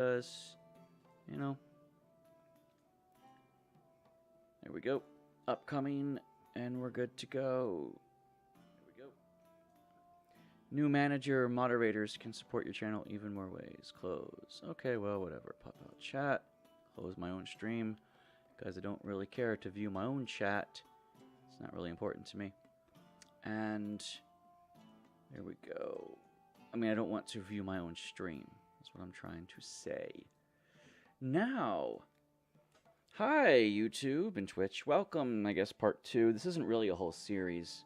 us, you know. There we go. Upcoming, and we're good to go. There we go. New manager moderators can support your channel even more ways. Close. Okay, well, whatever. Pop out chat. Close my own stream. Because I don't really care to view my own chat. It's not really important to me. And there we go. I mean, I don't want to view my own stream. That's what I'm trying to say. Now, hi, YouTube and Twitch. Welcome, I guess, part 2. This isn't really a whole series.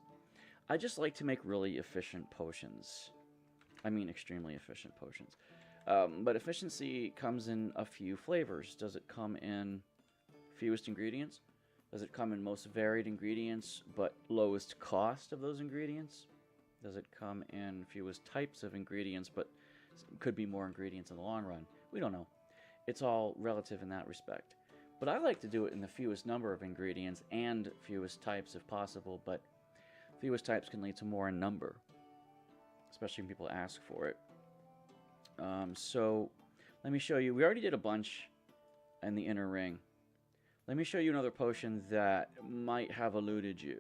I just like to make really efficient potions. I mean, extremely efficient potions. But efficiency comes in a few flavors. Does it come in fewest ingredients? Does it come in most varied ingredients, but lowest cost of those ingredients? Does it come in fewest types of ingredients, but could be more ingredients in the long run? We don't know. It's all relative in that respect. But I like to do it in the fewest number of ingredients and fewest types if possible, but fewest types can lead to more in number, especially when people ask for it. So let me show you. We already did a bunch in the inner ring. Let me show you another potion that might have eluded you.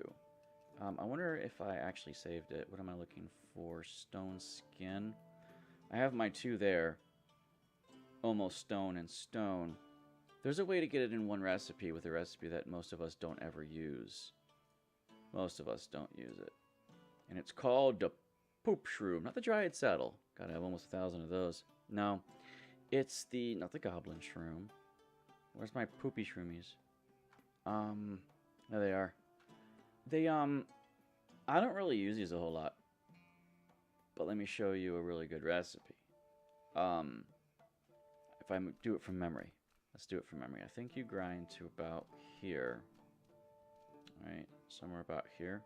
I wonder if I actually saved it. What am I looking for? Stone skin. I have my 2 there. Almost stone and stone. There's a way to get it in one recipe with a recipe that most of us don't ever use. Most of us don't use it. And it's called the poop shroom. Not the dryad saddle. Gotta have almost 1,000 of those. No. It's the... not the goblin shroom. Where's my poopy shroomies? There they are. They, I don't really use these a whole lot. But let me show you a really good recipe. If I do it from memory. Let's do it from memory. I think you grind to about here. Alright, somewhere about here.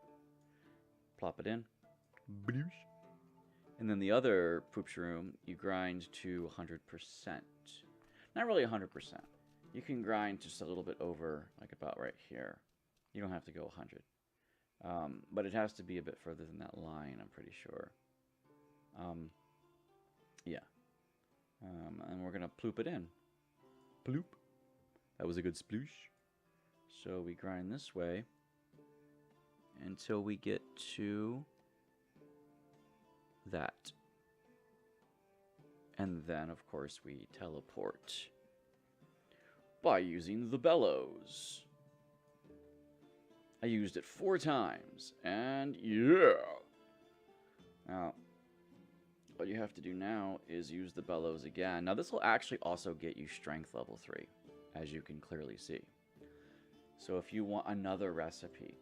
Plop it in. Bloosh. And then the other poop shroom, you grind to 100%. Not really 100%. You can grind just a little bit over, like about right here. You don't have to go 100. But it has to be a bit further than that line, I'm pretty sure. Yeah. And we're going to ploop it in. Ploop. That was a good sploosh. So we grind this way until we get to that. And then, of course, we teleport by using the bellows. I used it 4 times, and yeah! Now, what you have to do now is use the bellows again. Now, this will actually also get you strength level 3, as you can clearly see. So if you want another recipe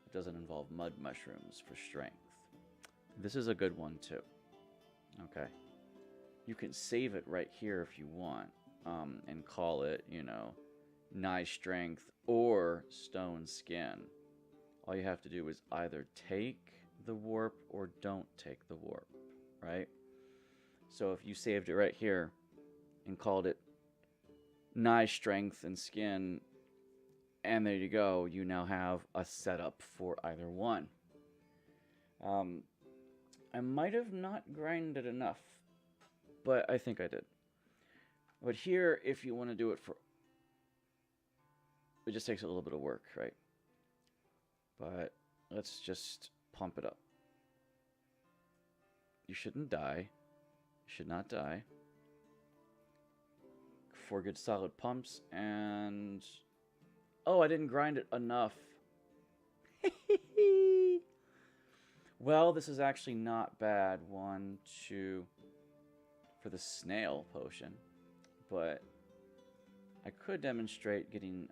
that doesn't involve mud mushrooms for strength, this is a good one too. Okay. You can save it right here if you want, and call it, you know, Nigh Strength or Stone Skin. All you have to do is either take the warp or don't take the warp, right? So if you saved it right here and called it Nigh Strength and Skin, and there you go, you now have a setup for either one. I might have not grinded enough, but I think I did. But here, if you want to do it for... it just takes a little bit of work, right? But let's just pump it up. You shouldn't die. You should not die. 4 good solid pumps, and... oh, I didn't grind it enough. Well, this is actually not bad. 1, 2... for the snail potion. But I could demonstrate getting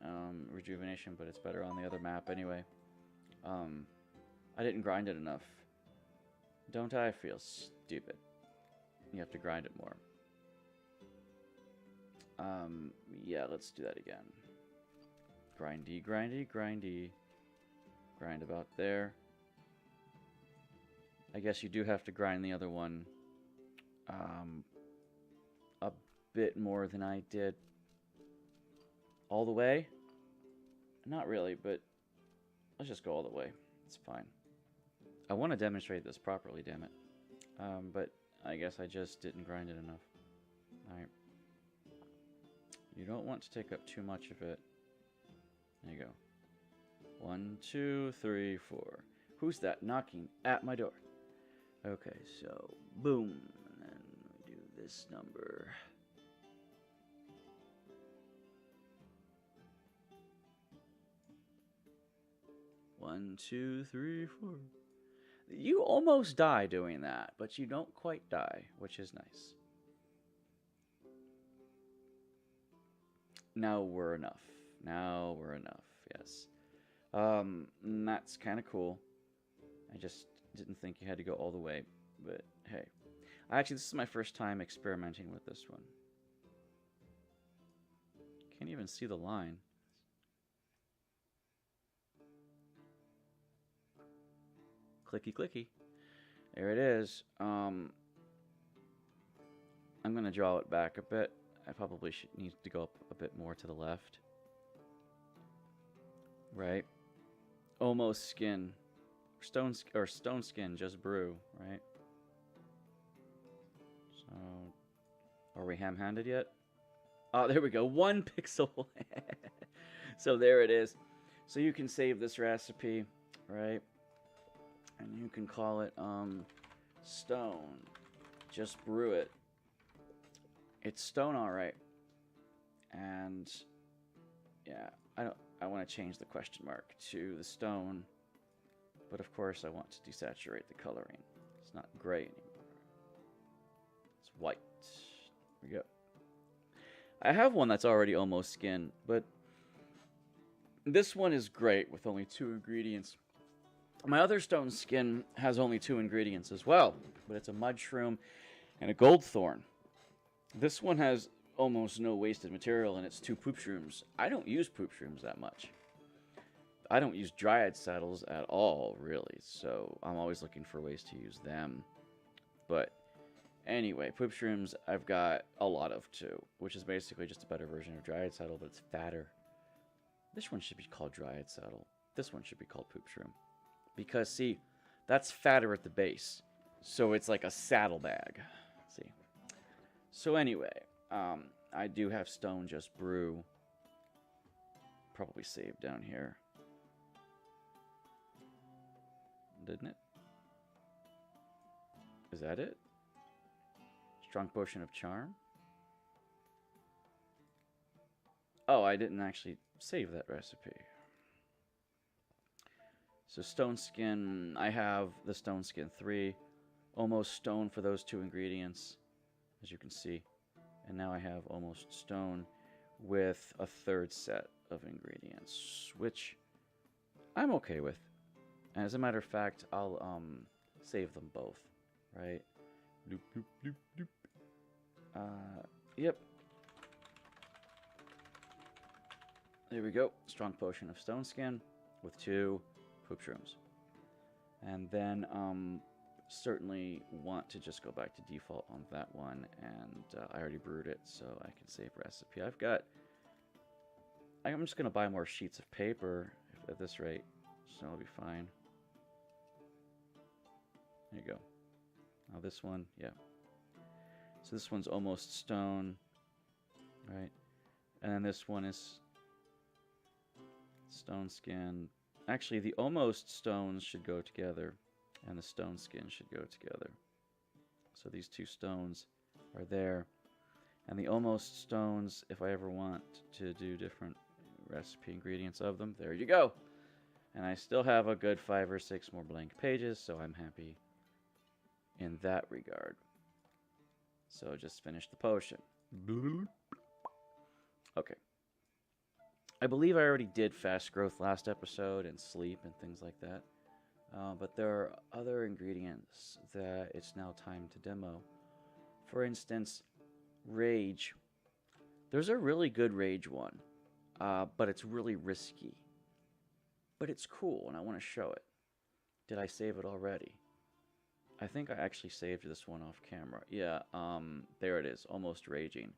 rejuvenation, but it's better on the other map anyway. I didn't grind it enough. Don't I feel stupid? You have to grind it more. Yeah, let's do that again. Grindy, grindy, grindy. Grind about there. I guess you do have to grind the other one a bit more than I did. All the way? Not really, but let's just go all the way. It's fine. I want to demonstrate this properly, damn it. But I guess I just didn't grind it enough. Alright. you don't want to take up too much of it. There you go. 1, 2, 3, 4. Who's that knocking at my door? Okay, so boom, and then we do this number. One, 2, 3, 4. You almost die doing that, but you don't quite die, which is nice. Now we're enough. Now we're enough, yes. That's kind of cool. I just didn't think you had to go all the way, but hey. Actually, this is my first time experimenting with this one. Can't even see the line. Clicky clicky. There it is. I'm gonna draw it back a bit. I probably should need to go up a bit more to the left. Right. Almost skin. Stone skin, just brew, right? So, are we ham-handed yet? Oh, there we go. 1 pixel. So there it is. So you can save this recipe, right? And you can call it stone. Just brew it. It's stone, all right. And yeah, I want to change the question mark to the stone, but of course I want to desaturate the coloring. It's not gray anymore. It's white. There we go. I have one that's already almost skin, but this one is great with only 2 ingredients. My other stone skin has only 2 ingredients as well, but it's a mud shroom and a gold thorn. This one has almost no wasted material, and it's 2 poop shrooms. I don't use poop shrooms that much. I don't use dryad saddles at all, really, so I'm always looking for ways to use them. But anyway, poop shrooms I've got a lot of too, which is basically just a better version of dryad saddle, but it's fatter. This one should be called dryad saddle. This one should be called poop shroom. Because, see, that's fatter at the base. So it's like a saddlebag. See. So anyway, I do have stone just brew. Probably saved down here. Didn't it? Is that it? Strong potion of charm? Oh, I didn't actually save that recipe. So stone skin, I have the stone skin 3, almost stone for those 2 ingredients, as you can see. And now I have almost stone with a 3rd set of ingredients, which I'm okay with. As a matter of fact, I'll save them both, right? Doop, doop, doop, doop. Yep. There we go. Strong potion of stone skin with 2 poop shrooms. And then certainly want to just go back to default on that one, and I already brewed it, so I can save recipe. I'm just gonna buy more sheets of paper at this rate, so it'll be fine. There you go. Now this one, yeah. So this one's almost stone, right? And then this one is stone skin. Actually, the almost stones should go together, and the stone skin should go together. So these 2 stones are there. And the almost stones, if I ever want to do different recipe ingredients of them, there you go. And I still have a good 5 or 6 more blank pages, so I'm happy in that regard. So just finish the potion. Okay. I believe I already did fast growth last episode and sleep and things like that. But there are other ingredients that it's now time to demo. For instance, rage. There's a really good rage one, but it's really risky. But it's cool, and I want to show it. Did I save it already? I think I actually saved this one off camera. Yeah, there it is, almost raging.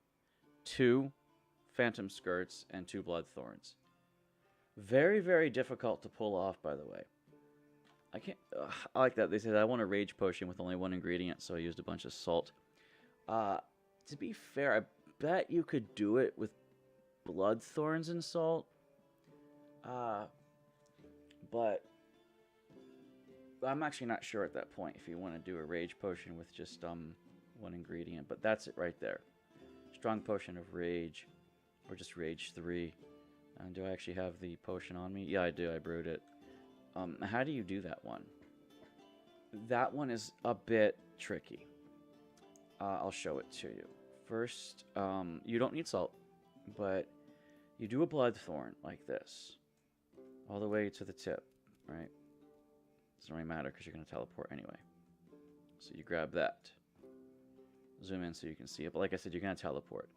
2 phantom skirts and 2 blood thorns. Very, very difficult to pull off, by the way. I can't. I like that. They said I want a rage potion with only 1 ingredient, so I used a bunch of salt. To be fair, I bet you could do it with blood thorns and salt. But I'm actually not sure at that point if you want to do a rage potion with just one ingredient. But that's it right there. Strong potion of rage, or just rage 3. And do I actually have the potion on me? Yeah, I do. I brewed it. How do you do that one? That one is a bit tricky. I'll show it to you. First, you don't need salt, but you do a bloodthorn like this, all the way to the tip, right? Doesn't really matter because you're going to teleport anyway. So you grab that. Zoom in so you can see it. But like I said, you're going to teleport.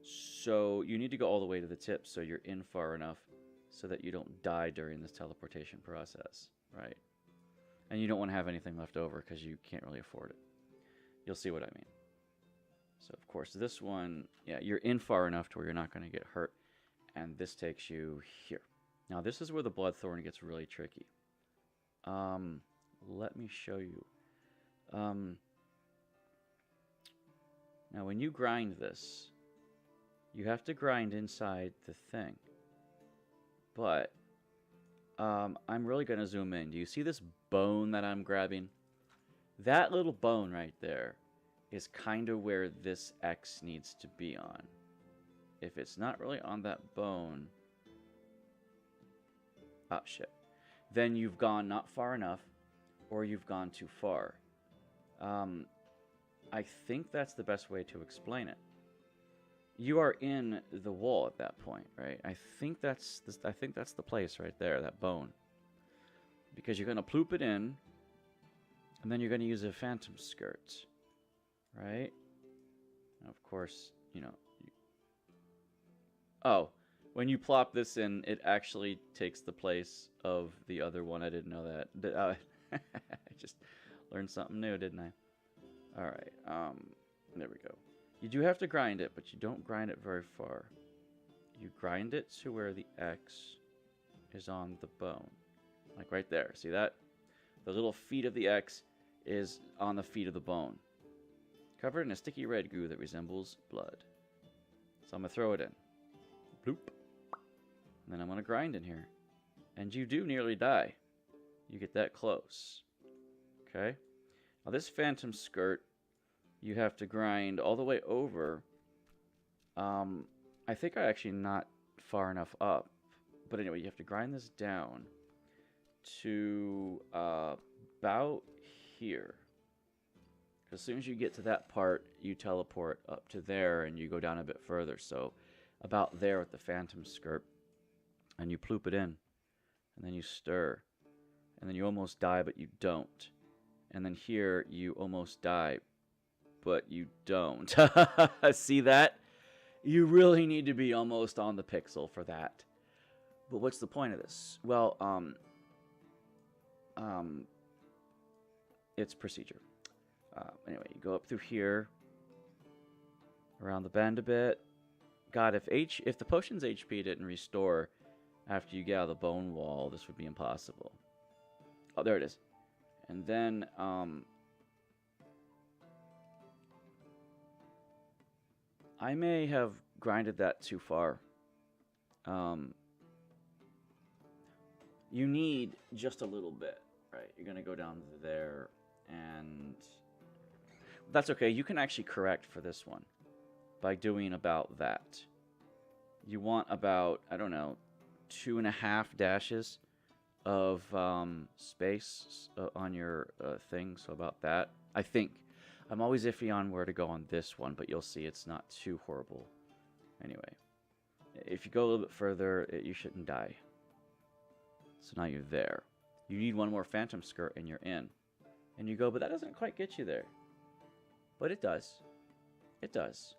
So you need to go all the way to the tip so you're in far enough so that you don't die during this teleportation process, right? And you don't want to have anything left over because you can't really afford it. You'll see what I mean. So, of course, this one, yeah, you're in far enough to where you're not going to get hurt. And this takes you here. Now, this is where the bloodthorn gets really tricky. Let me show you. Now, when you grind this, you have to grind inside the thing. But I'm really going to zoom in. Do you see this bone that I'm grabbing? That little bone right there is kind of where this X needs to be on. If it's not really on that bone... Oh, shit. Then you've gone not far enough, or you've gone too far. I think that's the best way to explain it. You are in the wall at that point, right? I think that's the place right there, that bone. Because you're going to ploop it in, and then you're going to use a phantom skirt, right? And of course, you know... Oh, when you plop this in, it actually takes the place of the other one. I didn't know that. I just learned something new, didn't I? Alright, there we go. You do have to grind it, but you don't grind it very far. You grind it to where the X is on the bone. Like right there. See that? The little feet of the X is on the feet of the bone. Covered in a sticky red goo that resembles blood. So I'm going to throw it in. Bloop. And then I'm going to grind in here. And you do nearly die. You get that close. Okay? Now this phantom skirt, you have to grind all the way over. I think I actually not far enough up. But anyway, you have to grind this down to about here. As soon as you get to that part, you teleport up to there and you go down a bit further. So about there with the phantom skirt. And you ploop it in. And then you stir. And then you almost die, but you don't. And then here, you almost die, but you don't. See that? You really need to be almost on the pixel for that. But what's the point of this? Well, it's procedure. Anyway, you go up through here, around the bend a bit. God, if the potion's HP didn't restore after you get out of the bone wall, this would be impossible. Oh, there it is. And then, I may have grinded that too far. You need just a little bit, right? You're going to go down there, and that's okay. You can actually correct for this one by doing about that. You want about, I don't know, 2.5 dashes of space on your thing, so about that. I think. I'm always iffy on where to go on this one, but you'll see it's not too horrible. Anyway, if you go a little bit further, you shouldn't die. So now you're there. You need one more phantom skirt and you're in. And you go, but that doesn't quite get you there. But it does. It does.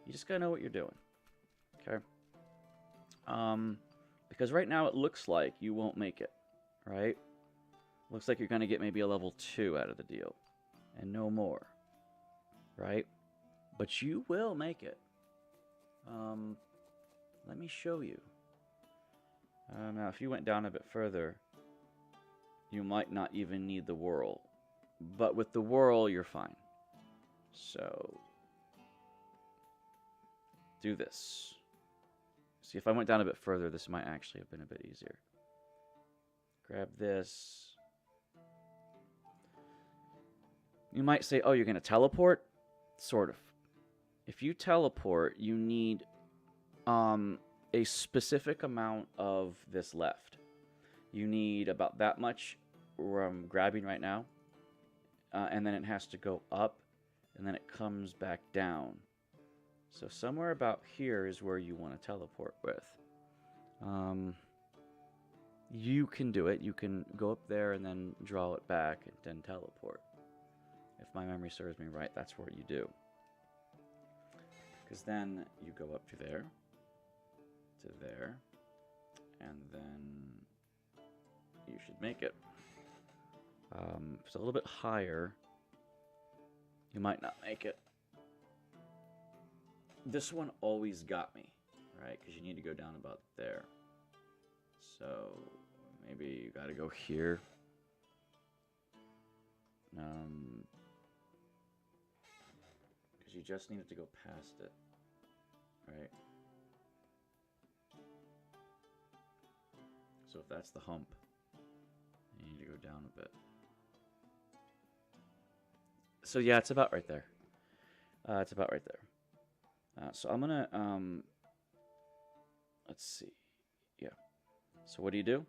You just gotta know what you're doing. Okay? Because right now it looks like you won't make it. Right? Looks like you're gonna get maybe a level 2 out of the deal. And no more. Right? But you will make it. Let me show you. Now, if you went down a bit further, you might not even need the whirl. But with the whirl, you're fine. So, do this. See, if I went down a bit further, this might actually have been a bit easier. Grab this. You might say, oh, you're going to teleport? Sort of. If you teleport, you need a specific amount of this left. You need about that much where I'm grabbing right now. And then it has to go up, and then it comes back down. So somewhere about here is where you want to teleport with. You can do it. You can go up there and then draw it back and then teleport. If my memory serves me right, that's what you do. Because then you go up to there, and then you should make it. If it's a little bit higher, you might not make it. This one always got me, right? Because you need to go down about there. So maybe you got to go here. Because you just needed to go past it, right? So if that's the hump, you need to go down a bit. So yeah, it's about right there. It's about right there. So I'm gonna let's see. Yeah. So what do?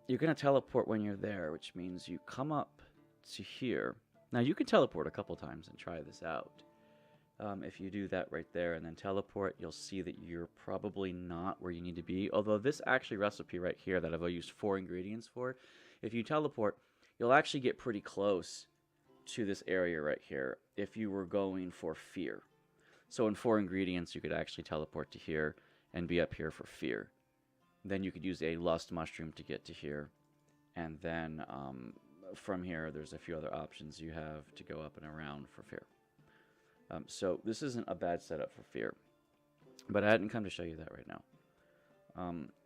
You're gonna teleport when you're there, which means you come up to here. Now you can teleport a couple times and try this out. If you do that right there and then teleport, you'll see that you're probably not where you need to be. Although this actually recipe right here that I've used 4 ingredients for, if you teleport, you'll actually get pretty close to this area right here if you were going for fear. So in 4 ingredients, you could actually teleport to here and be up here for fear. Then you could use a lust mushroom to get to here. And then from here, there's a few other options you have to go up and around for fear. So this isn't a bad setup for fear. But I hadn't come to show you that right now.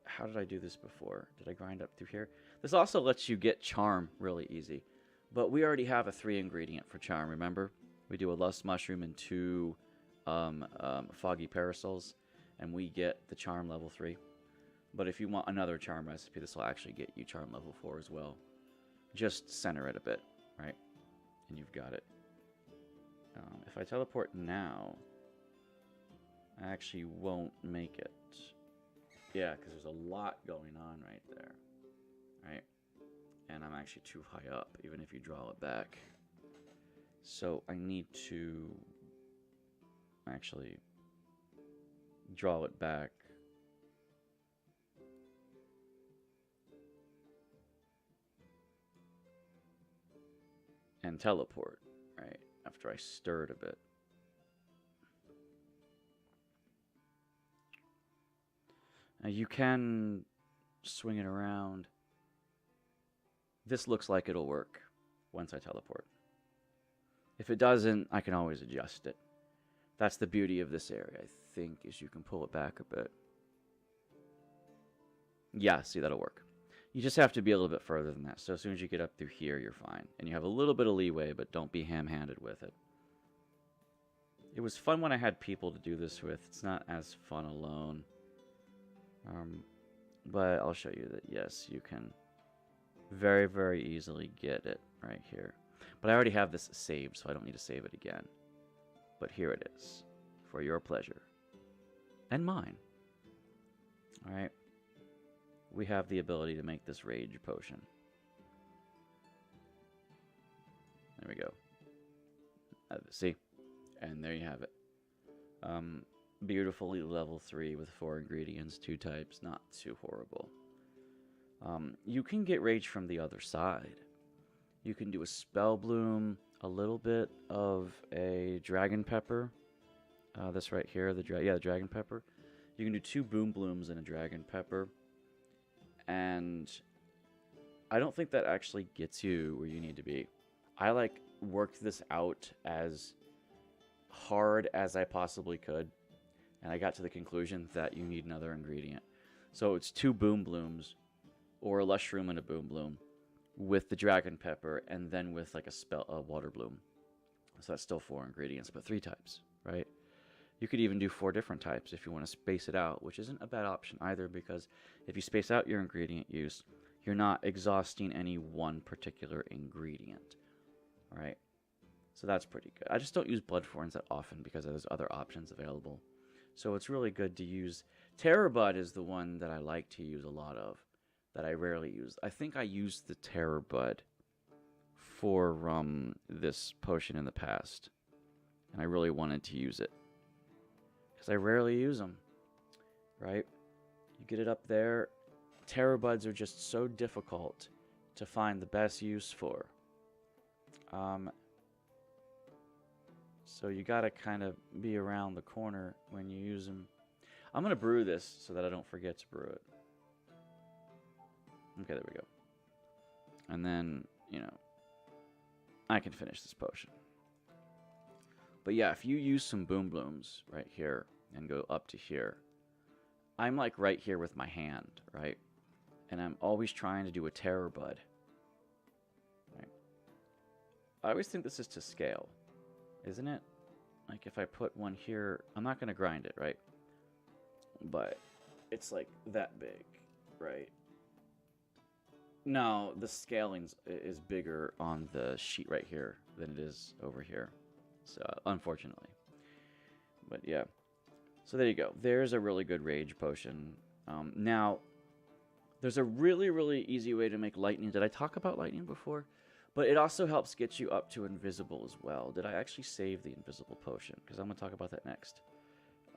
How did I do this before? Did I grind up through here? This also lets you get charm really easy. But we already have a 3 ingredient for charm, remember? We do a lust mushroom and 2 foggy parasols, and we get the charm level 3. But if you want another charm recipe, this will actually get you charm level 4 as well. Just center it a bit, right? And you've got it. If I teleport now, I actually won't make it. Yeah, because there's a lot going on right there, right? And I'm actually too high up, even if you draw it back. So I need to actually draw it back. And teleport, right? After I stir it a bit. Now you can swing it around. This looks like it'll work once I teleport. If it doesn't, I can always adjust it. That's the beauty of this area, I think, is you can pull it back a bit. Yeah, see, that'll work. You just have to be a little bit further than that. So as soon as you get up through here, you're fine. And you have a little bit of leeway, but don't be ham-handed with it. It was fun when I had people to do this with. It's not as fun alone. But I'll show you that, yes, you can very, very easily get it right here. But I already have this saved, so I don't need to save it again. But here it is, for your pleasure. And mine. Alright. We have the ability to make this rage potion. There we go. See? And there you have it. Beautifully level 3 with 4 ingredients, 2 types, not too horrible. You can get rage from the other side. You can do a spell bloom, a little bit of a dragon pepper. This right here, the dragon pepper. You can do 2 boom blooms and a dragon pepper. And I don't think that actually gets you where you need to be. I worked this out as hard as I possibly could, and I got to the conclusion that you need another ingredient. So it's 2 boom blooms, or a lushroom and a boom bloom, with the dragon pepper, and then with like a water bloom. So that's still 4 ingredients, but 3 types, right? You could even do 4 different types if you want to space it out, which isn't a bad option either, because if you space out your ingredient use, you're not exhausting any one particular ingredient. All right, so that's pretty good. I just don't use Bloodthorns that often because there's other options available. So it's really good to use. Terrorbud is the one that I like to use a lot of, that I rarely use. I think I used the Terrorbud for this potion in the past, and I really wanted to use it because I rarely use them. Right? You get it up there. Terrorbuds are just so difficult to find the best use for. So you gotta kind of be around the corner when you use them. I'm gonna brew this so that I don't forget to brew it. Okay, there we go. And then, you know, I can finish this potion. But yeah, if you use some Boom Blooms right here and go up to here, I'm like right here with my hand, right? And I'm always trying to do a Terrorbud. Right? I always think this is to scale, isn't it? Like if I put one here, I'm not going to grind it, right? But it's like that big, right? No, the scaling is bigger on the sheet right here than it is over here. So, unfortunately. But yeah. So there you go. There's a really good rage potion. Now, there's a really, really easy way to make lightning. Did I talk about lightning before? But it also helps get you up to invisible as well. Did I actually save the invisible potion? Because I'm going to talk about that next.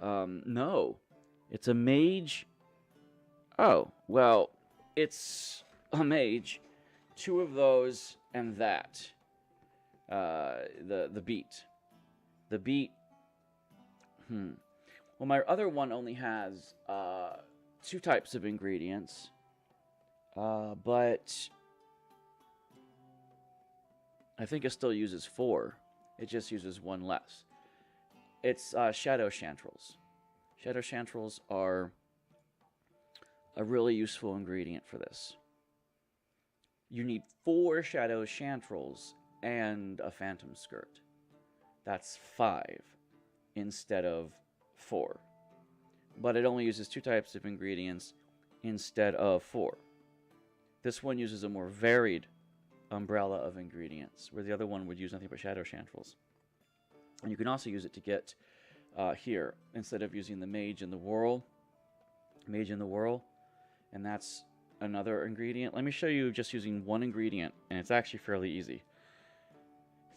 No. It's a mage. Oh, well, it's a mage. 2 of those and that. The beat. The beat. Well, my other one only has 2 types of ingredients. But I think it still uses 4. It just uses 1 less. It's Shadow Chanterelles. Shadow Chanterelles are a really useful ingredient for this. You need 4 Shadow Chanterelles and a Phantom Skirt. That's 5 instead of 4. But it only uses 2 types of ingredients instead of 4. This one uses a more varied umbrella of ingredients, where the other one would use nothing but Shadow Chanterelles. And you can also use it to get here, instead of using the Mage in the Whirl, and that's another ingredient. Let me show you just using 1 ingredient, and it's actually fairly easy.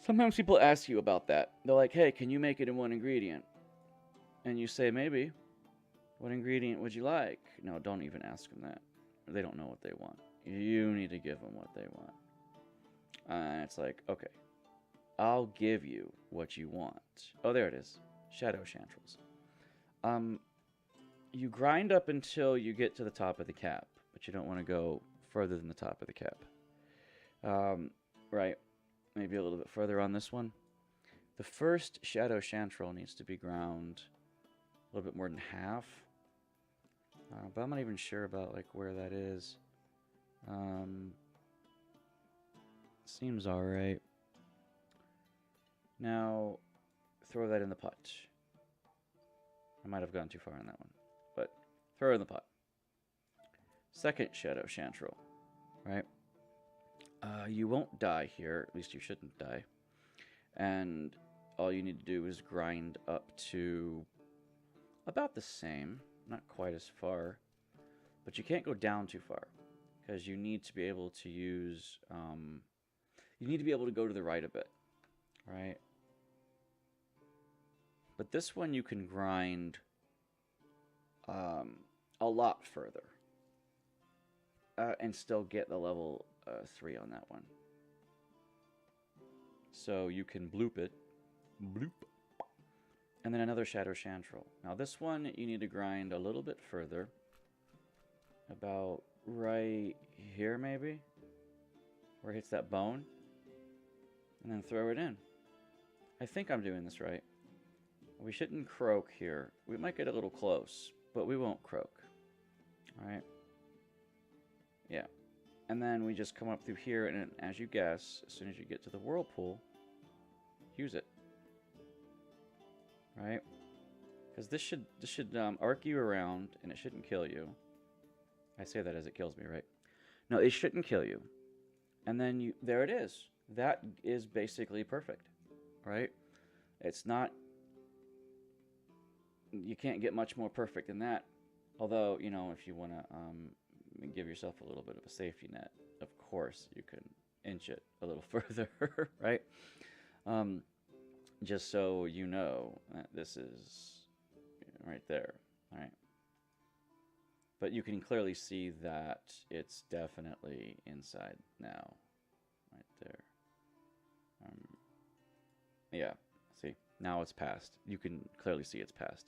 Sometimes people ask you about that. They're like, hey, can you make it in 1 ingredient? And you say, maybe. What ingredient would you like? No, don't even ask them that. They don't know what they want. You need to give them what they want. And it's like, okay, I'll give you what you want. Oh, there it is. Shadow Chanterelles. You grind up until you get to the top of the cap, but you don't want to go further than the top of the cap. Right. Maybe a little bit further on this one. The first Shadow Chanterelle needs to be ground a little bit more than half. But I'm not even sure about like where that is. Seems alright. Now, throw that in the pot. I might have gone too far on that one. But, throw it in the pot. Second Shadow Chanterelle. Right? You won't die here. At least you shouldn't die. And all you need to do is grind up to about the same. Not quite as far. But you can't go down too far. Because you need to be able to use... you need to be able to go to the right a bit. Right? But this one you can grind a lot further. And still get the level 3 on that one. So you can bloop it. Bloop. And then another Shadow Chanterelle. Now this one you need to grind a little bit further. About right here maybe? Where it hits that bone. And then throw it in. I think I'm doing this right. We shouldn't croak here. We might get a little close, but we won't croak. Alright? Yeah. And then we just come up through here, and as you guess, as soon as you get to the whirlpool, use it. Right? Because this should arc you around, and it shouldn't kill you. I say that as it kills me, right? No, it shouldn't kill you. And then there it is. That is basically perfect, right? It's not, you can't get much more perfect than that. Although, you know, if you want to give yourself a little bit of a safety net, of course, you can inch it a little further, right? Just so you know that this is right there, all right? But you can clearly see that it's definitely inside now, right there. Yeah, see, now it's passed. You can clearly see it's passed.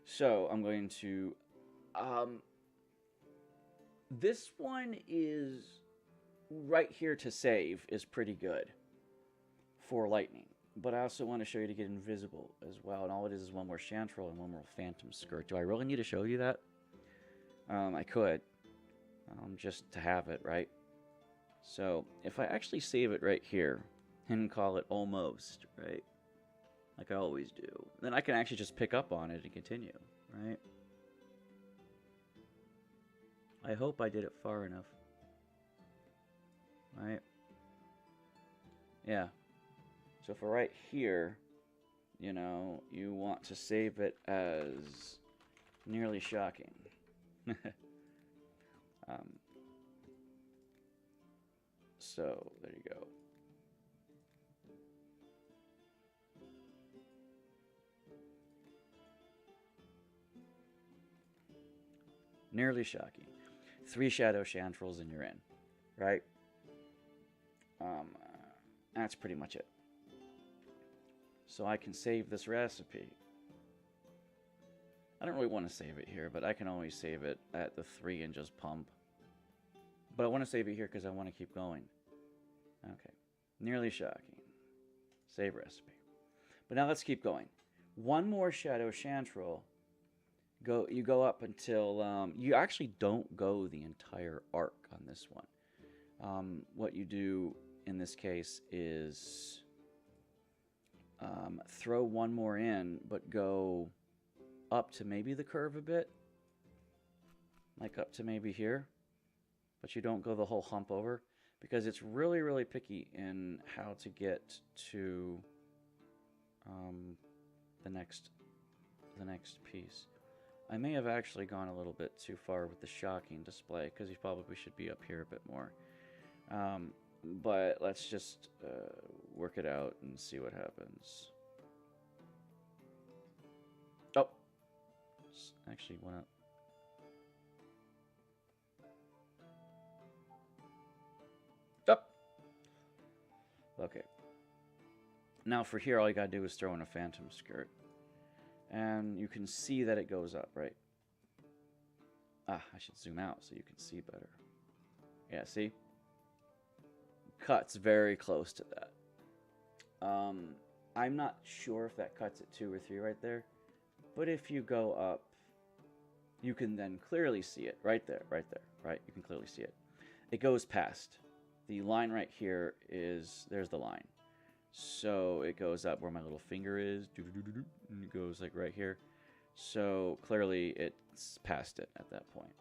So I'm going to, this one is right here to save is pretty good for lightning. But I also want to show you to get invisible as well. And all it is one more Chantrel and one more Phantom Skirt. Do I really need to show you that? I could. Just to have it, right? So, if I actually save it right here and call it almost, right? Like I always do. Then I can actually just pick up on it and continue, right? I hope I did it far enough. Right? Yeah. So for right here, you know, you want to save it as nearly shocking. So there you go. Nearly shocking. 3 Shadow Chantrels and you're in, right? That's pretty much it. So I can save this recipe. I don't really want to save it here, but I can always save it at the 3 and just pump. But I want to save it here because I want to keep going. Okay. Nearly shocking. Save recipe. But now let's keep going. One more Shadow Chantrel. You go up until... you actually don't go the entire arc on this one. What you do in this case is... throw one more in, but go up to maybe the curve a bit. Like up to maybe here. But you don't go the whole hump over. Because it's really, really picky in how to get to the next piece. I may have actually gone a little bit too far with the shocking display, because you probably should be up here a bit more. But let's just work it out and see what happens. Oh! Actually went up. Up! Okay. Now for here, all you gotta do is throw in a Phantom Skirt. And you can see that it goes up, right? Ah, I should zoom out so you can see better. Yeah, see? Cuts very close to that. I'm not sure if that cuts at 2 or 3 right there. But if you go up, you can then clearly see it. Right there, right? You can clearly see it. It goes past. The line right here is, there's the line. So it goes up where my little finger is, and it goes like right here. So clearly it's past it at that point.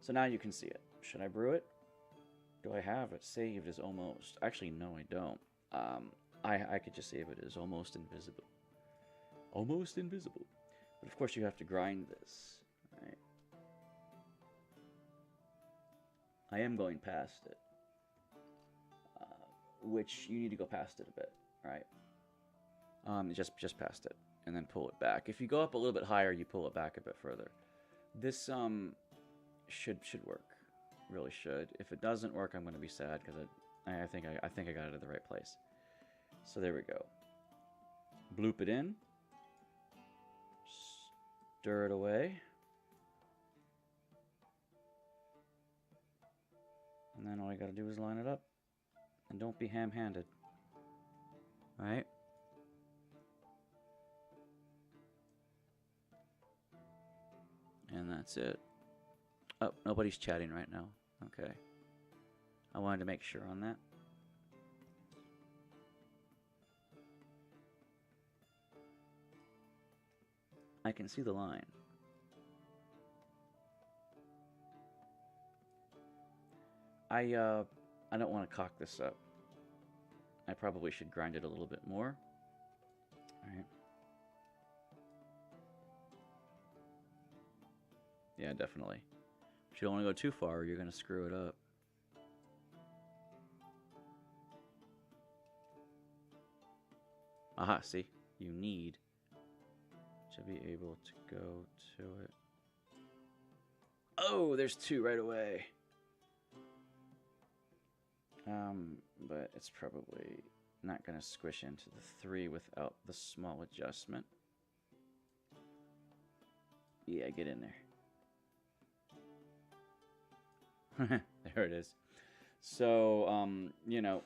So now you can see it. Should I brew it? Do I have it saved as almost? Actually, no, I don't. I could just save it as almost invisible. Almost invisible. But of course you have to grind this. Right? I am going past it. Which you need to go past it a bit, right? Just past it, and then pull it back. If you go up a little bit higher, you pull it back a bit further. This should work, really should. If it doesn't work, I'm going to be sad because I think I got it at the right place. So there we go. Bloop it in, stir it away, and then all I got to do is line it up. And don't be ham-handed. Right? And that's it. Oh, nobody's chatting right now. Okay. I wanted to make sure on that. I can see the line. I don't want to cock this up. I probably should grind it a little bit more. All right. Yeah, definitely. But you don't want to go too far or you're going to screw it up. Aha, see? You need to be able to go to it. Oh, there's two right away. But it's probably not going to squish into the 3 without the small adjustment. Yeah, get in there. There it is. So, you know,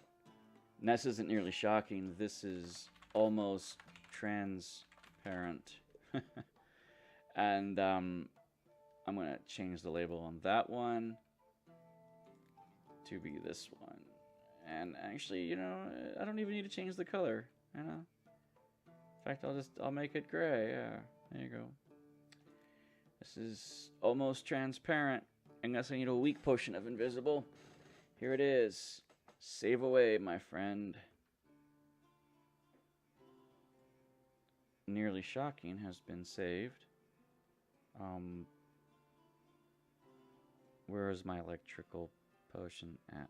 this isn't nearly shocking. This is almost transparent. And I'm going to change the label on that one to be this one. And actually, you know, I don't even need to change the color, you know. In fact, I'll make it gray. Yeah, there you go. This is almost transparent. Unless I need a weak potion of invisible. Here it is. Save away, my friend. Nearly Shocking has been saved. Where is my electrical potion at?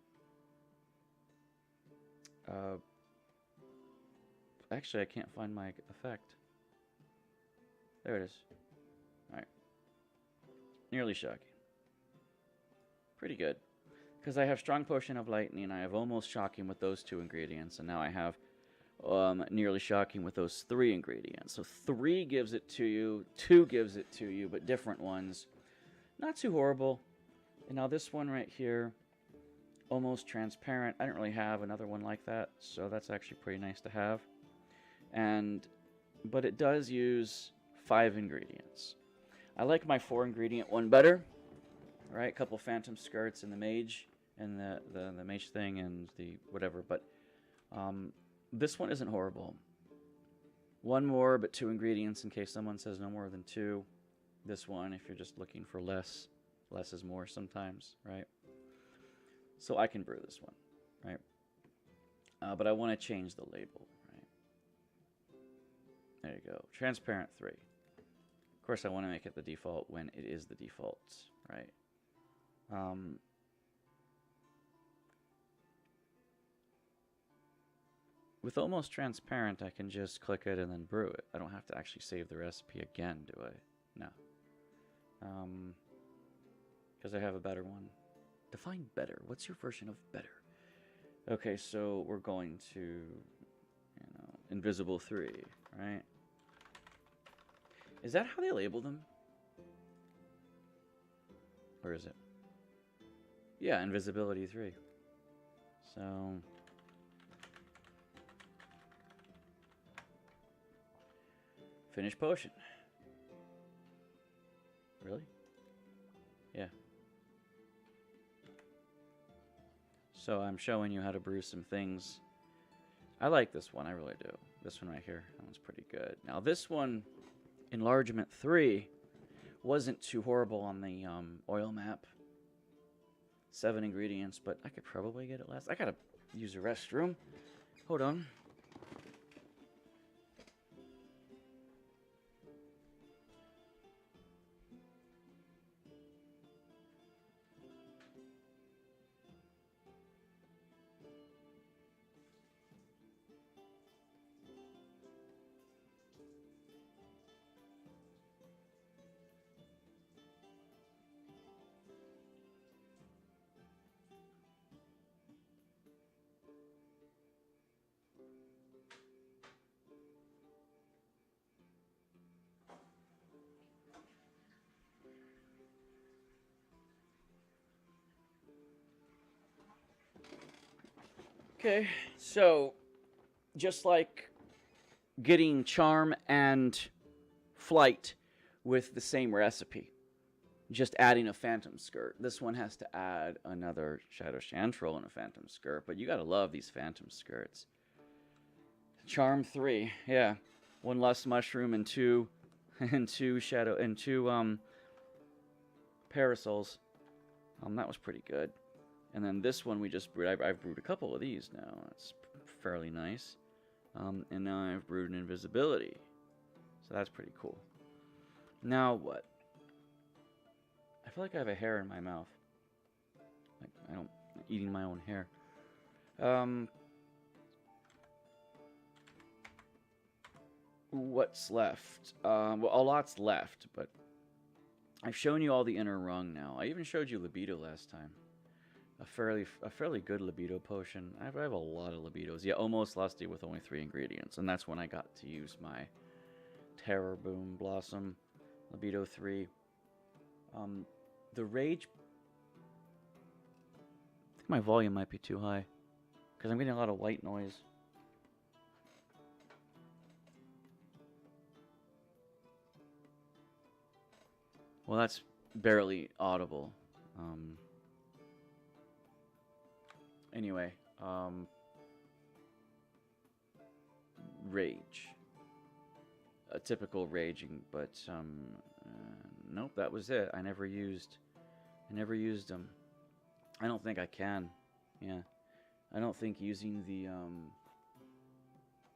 Actually, I can't find my effect. There it is. Alright. Nearly Shocking. Pretty good. Because I have Strong Potion of Lightning, I have Almost Shocking with those 2 ingredients, and now I have Nearly Shocking with those 3 ingredients. So 3 gives it to you, 2 gives it to you, but different ones. Not too horrible. And now this one right here, Almost Transparent. I don't really have another one like that, so that's actually pretty nice to have. But it does use 5 ingredients. I like my 4 ingredient one better. Right, a couple Phantom Skirts and the Mage, and the Mage thing and the whatever. But this one isn't horrible. 1 more, but 2 ingredients in case someone says no more than 2. This one, if you're just looking for less is more sometimes, right? So I can brew this one, right? But I want to change the label, right? There you go. Transparent 3. Of course, I want to make it the default when it is the default, right? With Almost Transparent, I can just click it and then brew it. I don't have to actually save the recipe again, do I? No. Because I have a better one. Define better. What's your version of better? Okay, so we're going to, you know, Invisible 3, right? Is that how they label them? Or is it? Yeah, Invisibility 3. So Finish potion. Really? Yeah. So I'm showing you how to brew some things. I like this one, I really do. This one right here, that one's pretty good. Now this one, Enlargement 3, wasn't too horrible on the oil map. 7 ingredients, but I could probably get it less. I gotta use the restroom. Hold on. Okay, so just like getting Charm and Flight with the same recipe, just adding a Phantom Skirt. This one has to add another Shadow Chantrel and a Phantom Skirt, but you gotta love these Phantom Skirts. Charm 3, yeah. 1 Lust Mushroom and 2 and two parasols. That was pretty good. And then this one we just brewed. I've brewed a couple of these now. That's fairly nice. And now I've brewed an invisibility. So that's pretty cool. Now what? I feel like I have a hair in my mouth. Like I'm eating my own hair. What's left? Well, a lot's left, but I've shown you all the inner rung now. I even showed you libido last time. A fairly good libido potion. I have a lot of libidos. Yeah, almost lusty with only 3 ingredients, and that's when I got to use my Terror Boom Blossom libido 3. The rage. I think my volume might be too high because I'm getting a lot of white noise. Well, that's barely audible. Anyway, rage. A typical raging, but nope, that was it. I never used them. I don't think I can. Yeah, I don't think using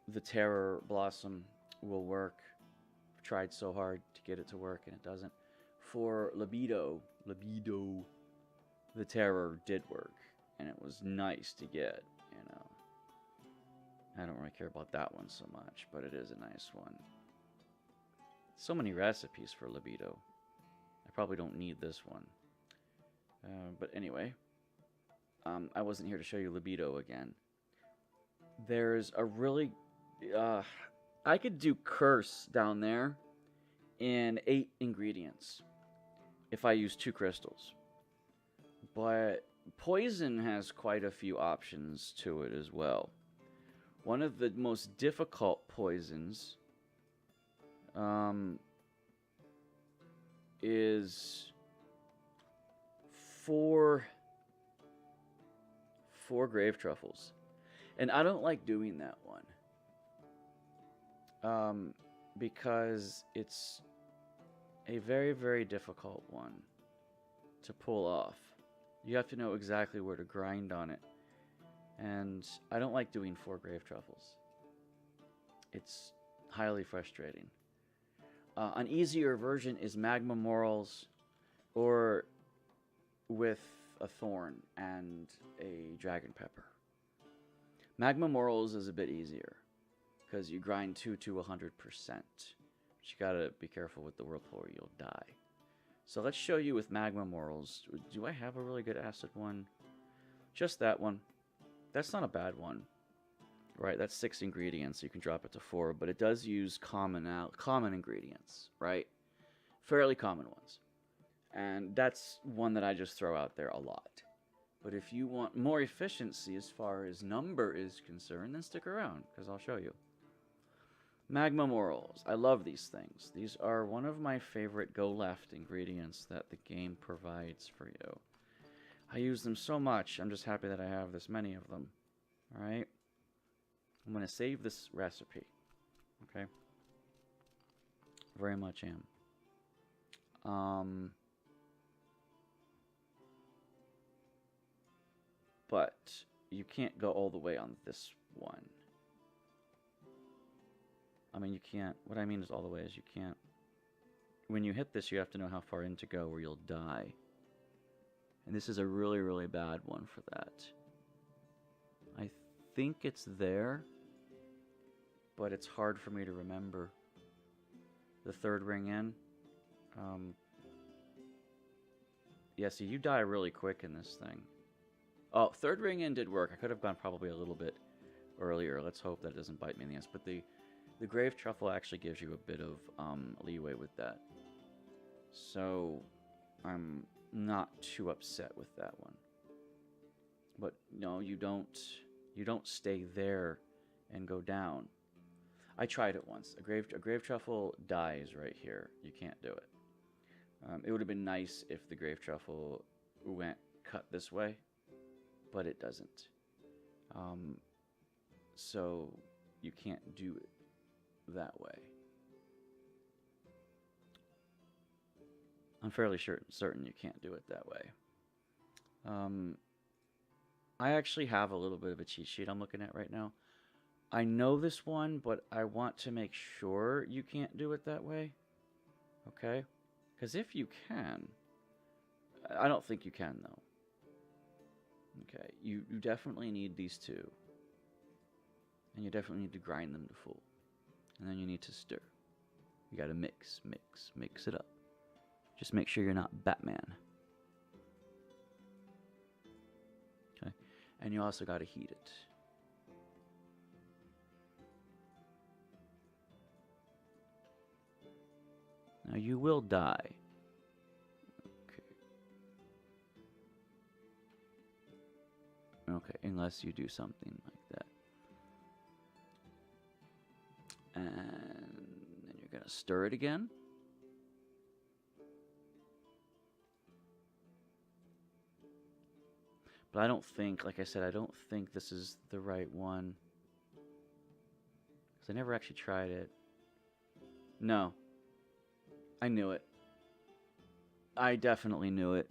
the Terror Blossom will work. I've tried so hard to get it to work, and it doesn't. For libido, the Terror did work, and it was nice to get, you know. I don't really care about that one so much, but it is a nice one. So many recipes for libido. I probably don't need this one. But anyway, I wasn't here to show you libido again. There's a really... I could do curse down there in 8 ingredients if I use 2 crystals. But poison has quite a few options to it as well. One of the most difficult poisons is 4 grave truffles. And I don't like doing that one. Because it's a very, very difficult one to pull off. You have to know exactly where to grind on it. And I don't like doing 4 grave truffles. It's highly frustrating. An easier version is Magma Morals, or with a thorn and a dragon pepper. Magma Morals is a bit easier, because you grind 2 to 100%. But you gotta be careful with the whirlpool or you'll die. So let's show you with Magma Morals. Do I have a really good acid one? Just that one. That's not a bad one. Right, that's 6 ingredients. You can drop it to 4, but it does use common ingredients, right? Fairly common ones. And that's one that I just throw out there a lot. But if you want more efficiency as far as number is concerned, then stick around, because I'll show you. Magma Morals. I love these things. These are one of my favorite go-left ingredients that the game provides for you. I use them so much, I'm just happy that I have this many of them. Alright? I'm going to save this recipe. Okay? Very much am. But you can't go all the way on this one. I mean, you can't. What I mean is all the way is you can't. When you hit this, you have to know how far in to go or you'll die. And this is a really, really bad one for that. I think it's there, but it's hard for me to remember. The 3rd ring in. Yeah, see, you die really quick in this thing. Oh, 3rd ring in did work. I could have gone probably a little bit earlier. Let's hope that it doesn't bite me in the ass. But the grave truffle actually gives you a bit of leeway with that. So I'm not too upset with that one. But no, you don't stay there and go down. I tried it once. A grave truffle dies right here. You can't do it. It would have been nice if the grave truffle went cut this way, but it doesn't. So you can't do it that way. I'm fairly certain you can't do it that way. I actually have a little bit of a cheat sheet I'm looking at right now. I know this one, but I want to make sure you can't do it that way. Okay? Because if you can, I don't think you can, though. Okay, you definitely need these two. And you definitely need to grind them to full. And then you need to stir. You gotta mix it up. Just make sure you're not Batman. Okay, and you also gotta heat it. Now you will die. Okay, unless you do something like that. And then you're gonna stir it again. But I don't think, like I said, I don't think this is the right one. Because I never actually tried it. No. I knew it. I definitely knew it.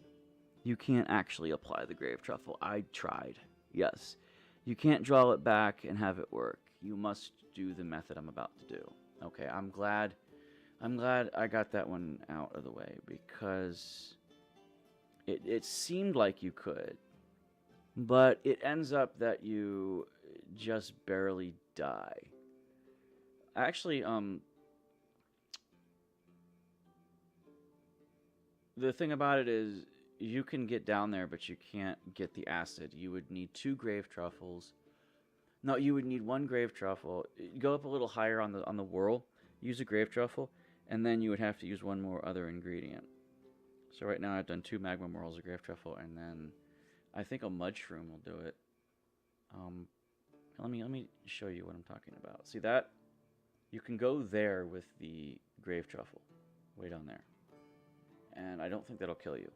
You can't actually apply the grave truffle. I tried. Yes. You can't draw it back and have it work. You must do the method I'm about to do. Okay, I'm glad I got that one out of the way, because it seemed like you could, but it ends up that you just barely die. Actually, the thing about it is, you can get down there, but you can't get the acid. You would need 2 grave truffles. No, you would need 1 grave truffle. Go up a little higher on the whirl. Use a grave truffle, and then you would have to use 1 more other ingredient. So right now I've done 2 magma morals, a grave truffle, and then I think a mud shroom will do it. Let me show you what I'm talking about. See that? You can go there with the grave truffle, way down there, and I don't think that'll kill you.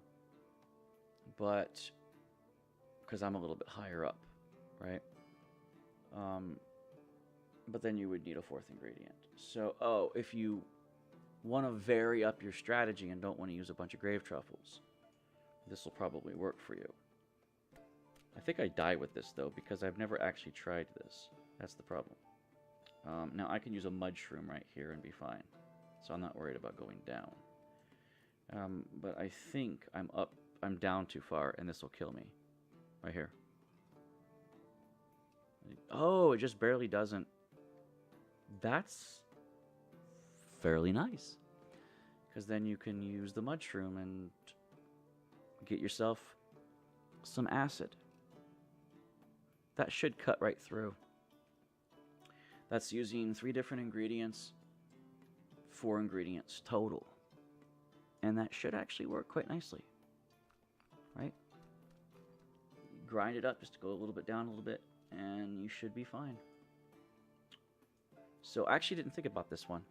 But because I'm a little bit higher up, right? But then you would need a 4th ingredient. So, if you want to vary up your strategy and don't want to use a bunch of grave truffles, this will probably work for you. I think I die with this, though, because I've never actually tried this. That's the problem. Now, I can use a mud shroom right here and be fine. So I'm not worried about going down. But I think I'm down too far, and this will kill me. Right here. Oh, it just barely doesn't. That's fairly nice. Because then you can use the mud shroom and get yourself some acid. That should cut right through. That's using 3 different ingredients, 4 ingredients total. And that should actually work quite nicely. Right? Grind it up just to go a little bit down a little bit, and you should be fine. So I actually didn't think about this one.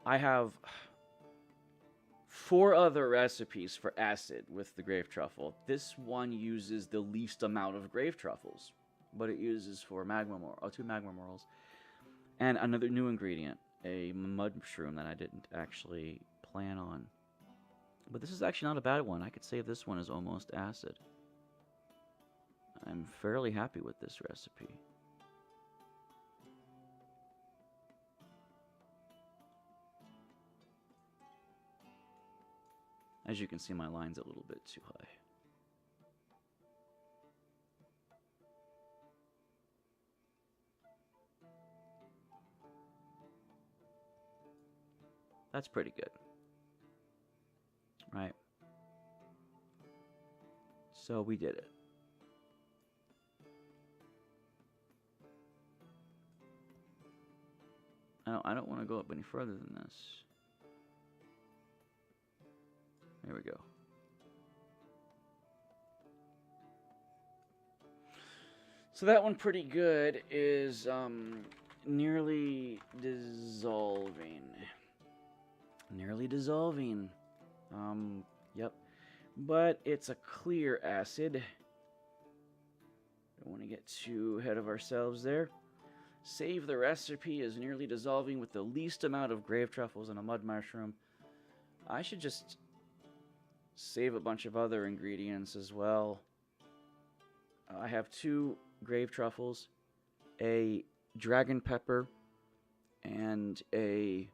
I have 4 other recipes for acid with the grave truffle. This one uses the least amount of grave truffles, but it uses 2 magma morals, and another new ingredient, a mud shroom that I didn't actually plan on. But this is actually not a bad one. I could say this one is almost acid. I'm fairly happy with this recipe. As you can see, my line's a little bit too high. That's pretty good. Right? So we did it. I don't want to go up any further than this. There we go. So that one pretty good is nearly dissolving. Nearly dissolving. Yep. But it's a clear acid. Don't want to get too ahead of ourselves there. Save the recipe is nearly dissolving with the least amount of grave truffles and a mud mushroom. I should just save a bunch of other ingredients as well. I have 2 grave truffles, a dragon pepper, and a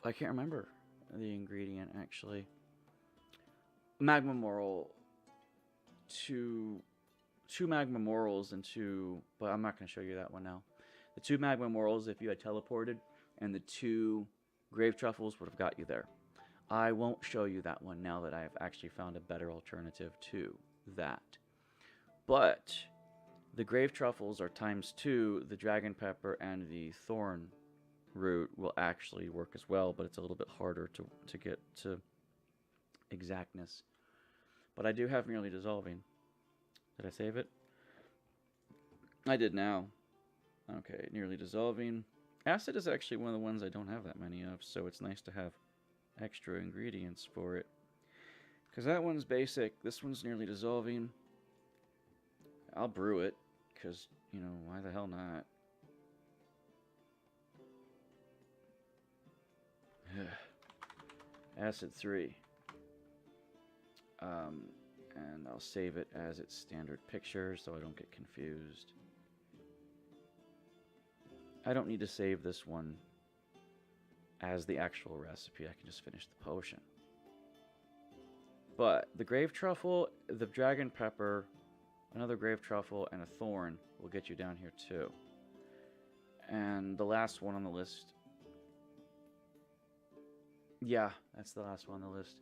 I can't remember the ingredient actually. Magma Moral, two Magma Morals and 2, but I'm not going to show you that one now. The 2 Magma Morals, if you had teleported, and the 2 Grave Truffles would have got you there. I won't show you that one now that I've actually found a better alternative to that. But the Grave Truffles are ×2, the Dragon Pepper and the Thorn root will actually work as well, but it's a little bit harder to get to exactness. But I do have Nearly Dissolving. Did I save it? I did now. Okay, Nearly Dissolving. Acid is actually one of the ones I don't have that many of, so it's nice to have extra ingredients for it. Because that one's basic, this one's Nearly Dissolving. I'll brew it, because, you know, why the hell not? Acid 3. And I'll save it as its standard picture so I don't get confused. I don't need to save this one as the actual recipe. I can just finish the potion. But the Grave Truffle, the Dragon Pepper, another Grave Truffle, and a Thorn will get you down here too. And the last one on the list... Yeah, that's the last one on the list.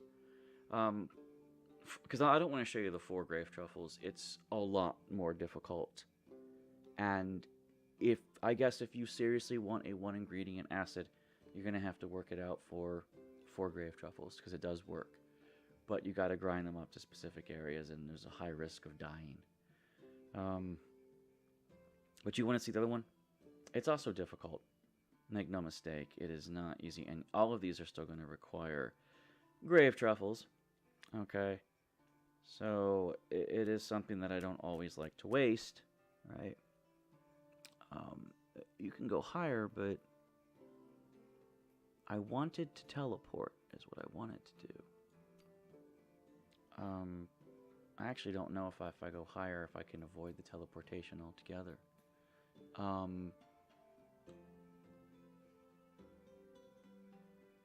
Because I don't want to show you the 4 Grave Truffles. It's a lot more difficult. And I guess if you seriously want a 1 ingredient acid, you're going to have to work it out for 4 Grave Truffles, because it does work. But you got to grind them up to specific areas, and there's a high risk of dying. But you want to see the other one? It's also difficult. Make no mistake, it is not easy. And all of these are still going to require Grave Truffles. Okay. So it is something that I don't always like to waste, right? You can go higher, but I wanted to teleport is what I wanted to do. I actually don't know if I go higher, if I can avoid the teleportation altogether.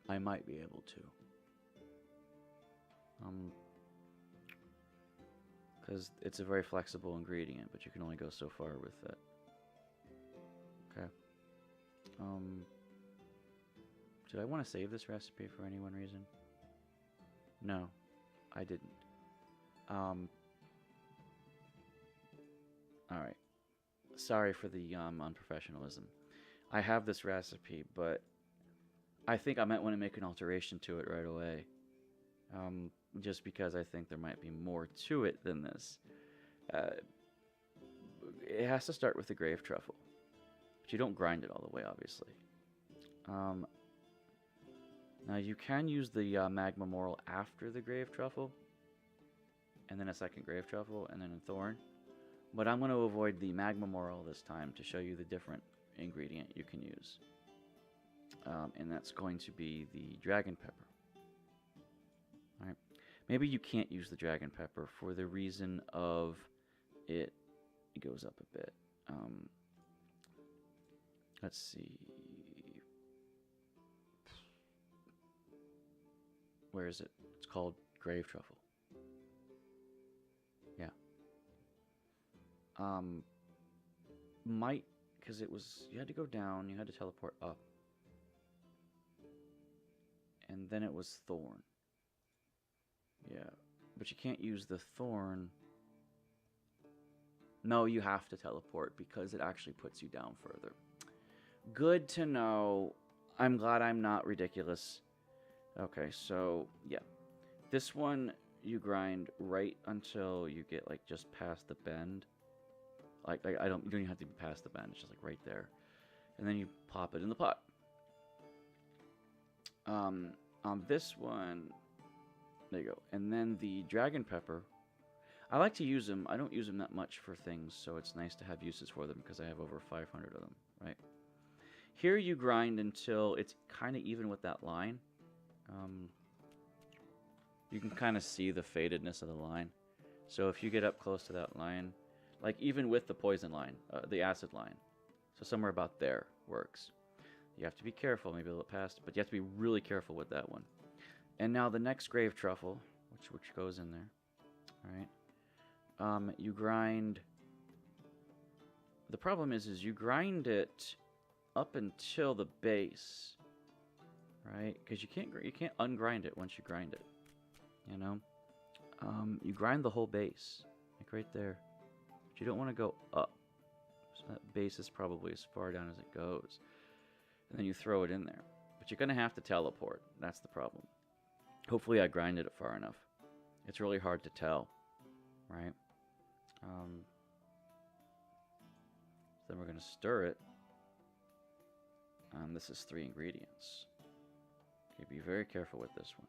I might be able to. Because it's a very flexible ingredient, but you can only go so far with it. Okay. Did I want to save this recipe for any one reason? No, I didn't. Alright. Sorry for the unprofessionalism. I have this recipe, but I think I might want to make an alteration to it right away. Just because I think there might be more to it than this. It has to start with the Grave Truffle. But you don't grind it all the way, obviously. Now you can use the Magma Moral after the Grave Truffle. And then a second Grave Truffle, and then a Thorn. But I'm going to avoid the Magma Moral this time to show you the different ingredient you can use. And that's going to be the Dragon Pepper. Alright. Maybe you can't use the Dragon Pepper for the reason of it goes up a bit. Let's see. Where is it? It's called Grave Truffle. Yeah. Because it was, you had to go down, you had to teleport up. And then it was Thorn. Yeah, but you can't use the Thorn. No, you have to teleport because it actually puts you down further. Good to know. I'm glad I'm not ridiculous. Okay, so yeah. This one you grind right until you get like just past the bend. Like you don't even have to be past the bend, it's just like right there. And then you pop it in the pot. On this one, there you go. And then the Dragon Pepper, I like to use them. I don't use them that much for things, so it's nice to have uses for them because I have over 500 of them, right? Here you grind until it's kind of even with that line. You can kind of see the fadedness of the line. So if you get up close to that line, like even with the poison line, the acid line, so somewhere about there works. You have to be careful, maybe a little past, but you have to be really careful with that one. And now the next grave truffle, which goes in there, all right? You grind. The problem is you grind it up until the base, right? Because you can't ungrind it once you grind it. You know, you grind the whole base, like right there. But you don't want to go up. So that base is probably as far down as it goes. And then you throw it in there. But you're going to have to teleport. That's the problem. Hopefully I grinded it far enough. It's really hard to tell, right? Then we're going to stir it. This is 3 ingredients. Okay, be very careful with this one.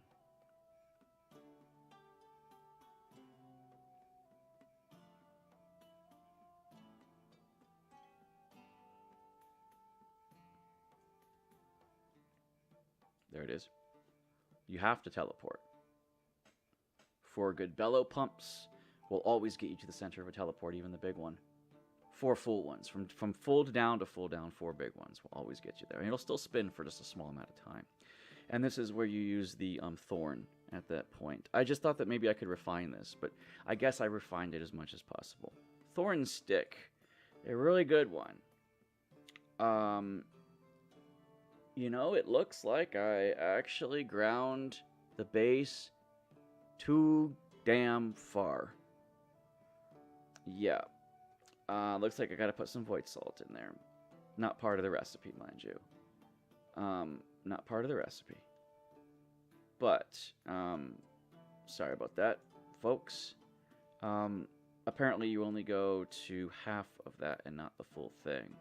There it is. You have to teleport. 4 good bellow pumps will always get you to the center of a teleport, even the big one. 4 full ones. From full down to full down, 4 big ones will always get you there. And it'll still spin for just a small amount of time. And this is where you use the thorn at that point. I just thought that maybe I could refine this, but I guess I refined it as much as possible. Thorn stick. A really good one. You know, it looks like I actually ground the base too damn far. Yeah. Looks like I gotta put some void salt in there. Not part of the recipe, mind you. Not part of the recipe. But, sorry about that, folks. Apparently you only go to half of that and not the full thing.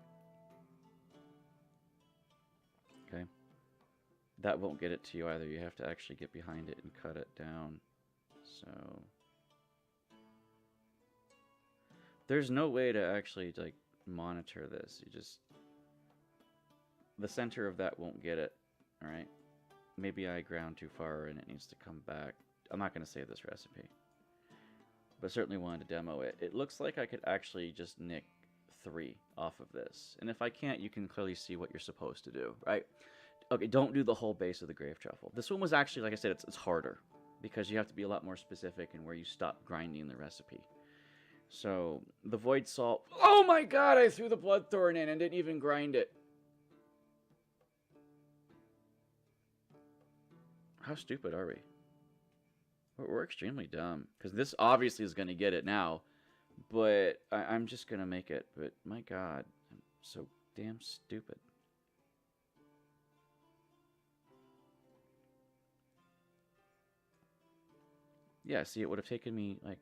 Okay. That won't get it to you either. You have to actually get behind it and cut it down. So there's no way to actually like monitor this. You just, the center of that won't get it. All right. Maybe I ground too far and it needs to come back. I'm not going to save this recipe, but certainly wanted to demo it. It looks like I could actually just nick 3 off of this. And if I can't, you can clearly see what you're supposed to do, right? Okay, don't do the whole base of the grave truffle. This one was actually, like I said, it's harder because you have to be a lot more specific in where you stop grinding the recipe. So, the void salt. Oh my god, I threw the bloodthorn in and didn't even grind it. How stupid are we? We're extremely dumb. Because this obviously is going to get it now. But I'm just going to make it. But my god, I'm so damn stupid. Yeah, see, it would have taken me, like...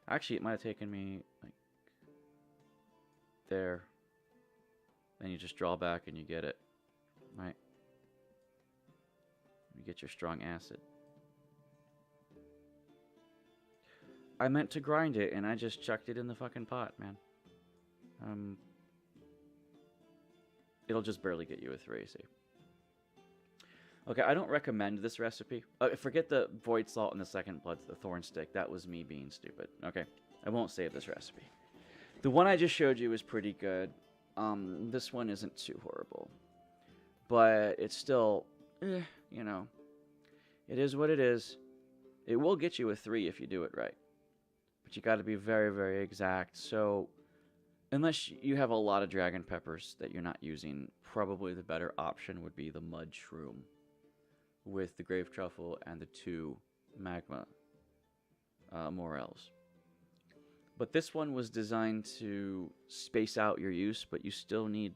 Actually, it might have taken me, like... There. Then you just draw back and you get it. Right? You get your strong acid. I meant to grind it, and I just chucked it in the fucking pot, man. It'll just barely get you a 3, see. Okay, I don't recommend this recipe. Forget the void salt and the second blood, the thorn stick. That was me being stupid. Okay, I won't save this recipe. The one I just showed you is pretty good. This one isn't too horrible. But it's still, you know, it is what it is. It will get you a 3 if you do it right. But you got to be very, very exact. So, unless you have a lot of dragon peppers that you're not using, probably the better option would be the mud shroom with the grave truffle and the 2 magma morels. But this one was designed to space out your use, but you still need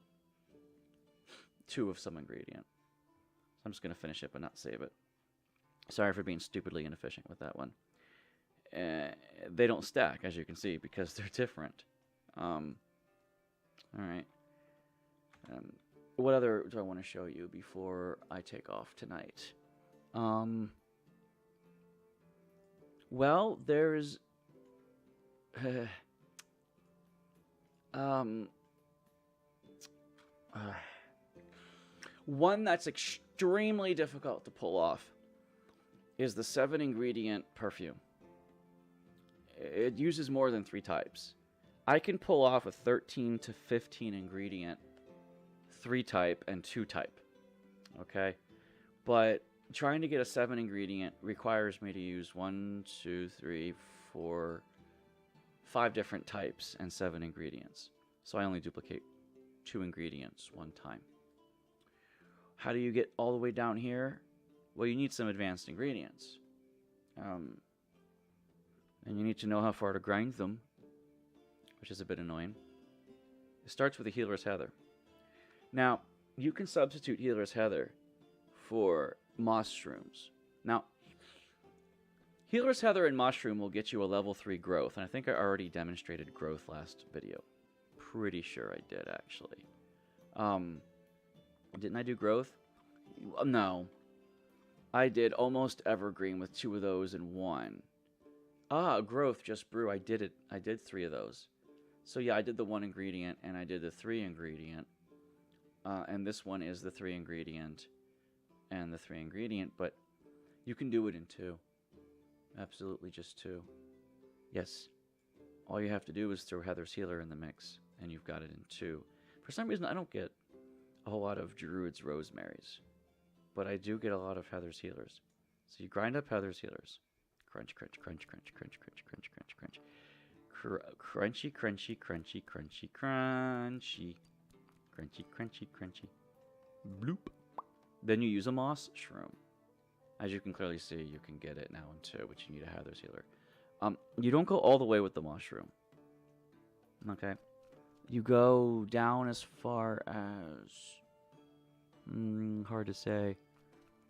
2 of some ingredient. So I'm just going to finish it but not save it. Sorry for being stupidly inefficient with that one. They don't stack, as you can see, because they're different. Alright. What other do I want to show you before I take off tonight? Well, there's... One that's extremely difficult to pull off is the 7-ingredient perfume. It uses more than 3 types. I can pull off a 13 to 15 ingredient 3 type and 2 type. Okay? But trying to get a 7-ingredient requires me to use 1, 2, 3, 4, 5 different types and 7 ingredients. So I only duplicate 2 ingredients 1 time. How do you get all the way down here? Well, you need some advanced ingredients. And you need to know how far to grind them, which is a bit annoying. It starts with a Healer's Heather. Now, you can substitute Healer's Heather for moss shrooms. Now, Healer's Heather and mushroom will get you a level 3 growth, and I think I already demonstrated growth last video. Pretty sure I did, actually. Didn't I do growth? No. I did almost evergreen with 2 of those and 1. Growth, just brew. I did it. I did 3 of those. So yeah, I did the 1 ingredient and I did the 3 ingredient. And this one is the 3 ingredient and the 3 ingredient, but you can do it in 2. Absolutely just 2. Yes. All you have to do is throw Heather's Healer in the mix and you've got it in 2. For some reason, I don't get a whole lot of Druid's Rosemaries, but I do get a lot of Heather's Healers. So you grind up Heather's Healers. Crunch, crunch, crunch, crunch, crunch, crunch, crunch, crunch, crunch. Crunchy, crunchy, crunchy, crunchy, crunchy. Crunchy, crunchy, crunchy. Bloop. Then you use a moss shroom. As you can clearly see, you can get it now in 2, but you need a Heather's Healer. You don't go all the way with the mushroom. Okay. You go down as far as... hard to say.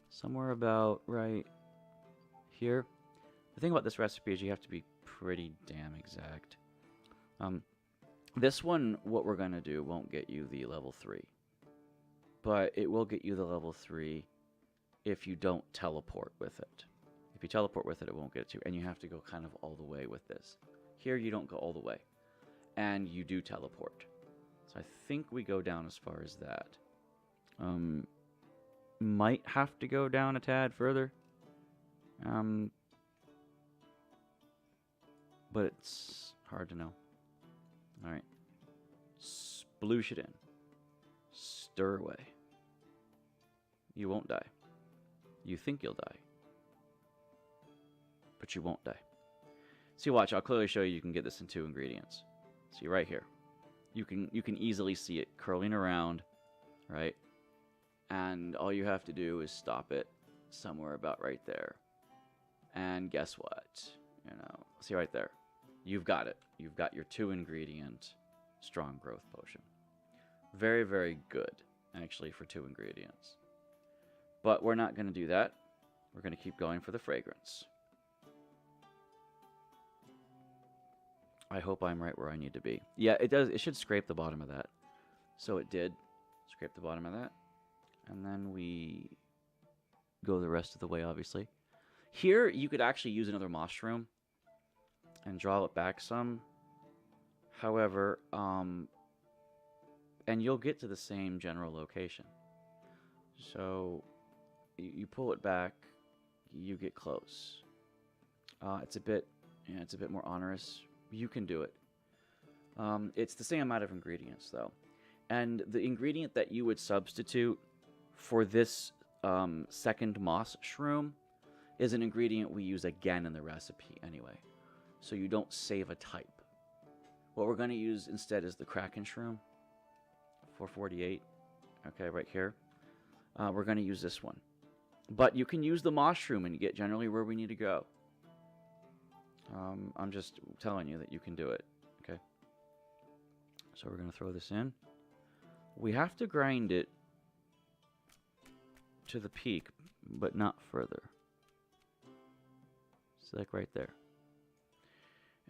Somewhere about right here. The thing about this recipe is you have to be pretty damn exact. This one, what we're going to do, won't get you the level 3. But it will get you the level 3 if you don't teleport with it. If you teleport with it, it won't get it to you. And you have to go kind of all the way with this. Here, you don't go all the way. And you do teleport. So I think we go down as far as that. Might have to go down a tad further. But it's hard to know. Alright. Sploosh it in. Stir away. You won't die. You think you'll die. But you won't die. See, watch, I'll clearly show you you can get this in 2 ingredients. See, right here. You can easily see it curling around, right? And all you have to do is stop it somewhere about right there. And guess what? You know, see right there. You've got it. You've got your 2-ingredient strong growth potion. Very, very good, actually, for 2 ingredients. But we're not going to do that. We're going to keep going for the fragrance. I hope I'm right where I need to be. Yeah, it does. It should scrape the bottom of that. So it did. Scrape the bottom of that. And then we go the rest of the way, obviously. Here, you could actually use another mushroom and draw it back some. However, and you'll get to the same general location. So you pull it back, you get close. It's a bit more onerous. You can do it. It's the same amount of ingredients, though. And the ingredient that you would substitute for this second moss shroom is an ingredient we use again in the recipe anyway. So you don't save a type. What we're going to use instead is the Kraken shroom. 448. Okay, right here. We're going to use this one. But you can use the moss shroom and get generally where we need to go. I'm just telling you that you can do it. Okay. So we're going to throw this in. We have to grind it to the peak, but not further. So like right there.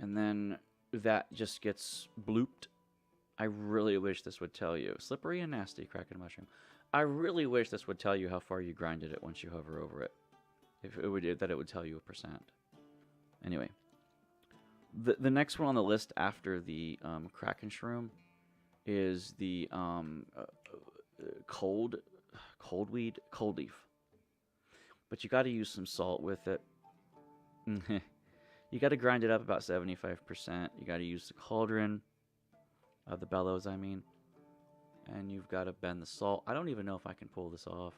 And then that just gets blooped. I really wish this would tell you. Slippery and nasty, Kraken mushroom. I really wish this would tell you how far you grinded it once you hover over it. If it would, that it would tell you a percent. Anyway. The next one on the list after the Kraken shroom is the cold leaf. But you got to use some salt with it. You got to grind it up about 75%. You got to use the cauldron, the bellows, I mean. And you've got to bend the salt. I don't even know if I can pull this off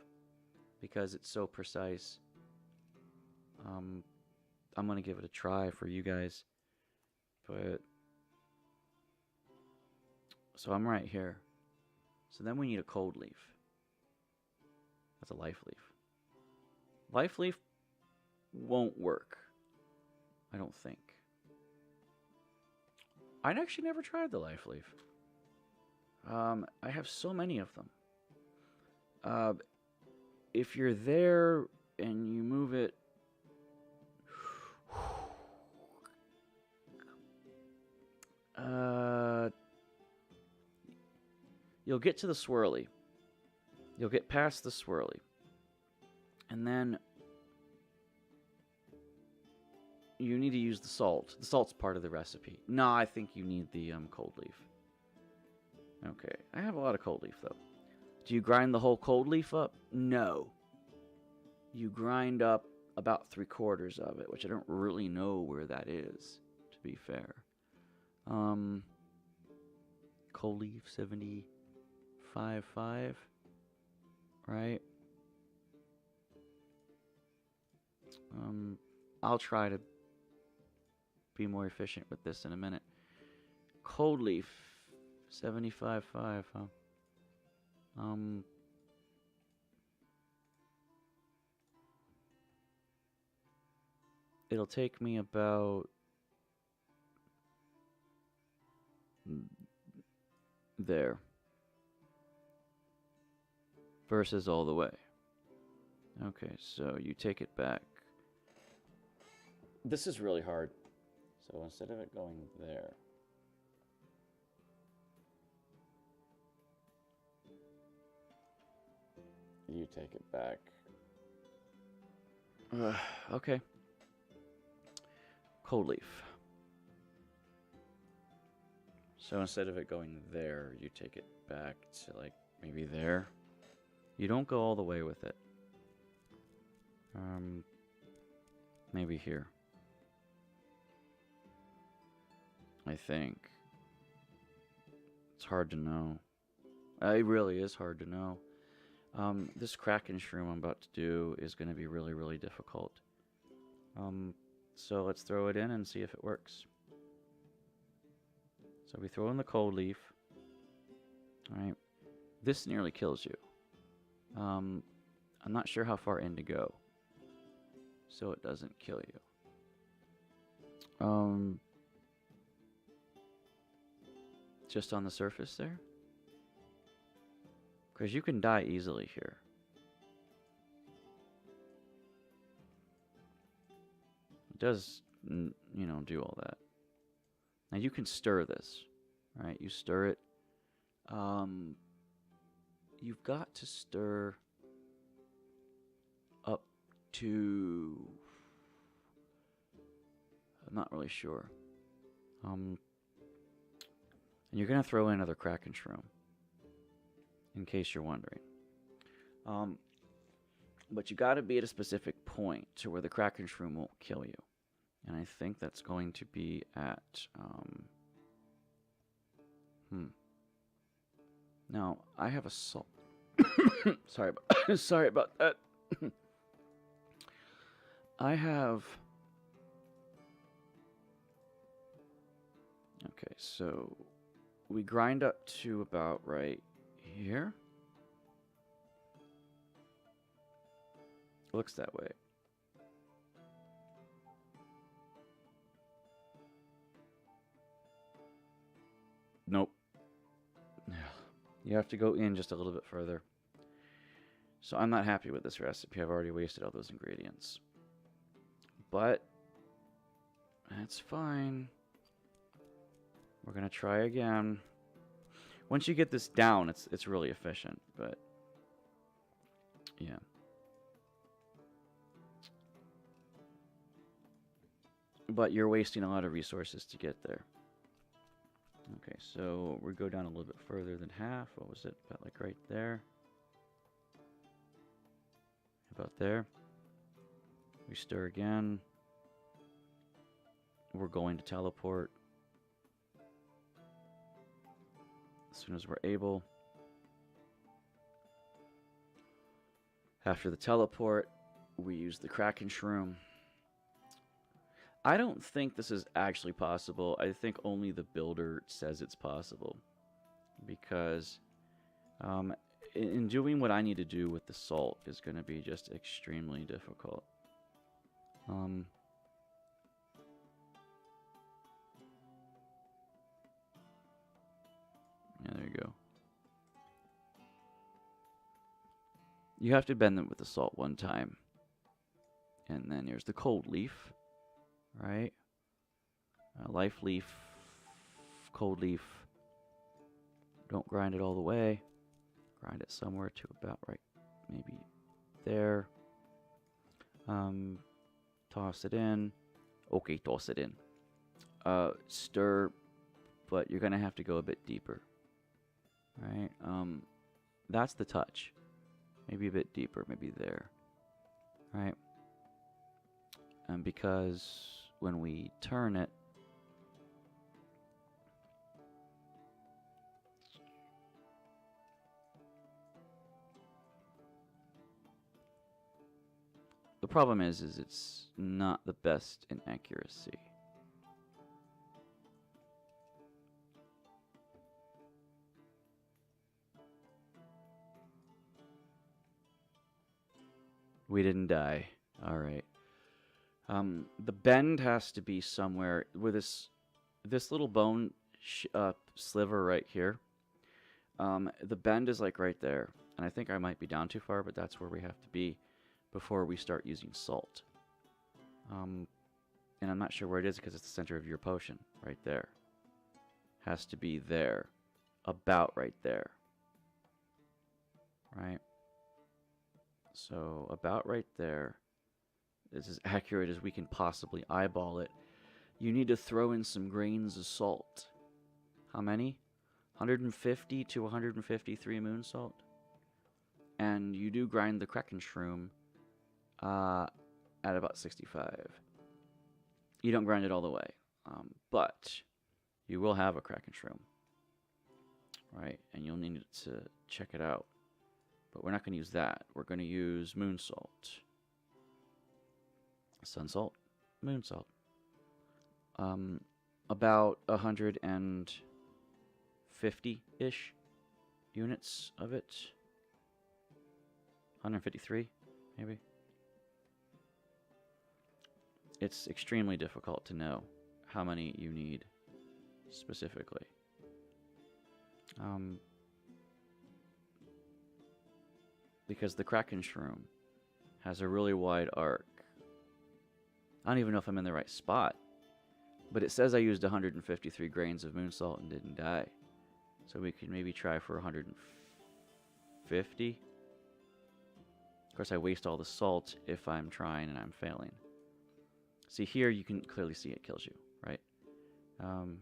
because it's so precise. I'm going to give it a try for you guys. But so I'm right here. So then we need a cold leaf. That's a life leaf. Life leaf won't work, I don't think. I'd actually never tried the life leaf. I have so many of them. If you're there and you move it, you'll get to the swirly. You'll get past the swirly. And then you need to use the salt. The salt's part of the recipe. No, I think you need the cold leaf. Okay, I have a lot of cold leaf, though. Do you grind the whole cold leaf up? No. You grind up about 3/4 of it, which I don't really know where that is, to be fair. Cold leaf 75.5, right? I'll try to be more efficient with this in a minute. Cold leaf 75.5, huh? It'll take me about there versus all the way. Okay, so you take it back. This is really hard. So instead of it going there, you take it back. Okay. Cold leaf. So instead of it going there, you take it back to like maybe there. You don't go all the way with it. Maybe here. I think. It's hard to know. It really is hard to know. This Kraken shroom I'm about to do is going to be really, really difficult. So let's throw it in and see if it works. So we throw in the cold leaf. Alright. This nearly kills you. I'm not sure how far in to go, so it doesn't kill you. Just on the surface there? Because you can die easily here. It does, you know, do all that. Now you can stir this, right? You stir it. You've got to stir up to... I'm not really sure. And you're going to throw in another Kraken shroom, in case you're wondering. But you got to be at a specific point to where the Kraken shroom won't kill you. And I think that's going to be at... Now, I have a salt... Sorry about that. I have... Okay, so we grind up to about right here. Looks that way. Nope. You have to go in just a little bit further. So I'm not happy with this recipe. I've already wasted all those ingredients. But that's fine. We're going to try again. Once you get this down, it's really efficient, but yeah. But you're wasting a lot of resources to get there. Okay, so we go down a little bit further than half. What was it? About like right there. About there. We stir again. We're going to teleport as soon as we're able. After the teleport, we use the Kraken Shroom. I don't think this is actually possible. I think only the builder says it's possible. Because in doing what I need to do with the salt is going to be just extremely difficult. Yeah, there you go. You have to bend them with the salt one time. And then here's the cold leaf, right? Life leaf, cold leaf. Don't grind it all the way. Grind it somewhere to about right, maybe there. Toss it in. Okay, toss it in. Stir, but you're gonna have to go a bit deeper. Right? That's the touch. Maybe a bit deeper, maybe there. Right? And because when we turn it, the problem is it's not the best in accuracy. We didn't die. All right. The bend has to be somewhere where this little bone sliver right here. The bend is like right there, and I think I might be down too far, but that's where we have to be before we start using salt. And I'm not sure where it is because it's the center of your potion, right there. Has to be there, about right there. Right? So about right there is as accurate as we can possibly eyeball it. You need to throw in some grains of salt. How many? 150 to 153 moon salt. And you do grind the Kraken Shroom at about 65. You don't grind it all the way, but you will have a Kraken Shroom. Right? And you'll need to check it out. But we're not going to use that. We're going to use moon salt. Sun salt, moon salt. About 150-ish units of it. 153, maybe. It's extremely difficult to know how many you need specifically. Because the Kraken Shroom has a really wide arc. I don't even know if I'm in the right spot. But it says I used 153 grains of moon salt and didn't die. So we could maybe try for 150. Of course, I waste all the salt if I'm trying and I'm failing. See, here you can clearly see it kills you, right? And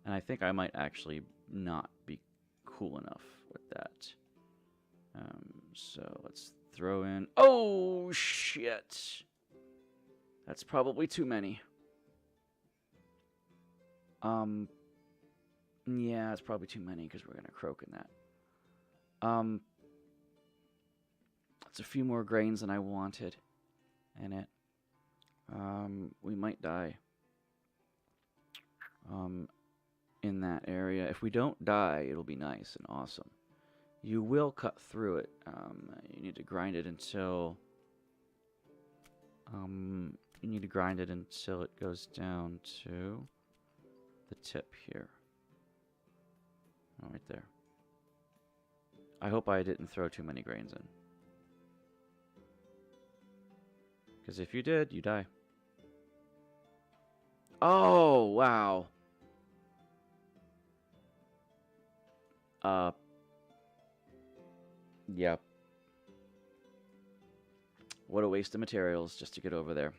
I think I might actually not be cool enough with that. So let's throw in... Oh, shit! That's probably too many. Yeah, it's probably too many because we're going to croak in that. It's a few more grains than I wanted in it. We might die. In that area. If we don't die, it'll be nice and awesome. You will cut through it. You need to grind it until... you need to grind it until it goes down to the tip here. Oh, right there. I hope I didn't throw too many grains in. Because if you did, you die. Oh, wow. Yeah. What a waste of materials just to get over there.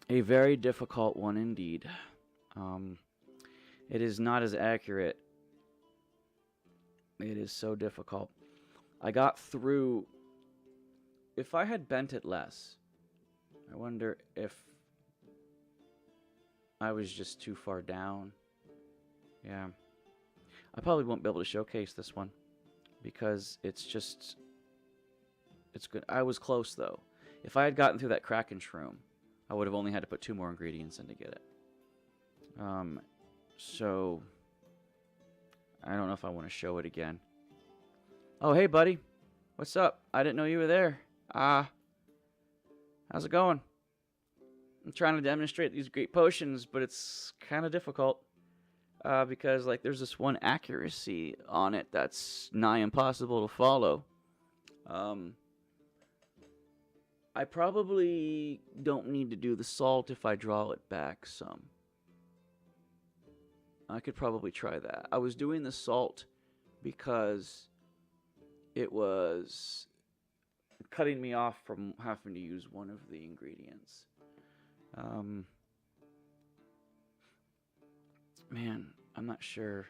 A very difficult one indeed. It is not as accurate. It is so difficult. I got through. If I had bent it less, I wonder if I was just too far down. Yeah. I probably won't be able to showcase this one because it's just. It's good. I was close though. If I had gotten through that Kraken shroom, I would have only had to put 2 more ingredients in to get it. So I don't know if I want to show it again. Oh, hey, buddy. What's up? I didn't know you were there. How's it going? I'm trying to demonstrate these great potions, but it's kind of difficult. Because, like, there's this one accuracy on it that's nigh impossible to follow. I probably don't need to do the salt if I draw it back some. I could probably try that. I was doing the salt because it was cutting me off from having to use one of the ingredients. Man, I'm not sure.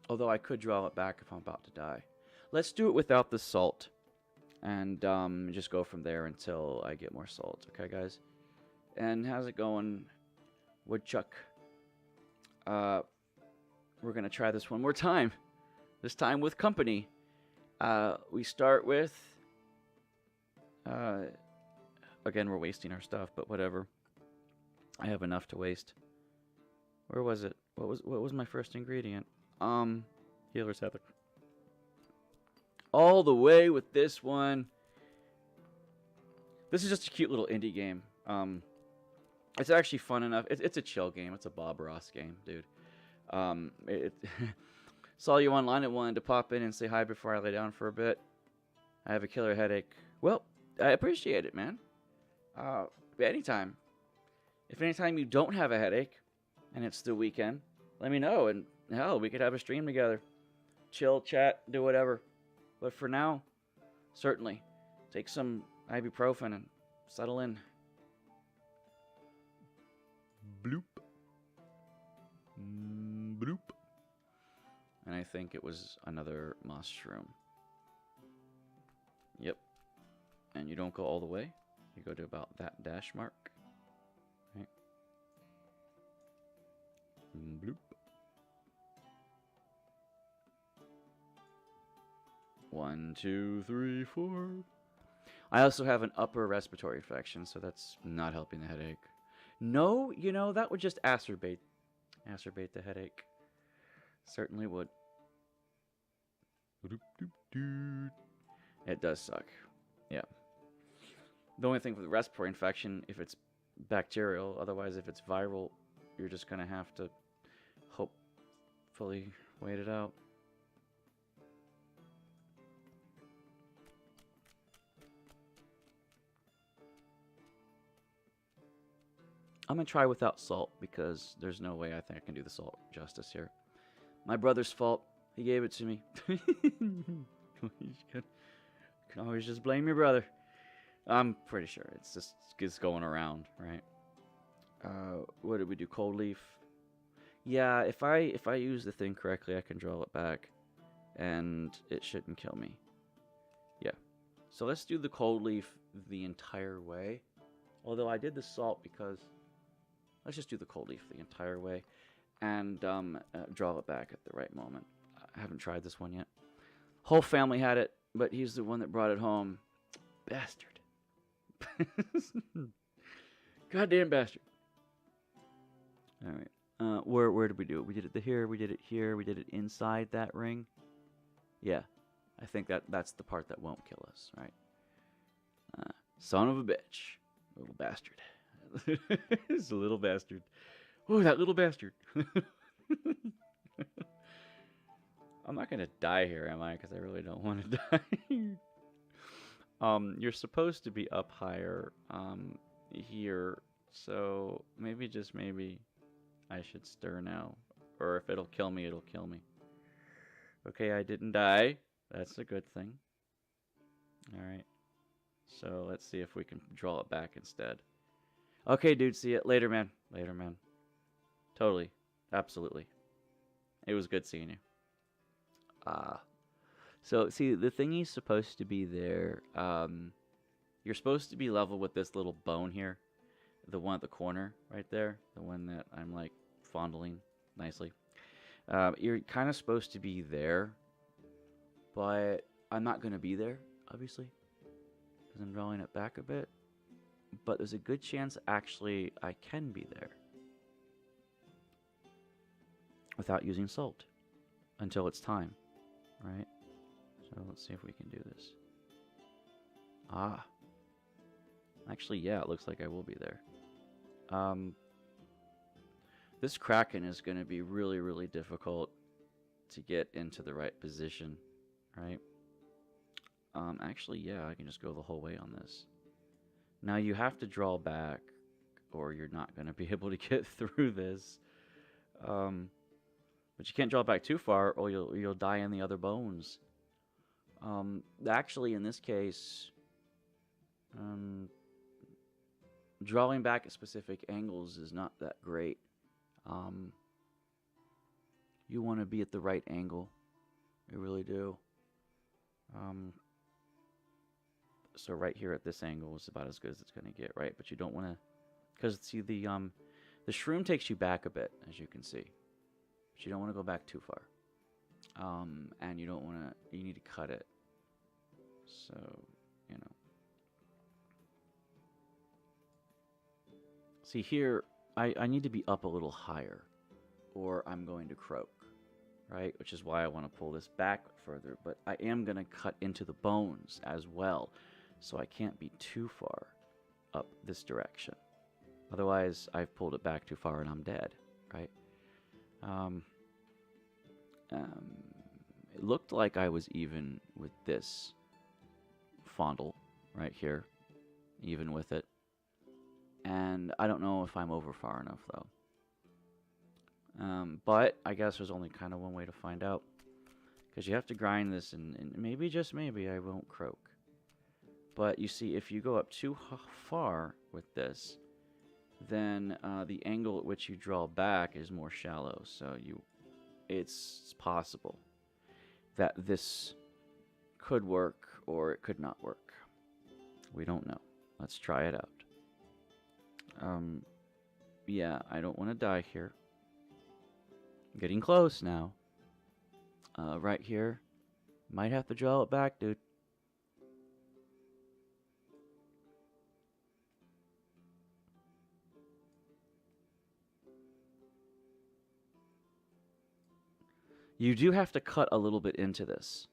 Although I could draw it back if I'm about to die. Let's do it without the salt. And just go from there until I get more salt. Okay, guys? And how's it going, Woodchuck? We're going to try this one more time. This time with company. We start with... again, we're wasting our stuff, but whatever. I have enough to waste. Where was it? What was my first ingredient? Healer's Heather. All the way with this one. This is just a cute little indie game. It's actually fun enough. It's a chill game. It's a Bob Ross game, dude. Saw you online and wanted to pop in and say hi before I lay down for a bit. I have a killer headache. Well, I appreciate it, man. Anytime. If anytime you don't have a headache and it's the weekend, let me know, and hell, we could have a stream together. Chill, chat, do whatever. But for now, certainly, take some ibuprofen and settle in. Bloop. Bloop. And I think it was another mushroom. Yep. And you don't go all the way. You go to about that dash mark. Right. Bloop. 1, 2, 3, 4. I also have an upper respiratory infection, so that's not helping the headache. No, you know, that would just acerbate the headache. Certainly would. It does suck. Yeah. The only thing with the respiratory infection, if it's bacterial, otherwise if it's viral, you're just going to have to hopefully wait it out. I'm going to try without salt because there's no way I think I can do the salt justice here. My brother's fault. He gave it to me. You can always just blame your brother. I'm pretty sure it's going around, right? What did we do? Cold leaf. Yeah, if I use the thing correctly, I can draw it back, and it shouldn't kill me. Yeah. So let's do the cold leaf the entire way. Although I did the salt because let's just do the cold leaf the entire way, and draw it back at the right moment. I haven't tried this one yet. Whole family had it, but he's the one that brought it home. Bastard. Goddamn bastard. All right. Where did we do it? We did it here. We did it here. We did it inside that ring. Yeah. I think that's the part that won't kill us, right? Son of a bitch. Little bastard. It's a little bastard. Oh, that little bastard. I'm not going to die here, am I? Because I really don't want to die. You're supposed to be up higher here. So maybe, just maybe, I should stir now. Or if it'll kill me, it'll kill me. Okay, I didn't die. That's a good thing. Alright. So let's see if we can draw it back instead. Okay, dude, see it. Later, man. Later, man. Totally. Absolutely. It was good seeing you. So, see, the thingy's supposed to be there. You're supposed to be level with this little bone here. The one at the corner right there. The one that I'm, like, fondling nicely. You're kind of supposed to be there. But I'm not going to be there, obviously. Because I'm drawing it back a bit. But there's a good chance, actually, I can be there. Without using salt. Until it's time. Right? So let's see if we can do this. Actually, yeah, it looks like I will be there. This Kraken is going to be really, really difficult to get into the right position, right? Actually, yeah, I can just go the whole way on this. Now, you have to draw back, or you're not going to be able to get through this. But you can't draw back too far, or you'll die in the other bones. Actually, in this case, drawing back at specific angles is not that great. You want to be at the right angle. You really do. So right here at this angle is about as good as it's going to get, right? But you don't want to, because see the shroom takes you back a bit, as you can see. But you don't want to go back too far. And you don't want to, you need to cut it. So, you know. See here, I need to be up a little higher, or I'm going to croak, right? Which is why I want to pull this back further, but I am going to cut into the bones as well, so I can't be too far up this direction. Otherwise, I've pulled it back too far and I'm dead, right? It looked like I was even with this fondle right here, even with it. And I don't know if I'm over far enough, though. But I guess there's only kind of one way to find out. Because you have to grind this, and maybe, just maybe, I won't croak. But you see, if you go up too far with this, then the angle at which you draw back is more shallow. So it's possible that this could work, or it could not work. We don't know. Let's try it out. Yeah, I don't want to die here. I'm getting close now. Right here. Might have to draw it back, dude. You do have to cut a little bit into this.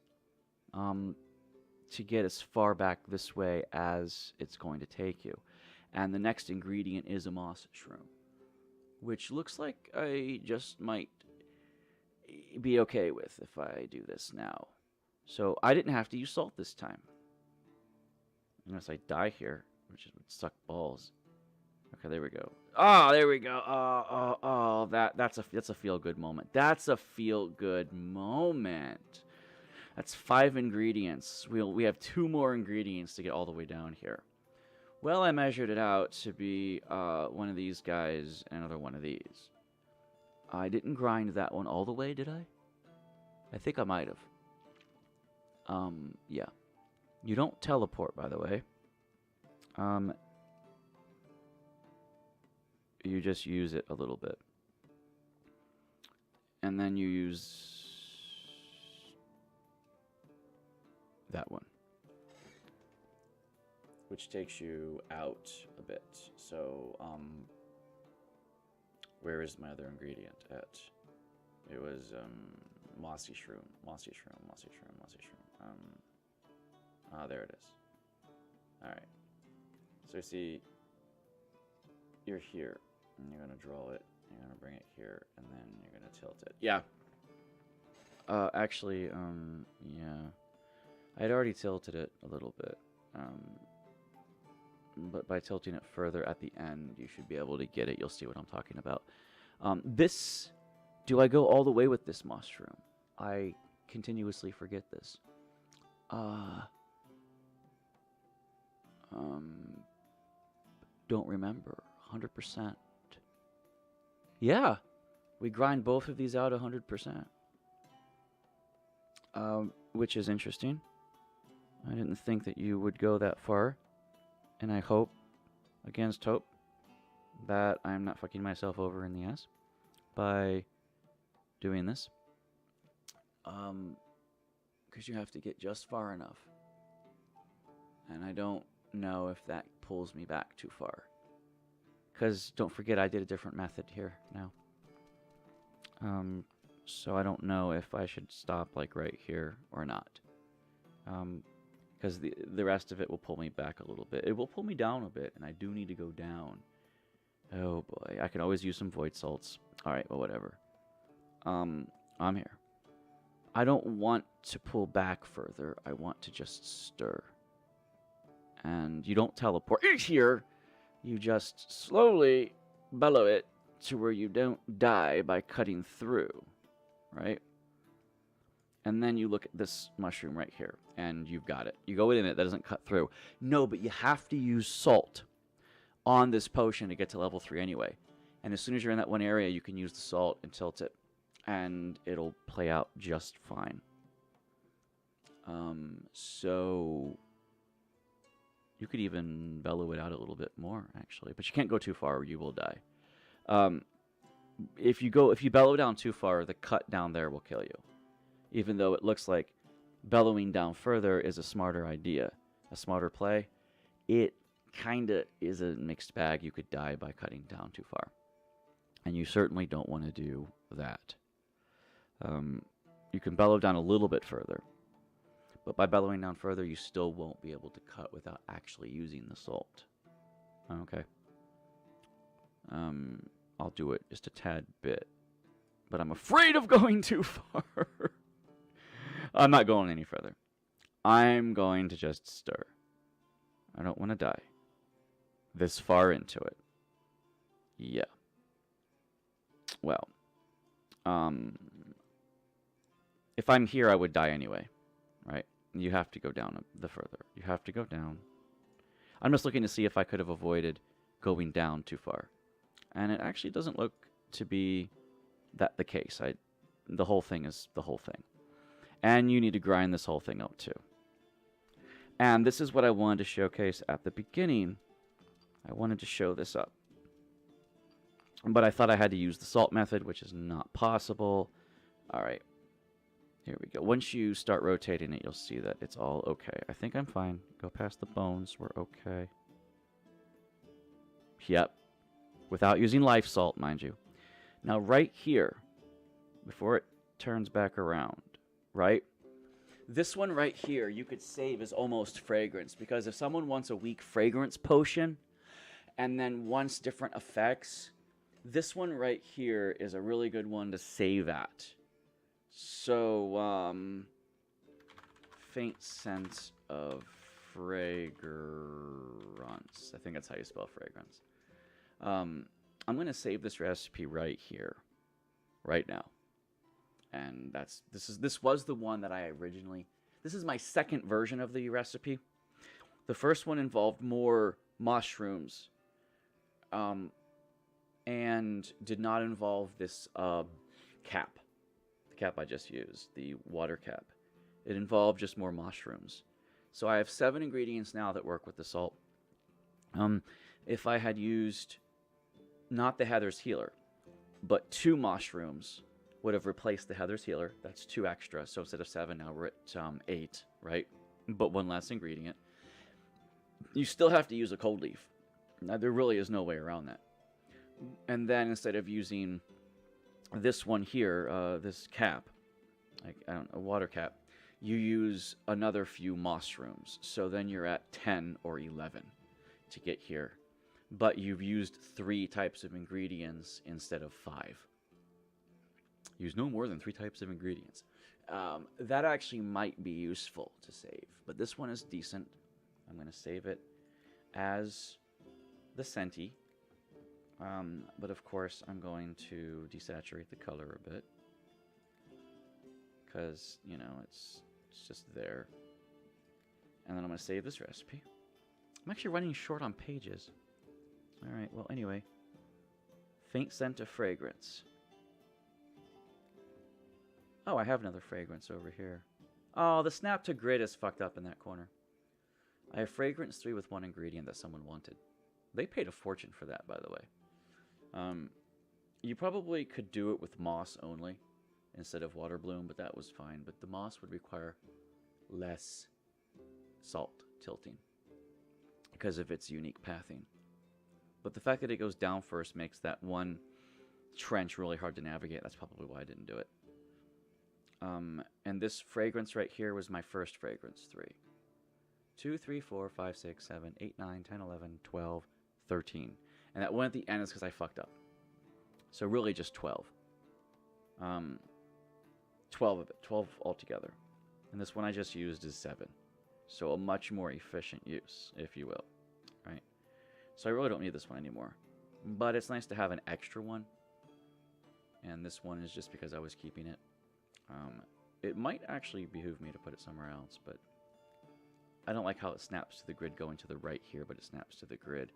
To get as far back this way as it's going to take you. And the next ingredient is a moss shroom, which looks like I just might be okay with if I do this now. So I didn't have to use salt this time. Unless I die here, which would suck balls. Okay, there we go. Oh, there we go. Oh, that's a feel-good moment. That's a feel-good moment. That's 5 ingredients. We have 2 more ingredients to get all the way down here. Well, I measured it out to be one of these guys and another one of these. I didn't grind that one all the way, did I? I think I might have. Yeah. You don't teleport, by the way. You just use it a little bit. And then you use that one, which takes you out a bit. So, where is my other ingredient at? It was, mossy shroom. There it is. Alright. So you see, you're here, and you're gonna draw it, you're gonna bring it here, and then you're gonna tilt it. Yeah. Actually, yeah. I'd already tilted it a little bit. But by tilting it further at the end, you should be able to get it. You'll see what I'm talking about. Do I go all the way with this mushroom? I continuously forget this. Don't remember. 100%. Yeah, we grind both of these out 100%. Which is interesting. I didn't think that you would go that far. And I hope, against hope, that I'm not fucking myself over in the ass by doing this. Because you have to get just far enough. And I don't know if that pulls me back too far. Because don't forget, I did a different method here now. So I don't know if I should stop like right here or not. Because the rest of it will pull me back a little bit. It will pull me down a bit, and I do need to go down. Oh boy, I can always use some void salts. Alright, well, whatever. I'm here. I don't want to pull back further. I want to just stir. And you don't teleport here. You just slowly bellow it to where you don't die by cutting through. Right? And then you look at this mushroom right here, and you've got it. You go in it, that doesn't cut through. No, but you have to use salt on this potion to get to level 3 anyway. And as soon as you're in that one area, you can use the salt and tilt it. And it'll play out just fine. So you could even bellow it out a little bit more, actually. But you can't go too far or you will die. If you bellow down too far, the cut down there will kill you. Even though it looks like bellowing down further is a smarter idea, a smarter play, it kind of is a mixed bag. You could die by cutting down too far. And you certainly don't want to do that. You can bellow down a little bit further. But by bellowing down further, you still won't be able to cut without actually using the salt. Okay. I'll do it just a tad bit. But I'm afraid of going too far. I'm not going any further. I'm going to just stir. I don't want to die. This far into it. Yeah. Well. If I'm here, I would die anyway. Right? You have to go down the further. You have to go down. I'm just looking to see if I could have avoided going down too far. And it actually doesn't look to be that the case. The whole thing is the whole thing. And you need to grind this whole thing out too. And this is what I wanted to showcase at the beginning. I wanted to show this up. But I thought I had to use the salt method, which is not possible. Alright. Here we go. Once you start rotating it, you'll see that it's all okay. I think I'm fine. Go past the bones. We're okay. Yep. Without using life salt, mind you. Now, right here, before it turns back around, right? This one right here, you could save as almost fragrance. Because if someone wants a weak fragrance potion, and then wants different effects, this one right here is a really good one to save at. So, faint sense of fragrance. I think that's how you spell fragrance. I'm going to save this recipe right here, right now. And this was the one that I originally... This is my second version of the recipe. The first one involved more mushrooms. And did not involve this cap. The cap I just used, the water cap. It involved just more mushrooms. So I have 7 ingredients now that work with the salt. If I had used not the Heather's Healer, but 2 mushrooms would have replaced the Heather's Healer. That's 2 extra. So instead of 7, now we're at 8, right? But 1 less ingredient. You still have to use a cold leaf. Now, there really is no way around that. And then instead of using this one here, this cap, like I don't know, water cap, you use another few mushrooms. So then you're at 10 or 11 to get here. But you've used 3 types of ingredients instead of 5. Use no more than 3 types of ingredients. That actually might be useful to save. But this one is decent. I'm going to save it as the Senti. But of course, I'm going to desaturate the color a bit. Because, you know, it's just there. And then I'm going to save this recipe. I'm actually running short on pages. Alright, well, anyway. Faint scent of fragrance. Oh, I have another fragrance over here. Oh, the snap to grid is fucked up in that corner. I have fragrance 3 with 1 ingredient that someone wanted. They paid a fortune for that, by the way. You probably could do it with moss only instead of water bloom, but that was fine. But the moss would require less salt tilting because of its unique pathing. But the fact that it goes down first makes that one trench really hard to navigate. That's probably why I didn't do it. And this fragrance right here was my first fragrance 3. 2, 3, 4, 5, 6, 7, 8, 9, 10, 11, 12, 13. And that one at the end is because I fucked up. So really just 12. 12 of it. 12 altogether. And this one I just used is 7. So a much more efficient use, if you will. Right? So I really don't need this one anymore. But it's nice to have an extra one. And this one is just because I was keeping it. It might actually behoove me to put it somewhere else, but I don't like how it snaps to the grid going to the right here, but it snaps to the grid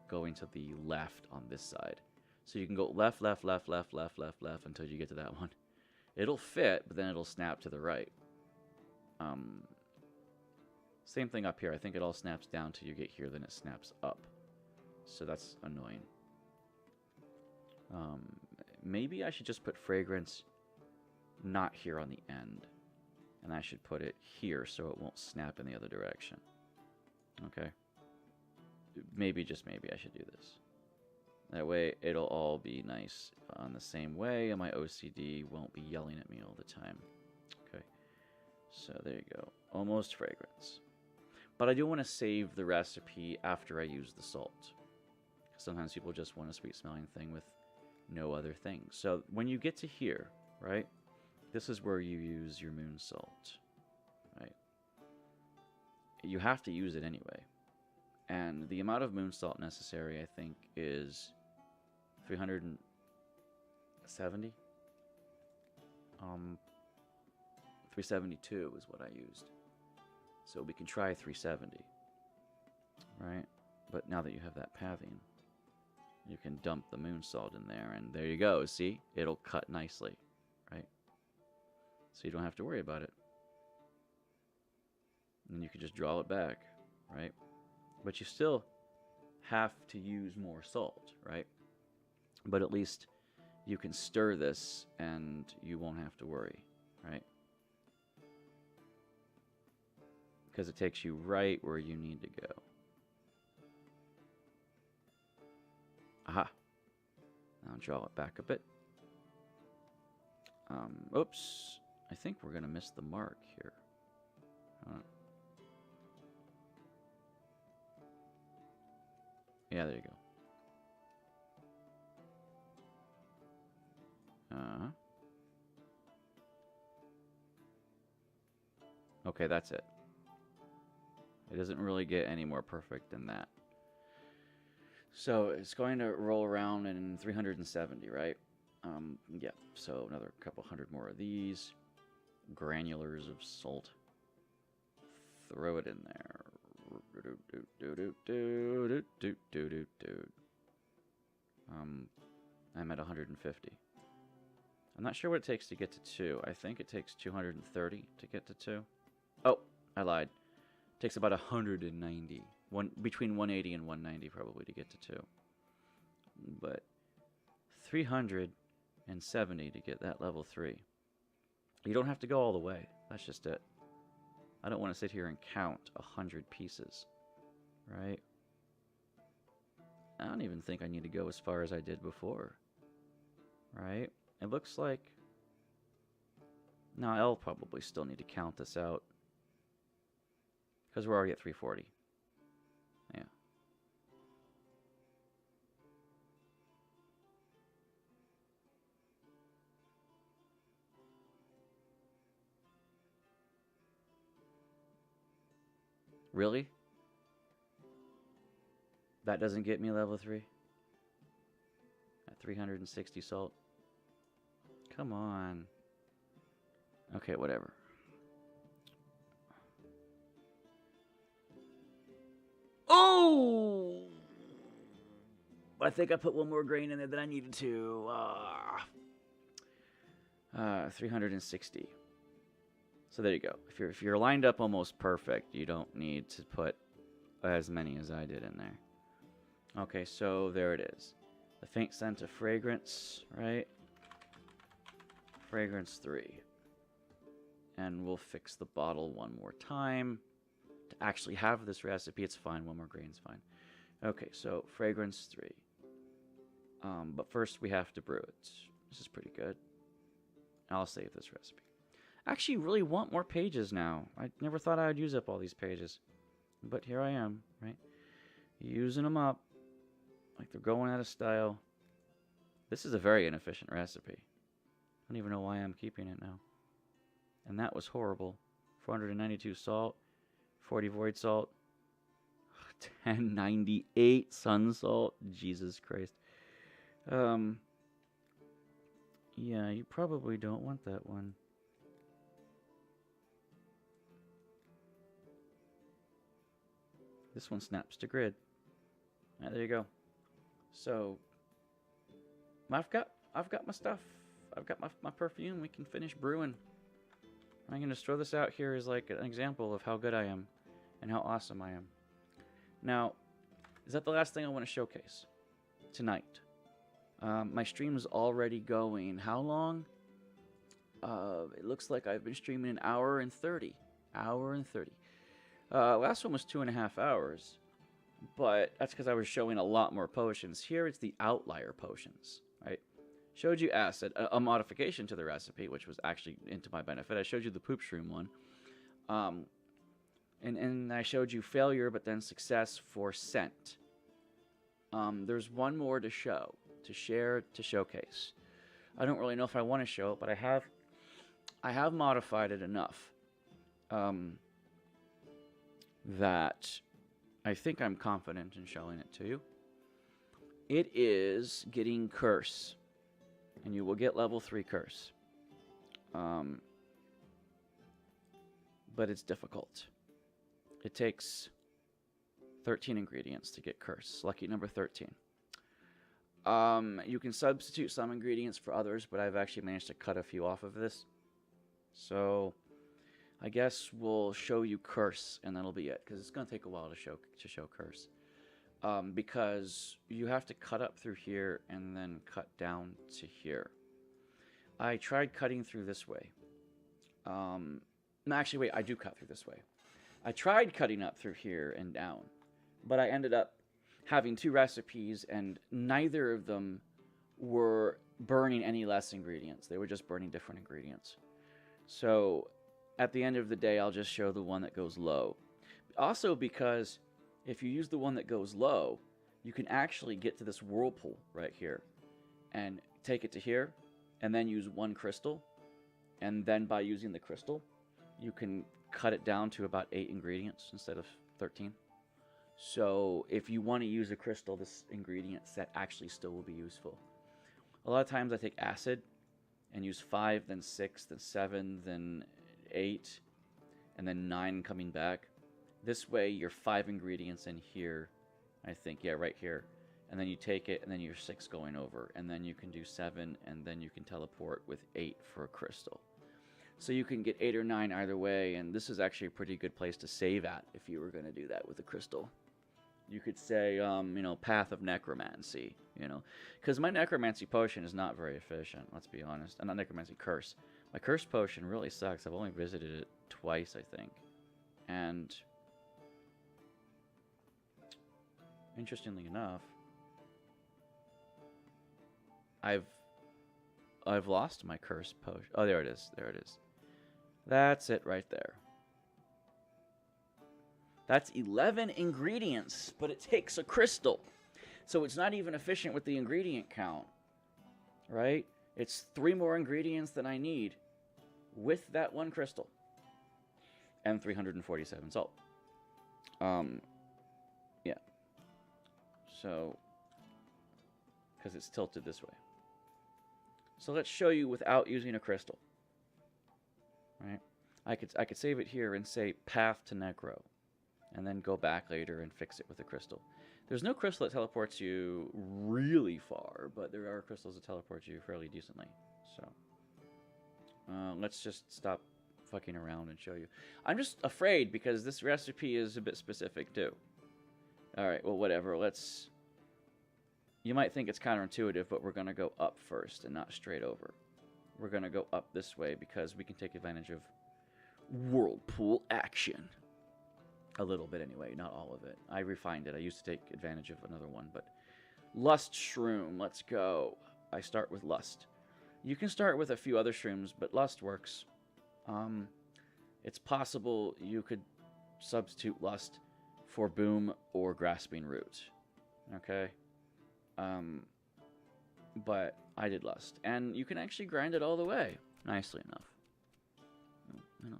going to the left on this side. So you can go left, left, left, left, left, left, left until you get to that one. It'll fit, but then it'll snap to the right. Same thing up here. I think it all snaps down till you get here, then it snaps up. So that's annoying. Maybe I should just put fragrance not here on the end. And I should put it here so it won't snap in the other direction. Okay. Maybe, just maybe, I should do this. That way it'll all be nice on the same way, and my OCD won't be yelling at me all the time. Okay. So there you go. Almost fragrance. But I do want to save the recipe after I use the salt. Sometimes people just want a sweet smelling thing with no other things. So when you get to here, right? This is where you use your moon salt, right? You have to use it anyway. And the amount of moon salt necessary, I think, is 370. 372 is what I used. So we can try 370, right? But now that you have that pathing, you can dump the moon salt in there, and there you go. See? It'll cut nicely, right? So you don't have to worry about it. And you can just draw it back, right? But you still have to use more salt, right? But at least you can stir this and you won't have to worry, right? Because it takes you right where you need to go. Aha. Now draw it back a bit. Oops. I think we're going to miss the mark here. Yeah, there you go. Okay, that's it. It doesn't really get any more perfect than that. So it's going to roll around in 370, right? Yeah, so another couple hundred more of these. Granulars of salt. Throw it in there. I'm at 150. I'm not sure what it takes to get to 2. I think it takes 230 to get to 2. Oh, I lied. It takes about 190. Between 180 and 190 probably to get to 2. But 370 to get that level 3. You don't have to go all the way. That's just it. I don't want to sit here and count 100 pieces. Right? I don't even think I need to go as far as I did before. Right? It looks like... No, I'll probably still need to count this out. Because we're already at 340. Yeah. Really? That doesn't get me level 3? At 360 salt? Come on. Okay, whatever. Oh! I think I put one more grain in there than I needed to. 360. So there you go. If you're lined up almost perfect, you don't need to put as many as I did in there. Okay, so there it is. The faint scent of fragrance, right? Fragrance 3. And we'll fix the bottle one more time. To actually have this recipe, it's fine. One more grain's fine. Okay, so fragrance 3. But first we have to brew it. This is pretty good. I'll save this recipe. I actually really want more pages now. I never thought I would use up all these pages. But here I am, right? Using them up. Like they're going out of style. This is a very inefficient recipe. I don't even know why I'm keeping it now. And that was horrible. 492 salt. 40 void salt. 1098 sun salt. Jesus Christ. Yeah, you probably don't want that one. This one snaps to grid. Right, there you go. So I've got my stuff. I've got my perfume. We can finish brewing. I'm gonna just throw this out here as like an example of how good I am and how awesome I am. Now, is that the last thing I want to showcase tonight? My stream is already going. How long? It looks like I've been streaming an hour and 30. Last one was 2.5 hours, but that's because I was showing a lot more potions. Here it's the outlier potions, right? Showed you acid, a modification to the recipe, which was actually into my benefit. I showed you the poop shroom one. And I showed you failure, but then success for scent. There's one more to show, to share, to showcase. I don't really know if I want to show it, but I have modified it enough that I think I'm confident in showing it to you. It is getting curse, and you will get level 3 curse. But it's difficult. It takes 13 ingredients to get curse. Lucky number 13. You can substitute some ingredients for others, but I've actually managed to cut a few off of this. So I guess we'll show you curse, and that'll be it, because it's going to take a while to show curse. Because you have to cut up through here and then cut down to here. I tried cutting through this way. No, actually, wait, I do cut through this way. I tried cutting up through here and down, but I ended up having 2 recipes, and neither of them were burning any less ingredients. They were just burning different ingredients. So at the end of the day, I'll just show the one that goes low. Also because if you use the one that goes low, you can actually get to this whirlpool right here and take it to here and then use 1 crystal. And then by using the crystal, you can cut it down to about 8 ingredients instead of 13. So if you want to use a crystal, this ingredient set actually still will be useful. A lot of times I take acid and use 5, then 6, then 7, then 8, and then 9 coming back. This way you're 5 ingredients in here, I think, yeah, right here. And then you take it, and then you're 6 going over. And then you can do 7, and then you can teleport with 8 for a crystal. So you can get 8 or 9 either way, and this is actually a pretty good place to save at if you were going to do that with a crystal. You could say, Path of Necromancy, because my Necromancy potion is not very efficient, let's be honest. Not Necromancy, Curse. My Curse potion really sucks. I've only visited it twice, I think. And interestingly enough, I've lost my Curse potion. Oh, there it is. There it is. That's it right there. That's 11 ingredients, but it takes a crystal. So it's not even efficient with the ingredient count, right? It's 3 more ingredients than I need with that 1 crystal. And 347 salt. Yeah. So, because it's tilted this way. So let's show you without using a crystal. Right? I could save it here and say Path to Necro. and then go back later and fix it with a crystal. There's no crystal that teleports you really far, but there are crystals that teleport you fairly decently. So let's just stop fucking around and show you. I'm just afraid because this recipe is a bit specific too. Alright, well whatever, let's... You might think it's counterintuitive, but we're going to go up first and not straight over. We're going to go up this way because we can take advantage of whirlpool action. A little bit anyway, not all of it. I refined it. I used to take advantage of another one, but... Lust Shroom, let's go. I start with Lust. You can start with a few other shrooms, but Lust works. It's possible you could substitute Lust for Boom or Grasping Root. Okay? But I did Lust. And you can actually grind it all the way, nicely enough. You know?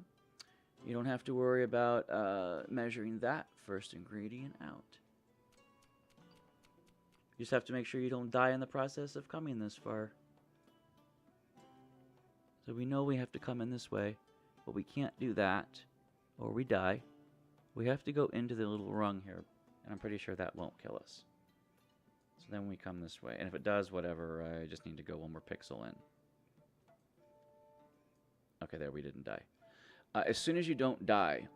You don't have to worry about measuring that first ingredient out. You just have to make sure you don't die in the process of coming this far. So we know we have to come in this way, but we can't do that, or we die. We have to go into the little rung here, and I'm pretty sure that won't kill us. So then we come this way, and if it does, whatever, I just need to go one more pixel in. Okay, there, we didn't die. As soon as you don't die,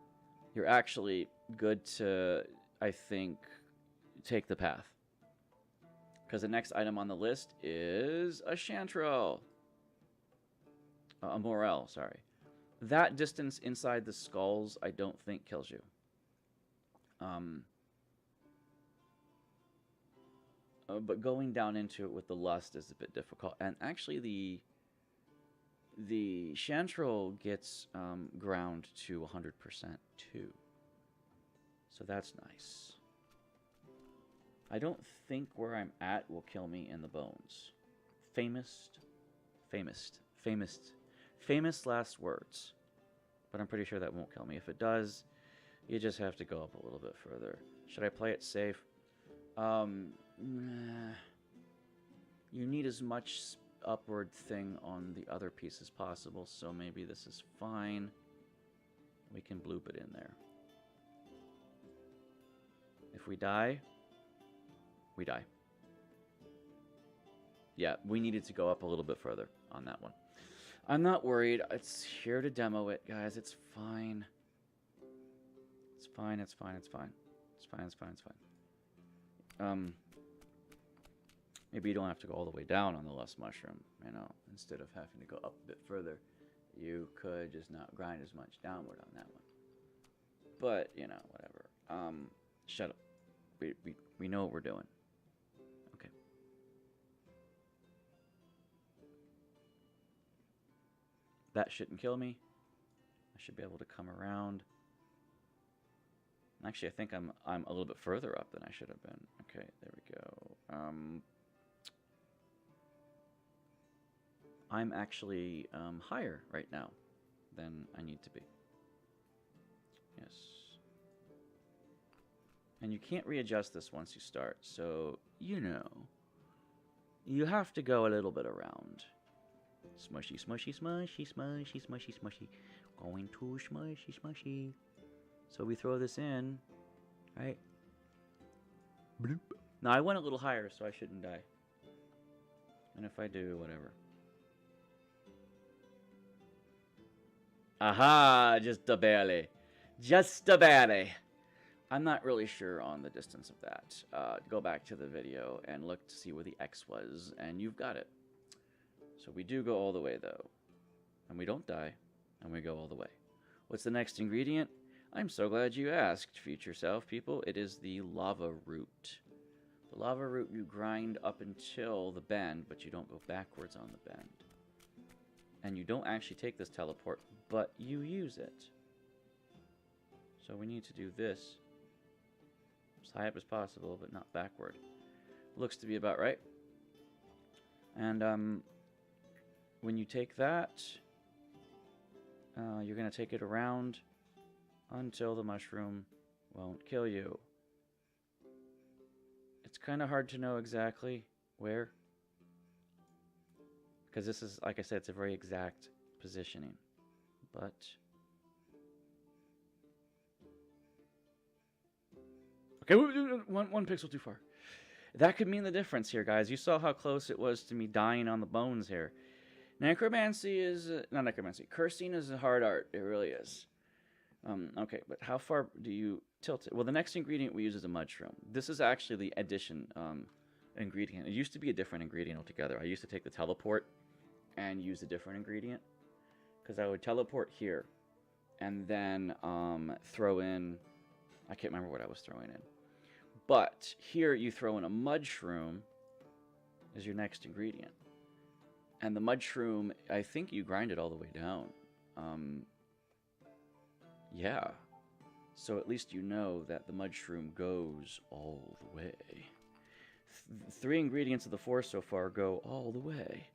you're actually good to, I think, take the path. Because the next item on the list is a Chanterelle. A Morel, sorry. That distance inside the skulls, I don't think kills you. But going down into it with the Lust is a bit difficult. And actually, the Chanterelle gets ground to 100% too. So that's nice. I don't think where I'm at will kill me in the bones. Famous last words. But I'm pretty sure that won't kill me. If it does, you just have to go up a little bit further. Should I play it safe? You need as much upward thing on the other piece as possible, so maybe this is fine. We can bloop it in there. If we die, we die. Yeah, we needed to go up a little bit further on that one. I'm not worried. It's here to demo it, guys. It's fine. It's fine, it's fine, it's fine. It's fine, it's fine, it's fine. Maybe you don't have to go all the way down on the Lust Mushroom, you know. Instead of having to go up a bit further, you could just not grind as much downward on that one. But, you know, whatever. Shut up. We know what we're doing. Okay. That shouldn't kill me. I should be able to come around. Actually, I think I'm a little bit further up than I should have been. Okay, there we go. I'm actually higher right now than I need to be. Yes. And you can't readjust this once you start, so, you know, you have to go a little bit around. Smushy, smushy, smushy, smushy, smushy, smushy. Going to smushy, smushy. So we throw this in, right? Bloop. Now, I went a little higher, so I shouldn't die. And if I do, whatever. Aha! Just a barely. Just a barely. I'm not really sure on the distance of that. Go back to the video and look to see where the X was, and you've got it. So we do go all the way, though. And we don't die, and we go all the way. What's the next ingredient? I'm so glad you asked, future self people. It is the lava root. The lava root you grind up until the bend, but you don't go backwards on the bend. And you don't actually take this teleport, but you use it. So we need to do this as high up as possible, but not backward. Looks to be about right. And when you take that, you're going to take it around until the mushroom won't kill you. It's kind of hard to know exactly where, because this is, like I said, it's a very exact positioning. But Okay, one pixel too far. That could mean the difference here, guys. You saw how close it was to me dying on the bones here. Necromancy is... not necromancy. Cursing is a hard art. It really is. Okay, but how far do you tilt it? Well, the next ingredient we use is a mudshroom. This is actually the addition ingredient. It used to be a different ingredient altogether. I used to take the teleport and use a different ingredient. Because I would teleport here and then throw in... I can't remember what I was throwing in. But here you throw in a mudshroom as your next ingredient. And the mudshroom, I think you grind it all the way down. Yeah. So at least you know that the mudshroom goes all the way. 3 ingredients of the 4 so far go all the way.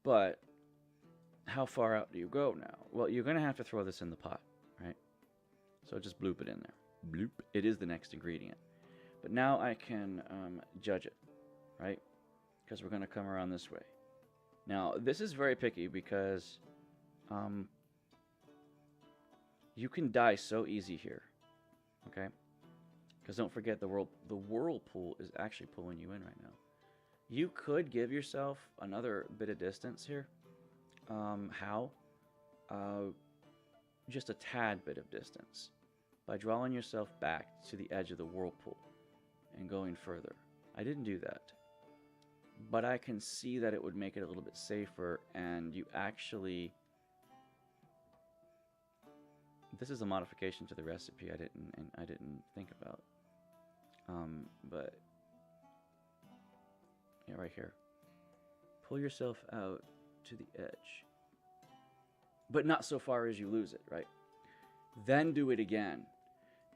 But how far out do you go now? Well, you're going to have to throw this in the pot, right? So just bloop it in there. Bloop. It is the next ingredient. But now I can judge it, right? Because we're going to come around this way. Now, this is very picky because you can die so easy here, okay? Because don't forget, the whirlpool is actually pulling you in right now. You could give yourself another bit of distance here. How? Just a tad bit of distance. By drawing yourself back to the edge of the whirlpool and going further. I didn't do that. But I can see that it would make it a little bit safer, and you actually... This is a modification to the recipe I didn't think about. But yeah, right here. Pull yourself out to the edge. But not so far as you lose it, right? Then do it again.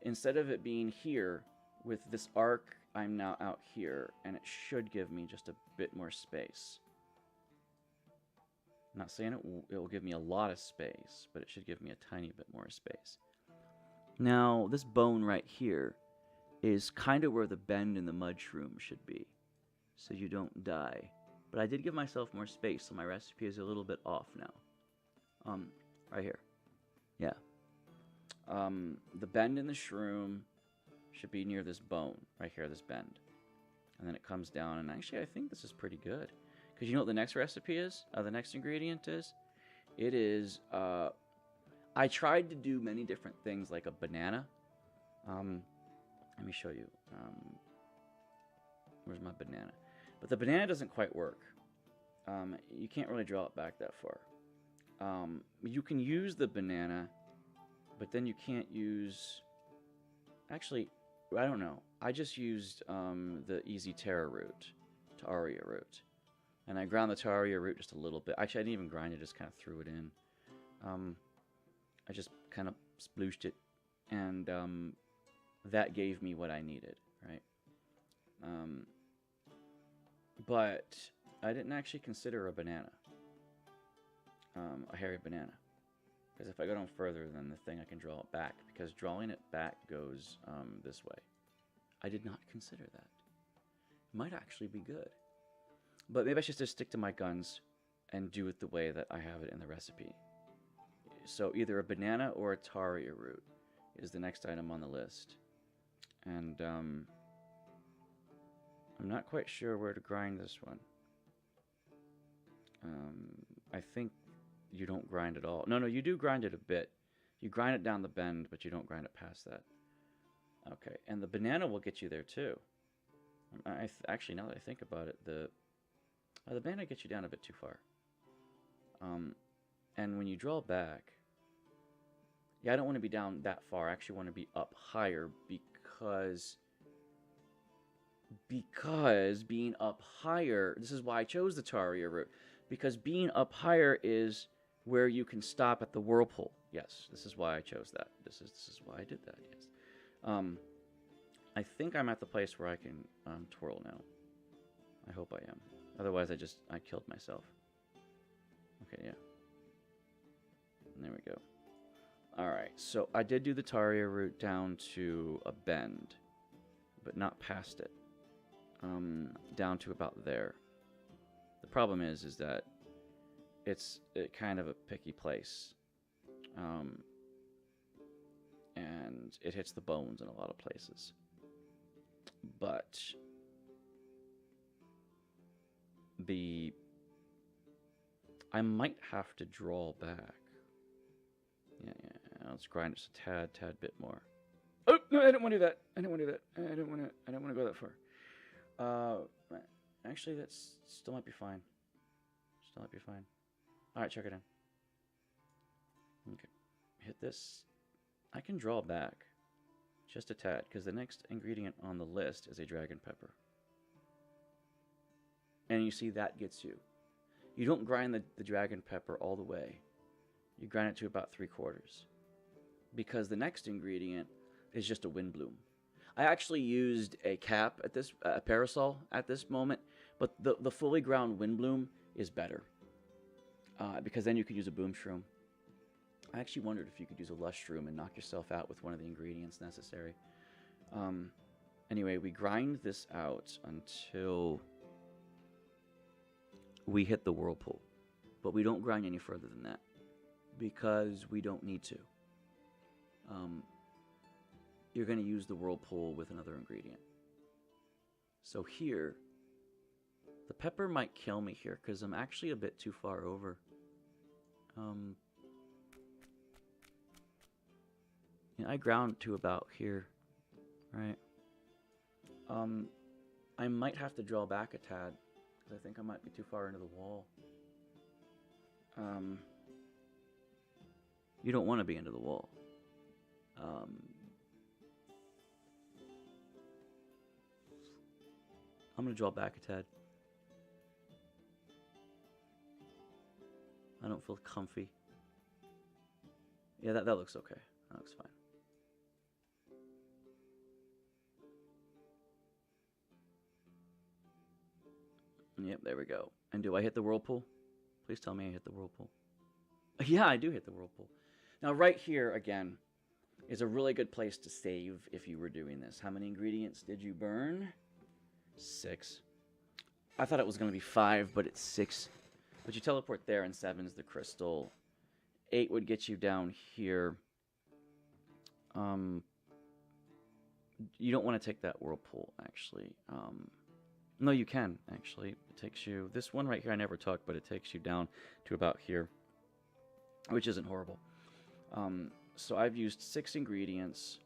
Instead of it being here, with this arc, I'm now out here, and it should give me just a bit more space. I'm not saying it will give me a lot of space, but it should give me a tiny bit more space. Now, this bone right here is kind of where the bend in the mudshroom should be, so you don't die. But I did give myself more space, so my recipe is a little bit off now. Right here. Yeah. The bend in the shroom should be near this bone, right here, this bend. And then it comes down, and actually I think this is pretty good. Because you know what the next recipe is? The next ingredient is? It is, I tried to do many different things, like a banana. Let me show you. Where's my banana? But the banana doesn't quite work. You can't really draw it back that far. You can use the banana, but then you can't use... Actually, I don't know. I just used the easy Terra root, Taria root. And I ground the Taria root just a little bit. Actually, I didn't even grind it, just kind of threw it in. I just kind of splooshed it, and that gave me what I needed, right? But I didn't actually consider a banana. A hairy banana. Because if I go down further, then the thing I can draw it back. Because drawing it back goes this way. I did not consider that. Might actually be good. But maybe I should just stick to my guns and do it the way that I have it in the recipe. So either a banana or a Taria root is the next item on the list. And I'm not quite sure where to grind this one. I think you don't grind at all. No, you do grind it a bit. You grind it down the bend, but you don't grind it past that. Okay, and the banana will get you there too. Actually, now that I think about it, the banana gets you down a bit too far. And when you draw back, yeah, I don't want to be down that far. I actually want to be up higher because being up higher, this is why I chose the Taria route, because being up higher is where you can stop at the whirlpool. Yes, this is why I chose that. This is why I did that, yes. I think I'm at the place where I can twirl now. I hope I am. Otherwise, I killed myself. Okay, yeah. And there we go. Alright, so I did do the Taria route down to a bend, but not past it. Down to about there. The problem is that it's kind of a picky place. and it hits the bones in a lot of places. But I might have to draw back. Yeah, let's grind just a tad bit more. Oh no, I don't want to do that. I don't want to do that. I don't want to go that far. Actually, that still might be fine. Still might be fine. All right, check it in. Okay, hit this. I can draw back just a tad because the next ingredient on the list is a dragon pepper. And you see that gets you. You don't grind the dragon pepper all the way. You grind it to about 3/4. Because the next ingredient is just a wind bloom. I actually used a cap at this, a parasol at this moment, but the fully ground wind bloom is better. Because then you could use a boom shroom. I actually wondered if you could use a lush shroom and knock yourself out with one of the ingredients necessary. Anyway, we grind this out until we hit the whirlpool. But we don't grind any further than that because we don't need to. You're going to use the whirlpool with another ingredient. So here, the pepper might kill me here because I'm actually a bit too far over. Yeah, I ground to about here, right? I might have to draw back a tad because I think I might be too far into the wall. You don't want to be into the wall. I'm going to draw back a tad. I don't feel comfy. Yeah, that looks okay. That looks fine. Yep, there we go. And do I hit the whirlpool? Please tell me I hit the whirlpool. Yeah, I do hit the whirlpool. Now, right here, again, is a really good place to save if you were doing this. How many ingredients did you burn? 6. I thought it was going to be 5, but it's 6. But you teleport there, and 7's the crystal. 8 would get you down here. You don't want to take that whirlpool, actually. No, you can, actually. It takes you... This one right here I never took, but it takes you down to about here, which isn't horrible. So I've used 6 ingredients.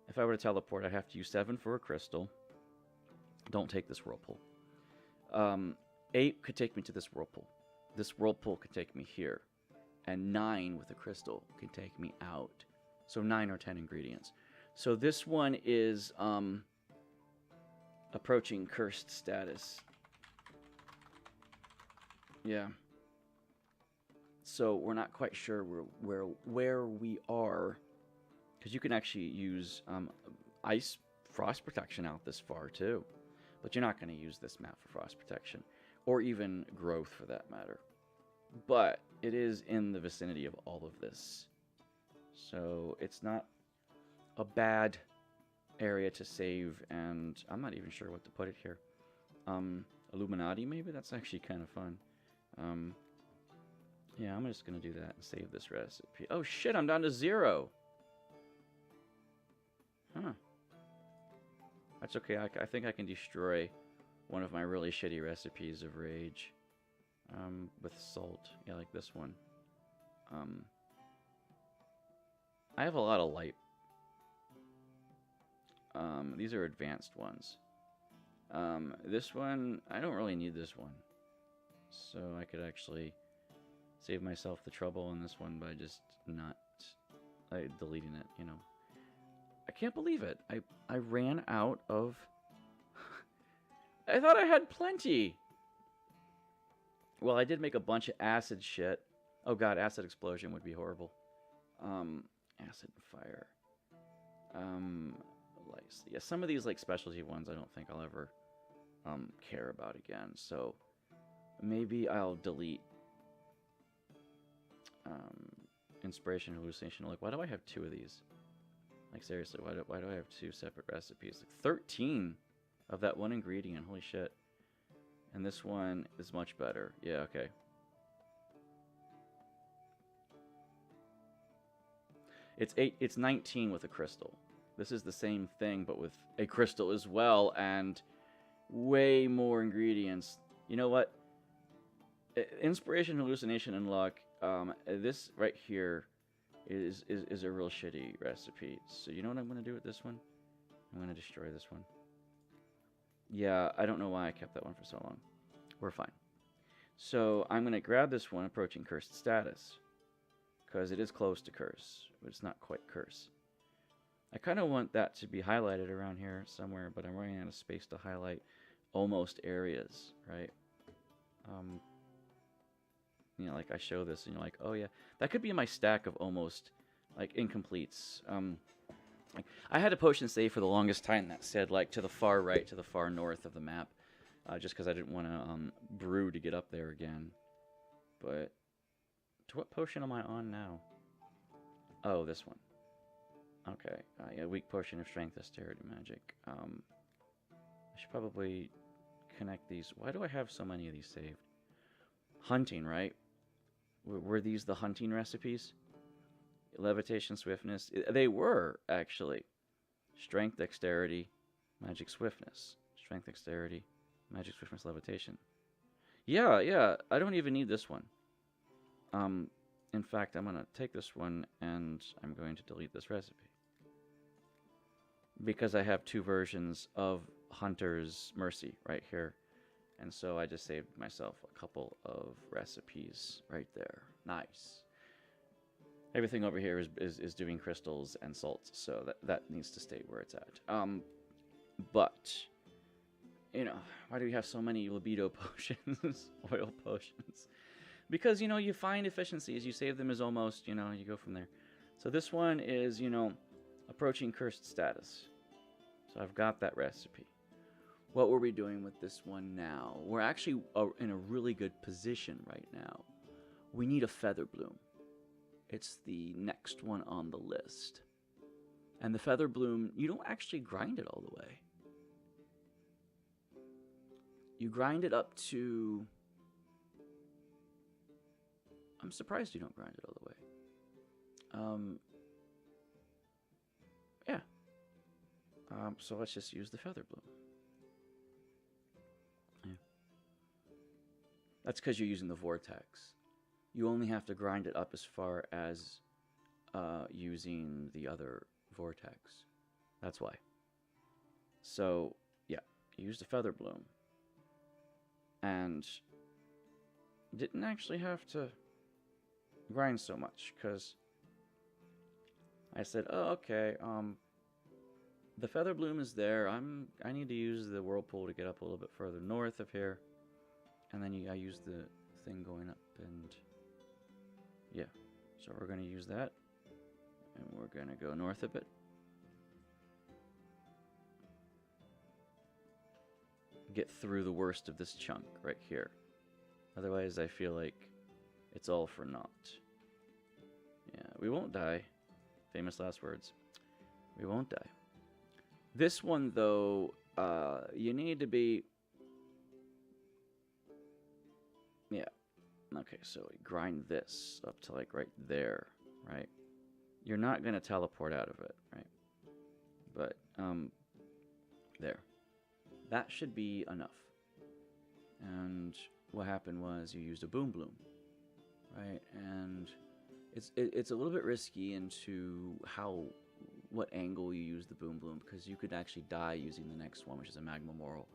If I were to teleport, I'd have to use 7 for a crystal. Don't take this whirlpool. 8 could take me to this whirlpool. This whirlpool could take me here. And 9 with a crystal could take me out. So 9 or 10 ingredients. So this one is approaching cursed status. Yeah. So we're not quite sure where we are, because you can actually use ice frost protection out this far too, but you're not going to use this map for frost protection, or even growth for that matter. But it is in the vicinity of all of this, so it's not a bad area to save. And I'm not even sure what to put it here. Illuminati, maybe? That's actually kind of fun. Yeah, I'm just gonna do that and save this recipe. Oh shit, I'm down to 0. Huh. That's okay. I think I can destroy one of my really shitty recipes of rage with salt. Yeah, like this one. I have a lot of light. These are advanced ones. This one, I don't really need this one. So I could actually save myself the trouble in this one by just not deleting it, you know. I can't believe it. I ran out of... I thought I had plenty. Well, I did make a bunch of acid shit. Oh god, acid explosion would be horrible. Acid fire. Yeah, some of these like specialty ones I don't think I'll ever care about again. So maybe I'll delete inspiration, hallucination. Like, why do I have 2 of these? Like, seriously, why do I have 2 separate recipes? Like 13 of that one ingredient. Holy shit. And this one is much better. Yeah, okay. It's 19 with a crystal. This is the same thing, but with a crystal as well, and way more ingredients. You know what? Inspiration, hallucination, and luck. This right here is a real shitty recipe. So you know what I'm gonna do with this one? I'm gonna destroy this one. Yeah, I don't know why I kept that one for so long. We're fine. So I'm gonna grab this one, approaching cursed status, because it is close to curse, but it's not quite curse. I kind of want that to be highlighted around here somewhere, but I'm running out of space to highlight almost areas, right? You know, like I show this and you're like, oh yeah, that could be in my stack of almost, like, incompletes. Like, I had a potion save for the longest time that said, like, to the far right, to the far north of the map, just because I didn't want to brew to get up there again. But to what potion am I on now? Oh, this one. Okay, yeah, weak potion of strength, dexterity, magic. I should probably connect these. Why do I have so many of these saved? Hunting, right? Were these the hunting recipes? Levitation, swiftness. They were, actually. Strength, dexterity, magic, swiftness. Strength, dexterity, magic, swiftness, levitation. Yeah, I don't even need this one. In fact, I'm going to take this one and I'm going to delete this recipe. Because I have two versions of Hunter's Mercy right here. And so I just saved myself a couple of recipes right there. Nice. Everything over here is doing crystals and salts, so that needs to stay where it's at. But, you know, why do we have so many libido potions, oil potions? Because, you know, you find efficiencies, you save them as almost, you know, you go from there. So this one is, you know, approaching cursed status. So I've got that recipe. What were we doing with this one now? We're actually in a really good position right now. We need a feather bloom. It's the next one on the list. And the feather bloom, you don't actually grind it all the way. You grind it up to... I'm surprised you don't grind it all the way. Yeah. So let's just use the feather bloom. Yeah. That's because you're using the vortex. You only have to grind it up as far as using the other vortex. That's why. So, yeah, use the feather bloom. And didn't actually have to grind so much, because I said, oh, okay, the feather bloom is there. I need to use the whirlpool to get up a little bit further north of here. And then I use the thing going up, and yeah. So we're going to use that. And we're going to go north a bit. Get through the worst of this chunk right here. Otherwise, I feel like it's all for naught. Yeah, we won't die. Famous last words. We won't die. This one, though, you need to be... Yeah. Okay, so we grind this up to, like, right there, right? You're not going to teleport out of it, right? But, there. That should be enough. And what happened was you used a boom bloom, right? And it's a little bit risky into what angle you use the boom bloom, because you could actually die using the next one, which is a magma moral,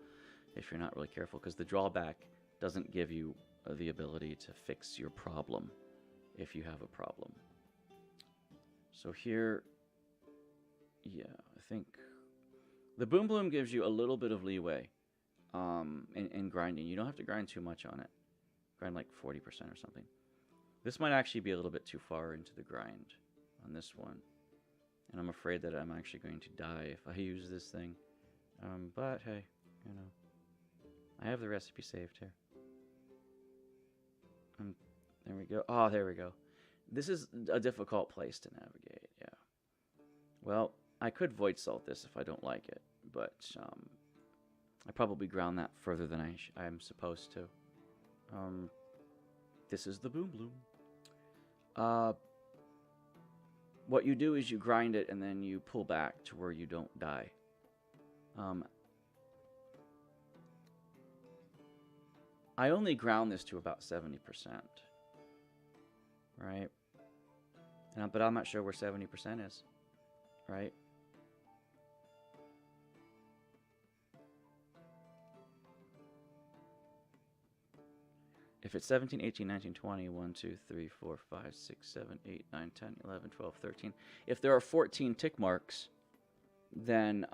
if you're not really careful, because the drawback doesn't give you the ability to fix your problem if you have a problem. So here, yeah, I think the boom bloom gives you a little bit of leeway in grinding. You don't have to grind too much on it. Grind like 40% or something. This might actually be a little bit too far into the grind on this one. And I'm afraid that I'm actually going to die if I use this thing. But hey, you know, I have the recipe saved here. There we go. Oh, there we go. This is a difficult place to navigate, yeah. Well, I could void salt this if I don't like it, but I probably ground that further than I'm supposed to. This is the boom bloom. what you do is you grind it and then you pull back to where you don't die. I only ground this to about 70%, right? But I'm not sure where 70% is, right? If it's 17, 18, 19, 20, 1, 2, 3, 4, 5, 6, 7, 8, 9, 10, 11, 12, 13. If there are 14 tick marks, then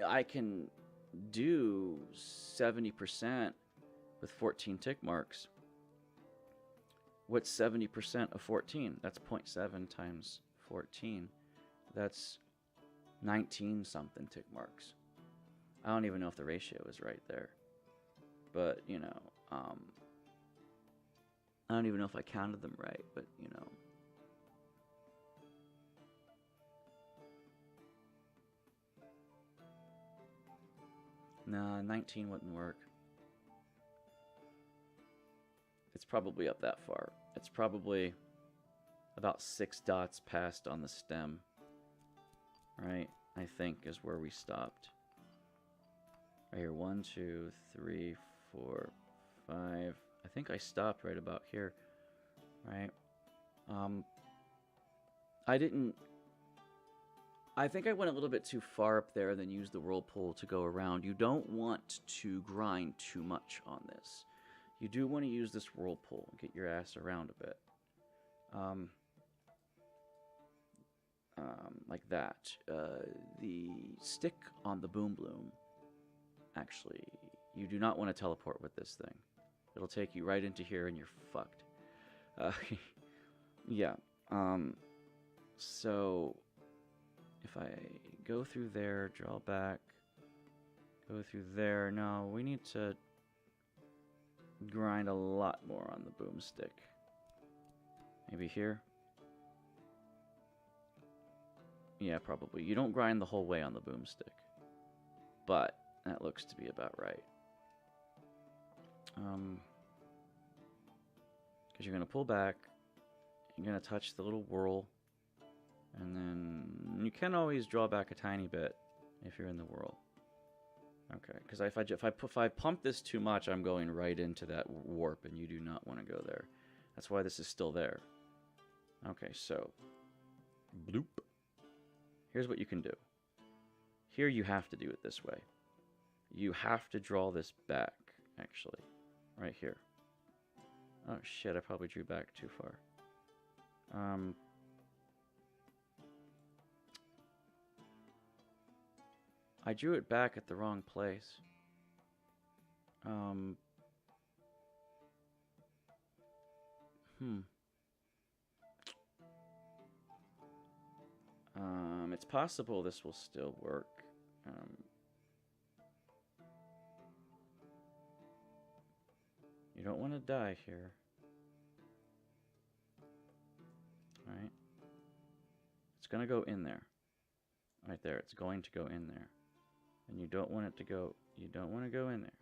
I can do 70% with 14 tick marks. What's 70% of 14? That's 0.7 times 14. That's 19 something tick marks. I don't even know if the ratio is right there. But, you know, I don't even know if I counted them right, but, you know. Nah, 19 wouldn't work. It's probably up that far. It's probably about 6 dots past on the stem. Right? I think is where we stopped. Right here. 1, 2, 3, 4, 5. I think I stopped right about here. Right? I think I went a little bit too far up there and then used the whirlpool to go around. You don't want to grind too much on this. You do want to use this whirlpool and get your ass around a bit. Like that. The stick on the boom bloom, actually, you do not want to teleport with this thing. It'll take you right into here and you're fucked. Yeah. So, if I go through there, draw back, go through there. No, we need to grind a lot more on the boomstick. Maybe here? Yeah, probably. You don't grind the whole way on the boomstick. But that looks to be about right. Because you're going to pull back, you're going to touch the little whirl, and then you can always draw back a tiny bit if you're in the whirl. Okay, because if I pump this too much, I'm going right into that warp, and you do not want to go there. That's why this is still there. Okay, so bloop. Here's what you can do. Here you have to do it this way. You have to draw this back, actually, right here. Oh shit, I probably drew back too far. I drew it back at the wrong place. It's possible this will still work. You don't want to die here. Alright. It's going to go in there. Right there. It's going to go in there. And you don't want it to go... You don't want to go in there.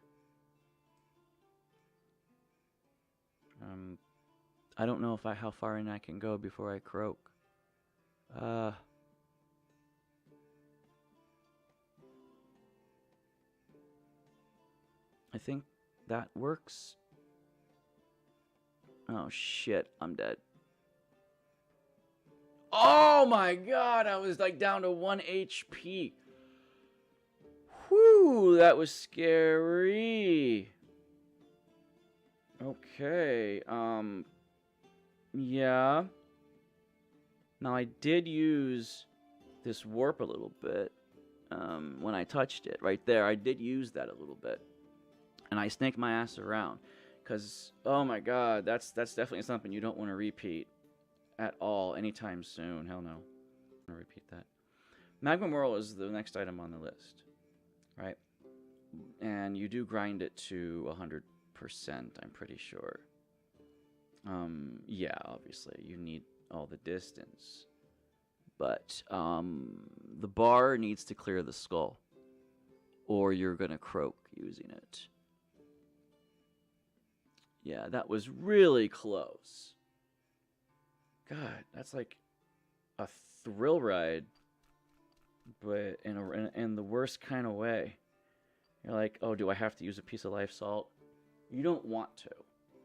I don't know how far in I can go before I croak. I think that works. Oh shit, I'm dead. Oh my god, I was like down to 1 HP. Whew, that was scary. Okay, yeah. Now I did use this warp a little bit when I touched it. Right there, I did use that a little bit. And I snaked my ass around. Because, oh my god, that's definitely something you don't want to repeat at all anytime soon. Hell no. I'm going to repeat that. Magma Whirl is the next item on the list. Right? And you do grind it to 100%, I'm pretty sure. Yeah, obviously, you need all the distance. But the bar needs to clear the skull. Or you're going to croak using it. Yeah, that was really close. God, that's like a thrill ride, but in the worst kind of way. You're like, oh, do I have to use a piece of life salt? You don't want to.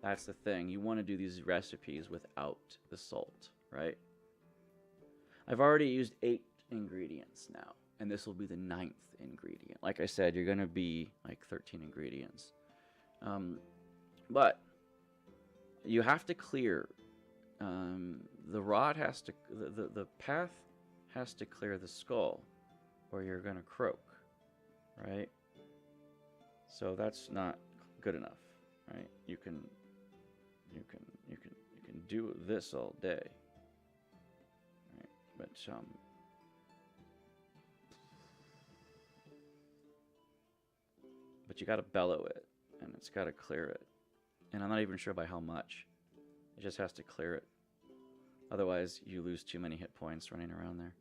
That's the thing. You want to do these recipes without the salt, right? I've already used 8 ingredients now, and this will be the 9th ingredient. Like I said, you're going to be like 13 ingredients. But you have to clear. The rod has to, the path has to clear the skull, or you're going to croak, right? So that's not good enough, right? You can do this all day, right? But you got to bellow it, and it's got to clear it, and I'm not even sure by how much. It just has to clear it. Otherwise, you lose too many hit points running around there.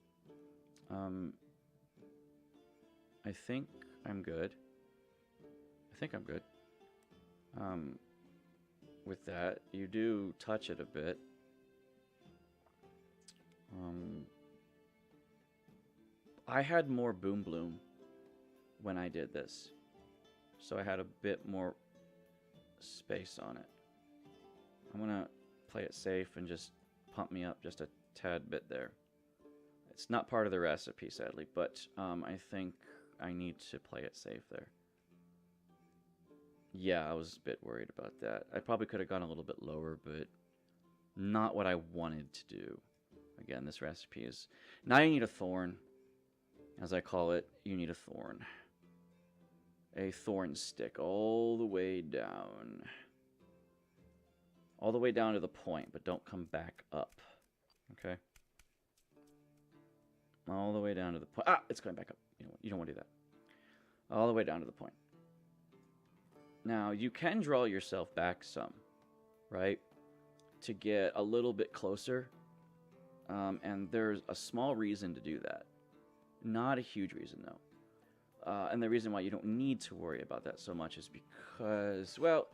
I think I'm good. With that, you do touch it a bit. I had more Boom Bloom when I did this, so I had a bit more space on it. I'm gonna play it safe and just pump me up just a tad bit there. It's not part of the recipe, sadly, but I think I need to play it safe there. Yeah, I was a bit worried about that. I probably could have gone a little bit lower, but not what I wanted to do. Again, this recipe is... Now you need a thorn. As I call it, you need a thorn. A thorn stick all the way down. All the way down to the point, but don't come back up. Okay? All the way down to the point. Ah, it's going back up. You don't want to do that. All the way down to the point. Now, you can draw yourself back some, right? To get a little bit closer. And there's a small reason to do that. Not a huge reason, though. And the reason why you don't need to worry about that so much is because, well,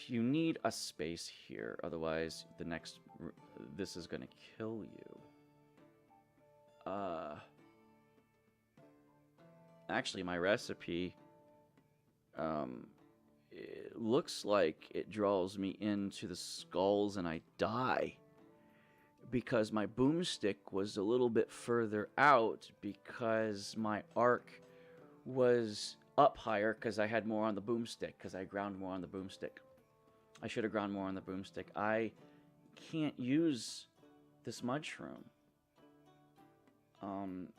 you need a space here. Otherwise, this is going to kill you. Actually, my recipe... it looks like it draws me into the skulls and I die. Because my boomstick was a little bit further out because my arc was up higher because I had more on the boomstick, because I ground more on the boomstick. I should have ground more on the boomstick. I can't use this mushroom.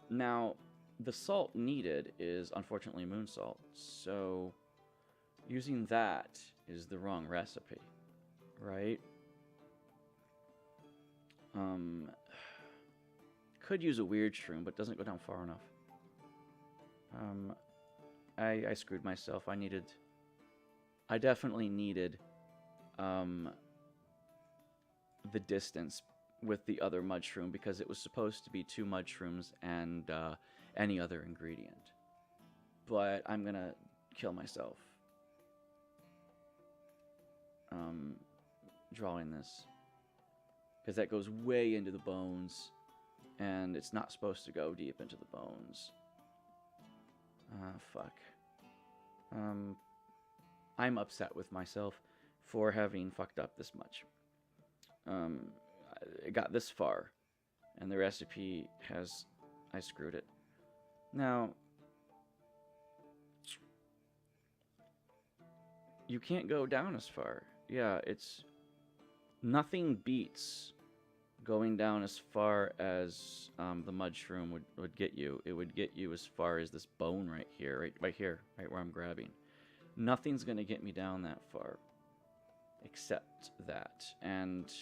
Now, the salt needed is unfortunately moon salt, so using that is the wrong recipe, right? Could use a weird shroom, but doesn't go down far enough. I screwed myself. I definitely needed the distance with the other mushroom because it was supposed to be 2 mushrooms and any other ingredient. But I'm gonna kill myself drawing this. Because that goes way into the bones, and it's not supposed to go deep into the bones. Fuck. I'm upset with myself for having fucked up this much. I got this far, and the recipe has... I screwed it. Now, you can't go down as far. Yeah, it's... Nothing beats going down as far as the mushroom would get you. It would get you as far as this bone right here, right here, right where I'm grabbing. Nothing's going to get me down that far except that. And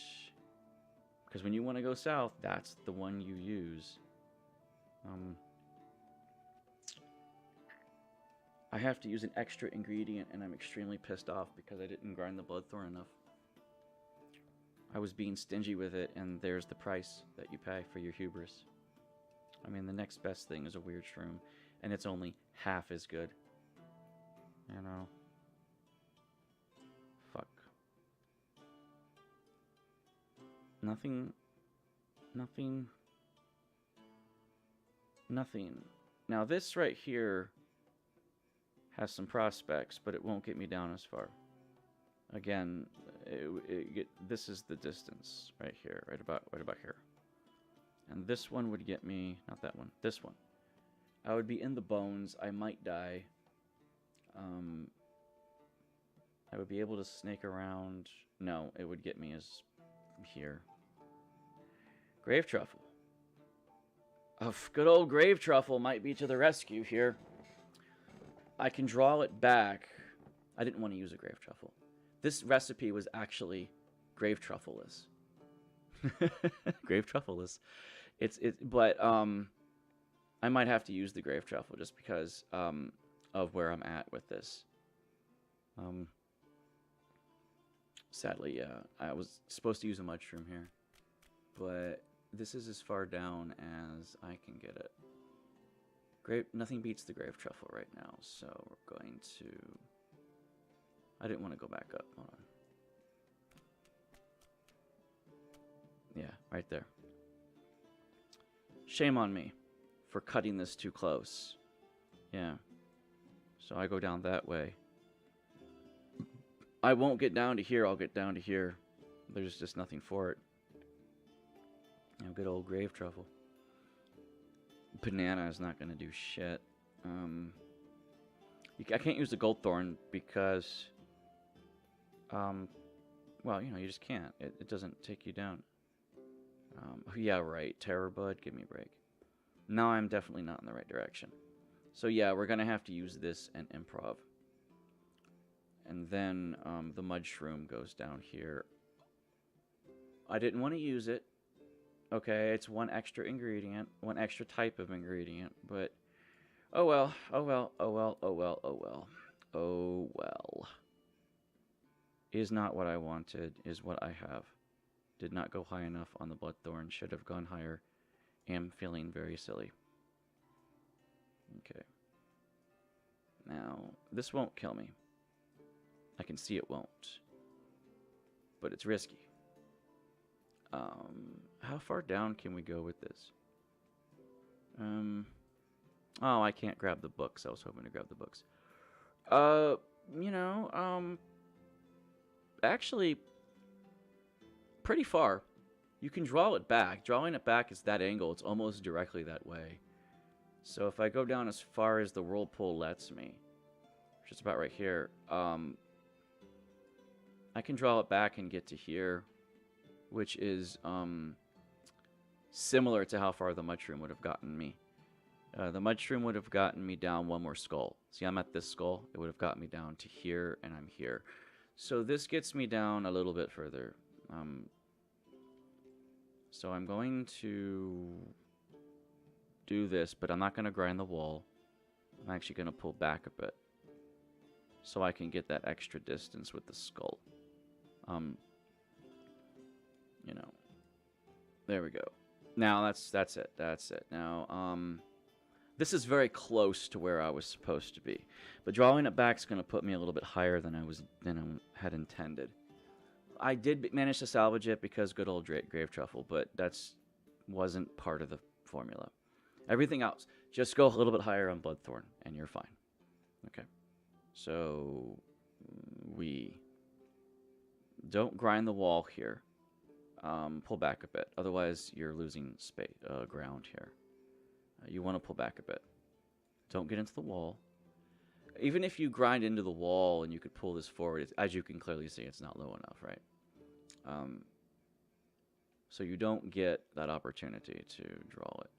because when you want to go south, that's the one you use. I have to use an extra ingredient, and I'm extremely pissed off because I didn't grind the bloodthorn enough. I was being stingy with it, and there's the price that you pay for your hubris. I mean, the next best thing is a weird shroom, and it's only half as good. You know? Fuck. Nothing Nothing. Nothing. Now this right here has some prospects, but it won't get me down as far. Again, this is the distance right here, right about here. And this one would get me, not that one, this one. I would be in the bones. I might die. I would be able to snake around. No, it would get me as here. Grave Truffle. Good old Grave Truffle might be to the rescue here. I can draw it back. I didn't want to use a Grave Truffle. This recipe was actually Grave Truffle-less. Grave Truffle-less. But I might have to use the Grave Truffle just because of where I'm at with this. Sadly, yeah, I was supposed to use a mushroom here, but this is as far down as I can get it. Nothing beats the Grave Truffle right now, so we're going to... I didn't want to go back up. Hold on. Yeah, right there. Shame on me for cutting this too close. Yeah. So I go down that way. I won't get down to here. I'll get down to here. There's just nothing for it. You know, good old Grave Truffle. Banana is not going to do shit. I can't use the Goldthorn because... well, you know, you just can't. It doesn't take you down. Yeah, right. Terror Bud, give me a break. Now I'm definitely not in the right direction. So yeah, we're going to have to use this and improv. And then the Mudshroom goes down here. I didn't want to use it. Okay, it's one extra ingredient, one extra type of ingredient, but oh well, oh well, oh well, oh well, oh well, oh well. Is not what I wanted, is what I have. Did not go high enough on the Bloodthorn, should have gone higher. Am feeling very silly. Okay. Now, this won't kill me. I can see it won't. But it's risky. How far down can we go with this? Oh, I can't grab the books. I was hoping to grab the books. You know, actually, pretty far. You can draw it back. Drawing it back is that angle. It's almost directly that way. So if I go down as far as the whirlpool lets me, which is about right here, I can draw it back and get to here, which is similar to how far the Mudshroom would have gotten me. The Mudshroom would have gotten me down one more skull. See, I'm at this skull. It would have gotten me down to here, and I'm here. So this gets me down a little bit further. So I'm going to do this, but I'm not going to grind the wall. I'm actually going to pull back a bit so I can get that extra distance with the skull. You know, there we go. Now that's it. That's it. Now, this is very close to where I was supposed to be, but drawing it back is going to put me a little bit higher than I had intended. I did manage to salvage it because good old Grave Truffle, but wasn't part of the formula. Everything else, just go a little bit higher on Bloodthorn, and you're fine. Okay. So, we don't grind the wall here. Pull back a bit. Otherwise, you're losing ground here. You want to pull back a bit. Don't get into the wall. Even if you grind into the wall and you could pull this forward, as you can clearly see, it's not low enough, right? So you don't get that opportunity to draw it.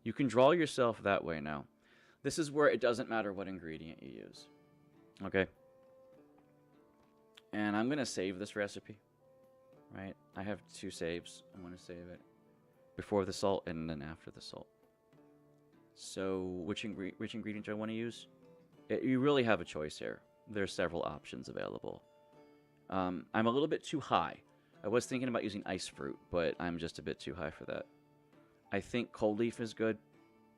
You can draw yourself that way now. This is where it doesn't matter what ingredient you use. Okay? And I'm going to save this recipe. Right? I have 2 saves. I'm going to save it before the salt and then after the salt. So which ingredient do I want to use? You really have a choice here. There's several options available. I'm a little bit too high. I was thinking about using ice fruit, but I'm just a bit too high for that. I think cold leaf is good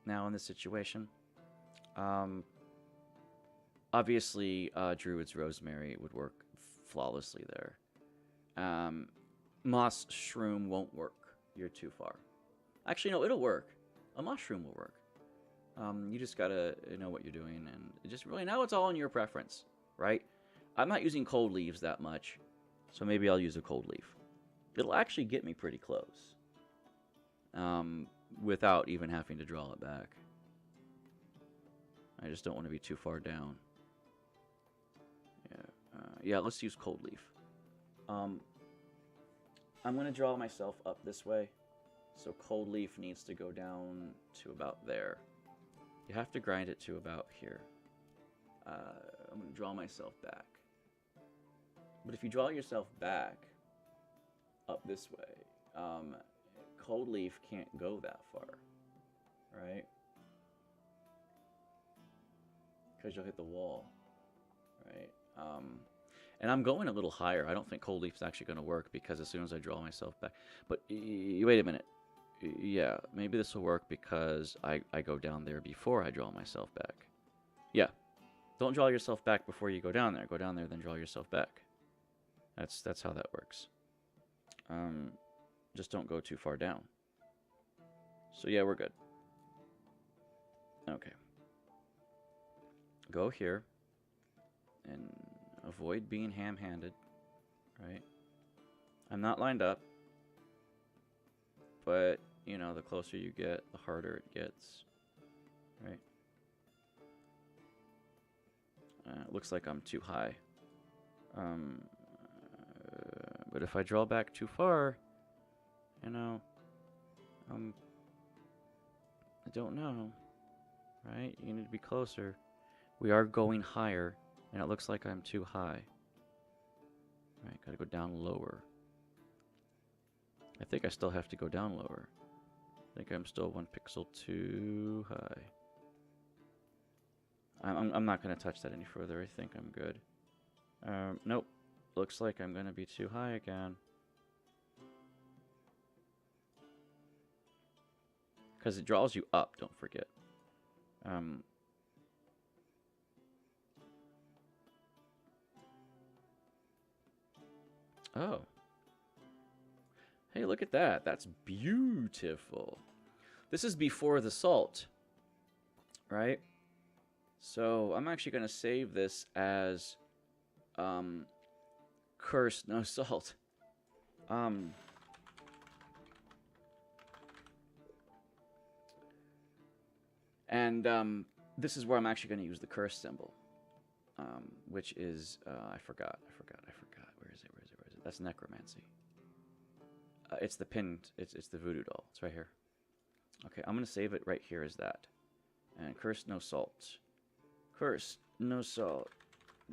now in this situation. Obviously, Druid's Rosemary would work flawlessly there. Moss Shroom won't work. you're too far. Actually, no, it'll work. A mushroom will work. You just gotta know what you're doing, and it just really now it's all in your preference, right? I'm not using cold leaves that much, so maybe I'll use a cold leaf. It'll actually get me pretty close, without even having to draw it back. I just don't want to be too far down. Yeah, let's use cold leaf. I'm gonna draw myself up this way, so cold leaf needs to go down to about there. You have to grind it to about here. I'm going to draw myself back. But if you draw yourself back up this way, cold leaf can't go that far, right? Because you'll hit the wall, right? And I'm going a little higher. I don't think cold leaf's actually going to work because as soon as I draw myself back... But wait a minute. Yeah, maybe this will work because I go down there before I draw myself back. Yeah. Don't draw yourself back before you go down there. Go down there, then draw yourself back. That's how that works. Just don't go too far down. So yeah, we're good. Okay. Go here. And avoid being ham-handed. Right? I'm not lined up. But, you know, the closer you get, the harder it gets. Right? It looks like I'm too high. But if I draw back too far, you know, I don't know. Right? You need to be closer. We are going higher, and it looks like I'm too high. Right, gotta go down lower. I think I still have to go down lower. I think I'm still 1 pixel too high. I'm not going to touch that any further. I think I'm good. Nope. Looks like I'm going to be too high again. Because it draws you up, don't forget. Oh. Hey, look at that. That's beautiful. This is before the salt, right? So I'm actually going to save this as Cursed No Salt. This is where I'm actually going to use the curse symbol, which is, I forgot. Where is it? That's necromancy. It's the pinned, it's the voodoo doll. It's right here. Okay, I'm going to save it right here as that. And Cursed No Salt. Cursed No Salt.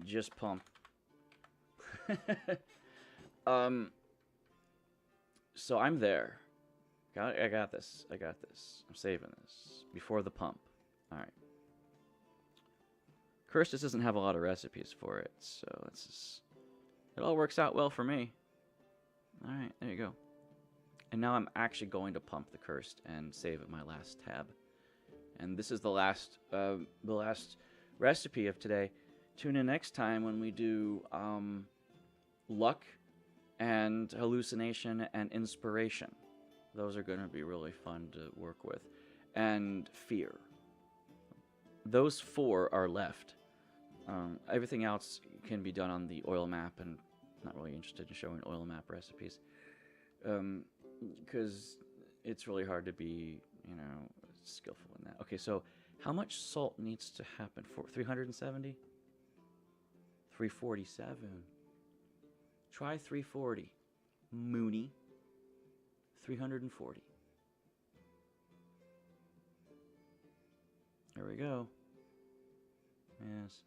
Just pump. So I'm there. I got this. I'm saving this. Before the pump. Alright. Cursed just doesn't have a lot of recipes for it, so it's just... It all works out well for me. Alright, there you go. And now I'm actually going to pump the Cursed and save at my last tab. And this is the last recipe of today. Tune in next time when we do luck and hallucination and inspiration. Those are going to be really fun to work with. And fear. Those 4 are left. Everything else can be done on the oil map, and I'm not really interested in showing oil map recipes. Because it's really hard to be, you know, skillful in that. Okay, so how much salt needs to happen for 370? 347. Try 340. Mooney. 340. There we go. Yes.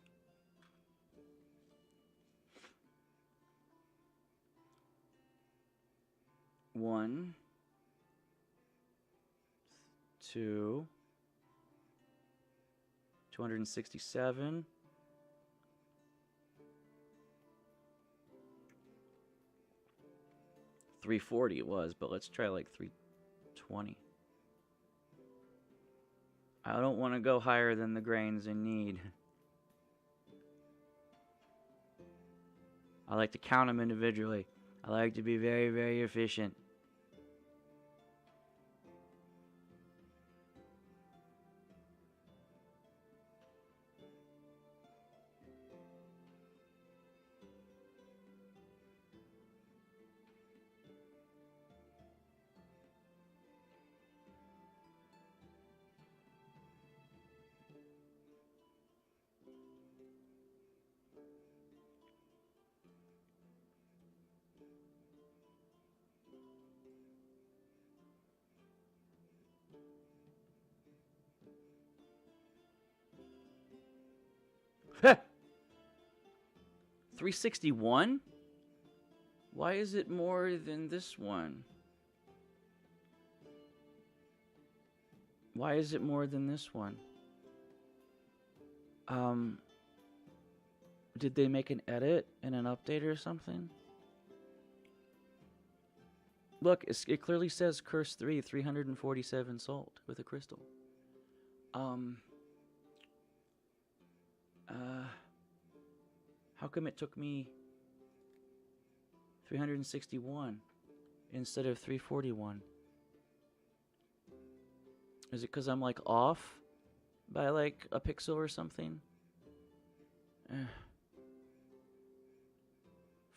One, 2, 267. 340 it was, but let's try like 320. I don't want to go higher than the grains in need. I like to count them individually. I like to be very, very efficient. 361? Why is it more than this one? Why is it more than this one? Did they make an edit and an update or something? Look, it clearly says Curse 3, 347 sold with a crystal. How come it took me 361 instead of 341? Is it because I'm like off by like a pixel or something?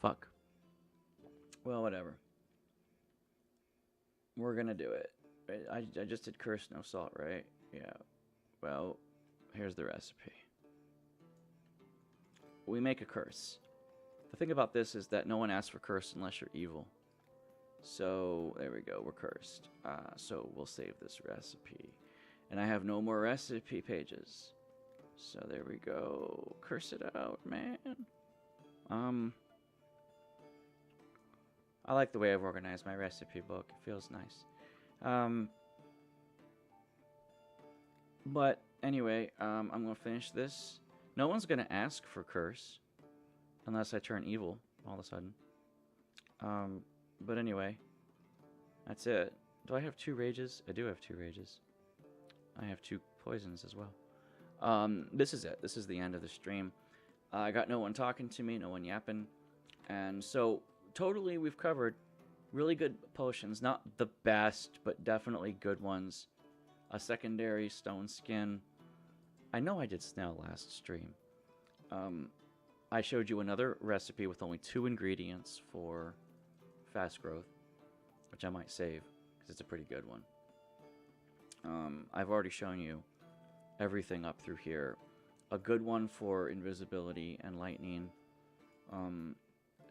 Fuck. Well, whatever. We're gonna do it. I just did curse no salt, right? Yeah. Well, here's the recipe. We make a curse. The thing about this is that no one asks for curse unless you're evil. So, there we go. We're cursed. So, we'll save this recipe. And I have no more recipe pages. So, there we go. Curse it out, man. I like the way I've organized my recipe book. It feels nice. But anyway, I'm going to finish this. No one's going to ask for curse unless I turn evil all of a sudden. But anyway, that's it. Do I have 2 rages? I do have 2 rages. I have 2 poisons as well. This is it. This is the end of the stream. I got no one talking to me, no one yapping. And so, totally we've covered really good potions. Not the best, but definitely good ones. A secondary stone skin. I know I did snail last stream. I showed you another recipe with only 2 ingredients for fast growth, which I might save because it's a pretty good one. I've already shown you everything up through here. A good one for invisibility and lightning.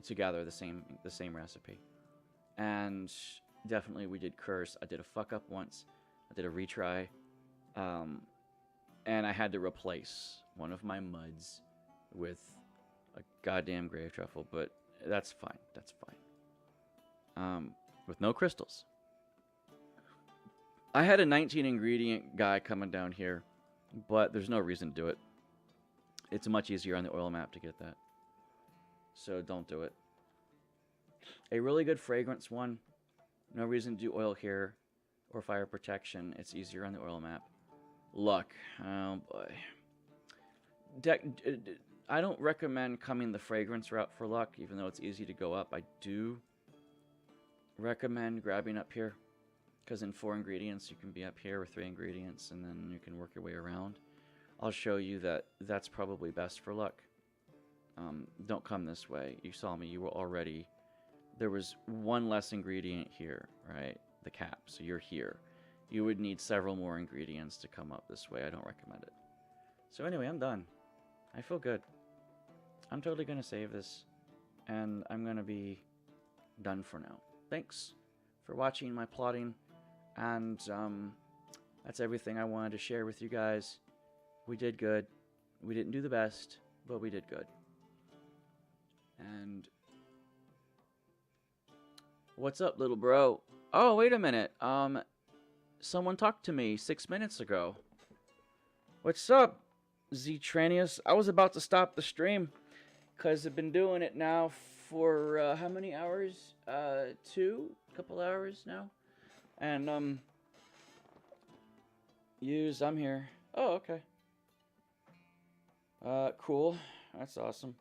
Together the same recipe. And definitely we did curse. I did a fuck up once. I did a retry. And I had to replace one of my muds with a goddamn grave truffle, but that's fine. That's fine. With no crystals. I had a 19 ingredient guy coming down here, but there's no reason to do it. It's much easier on the oil map to get that. So don't do it. A really good fragrance one. No reason to do oil here or fire protection. It's easier on the oil map. Luck. Oh boy. I don't recommend coming the fragrance route for luck, even though it's easy to go up. I do recommend grabbing up here, because in 4 ingredients you can be up here with 3 ingredients, and then you can work your way around. I'll show you that that's probably best for luck. Don't come this way. You saw me. You were already... There was 1 less ingredient here, right? The cap. So you're here. You would need several more ingredients to come up this way. I don't recommend it. So anyway, I'm done. I feel good. I'm totally going to save this. And I'm going to be done for now. Thanks for watching my plotting. And that's everything I wanted to share with you guys. We did good. We didn't do the best, but we did good. And what's up, little bro? Oh, wait a minute. Someone talked to me 6 minutes ago. What's up, Ztranius? I was about to stop the stream because I've been doing it now for how many hours? 2? A couple hours now. And I'm here. Oh, okay. Cool. That's awesome.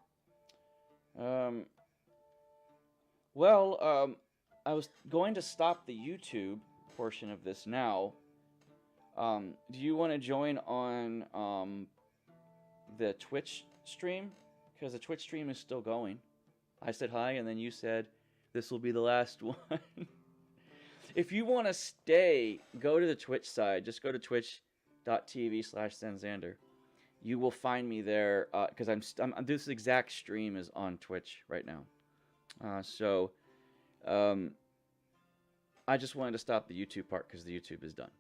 I was going to stop the YouTube portion of this now. Do you want to join on the Twitch stream? Because the Twitch stream is still going. I said hi, and then you said this will be the last one. If you want to stay, go to the Twitch side. Just go to twitch.tv/Zenxander. You will find me there because this exact stream is on Twitch right now. I just wanted to stop the YouTube part because the YouTube is done.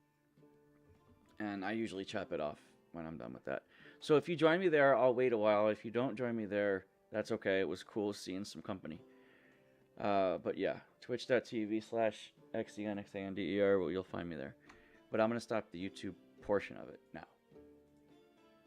And I usually chop it off when I'm done with that. So if you join me there, I'll wait a while. If you don't join me there, that's okay. It was cool seeing some company. But yeah, twitch.tv/xenxander, well, you'll find me there. But I'm going to stop the YouTube portion of it now.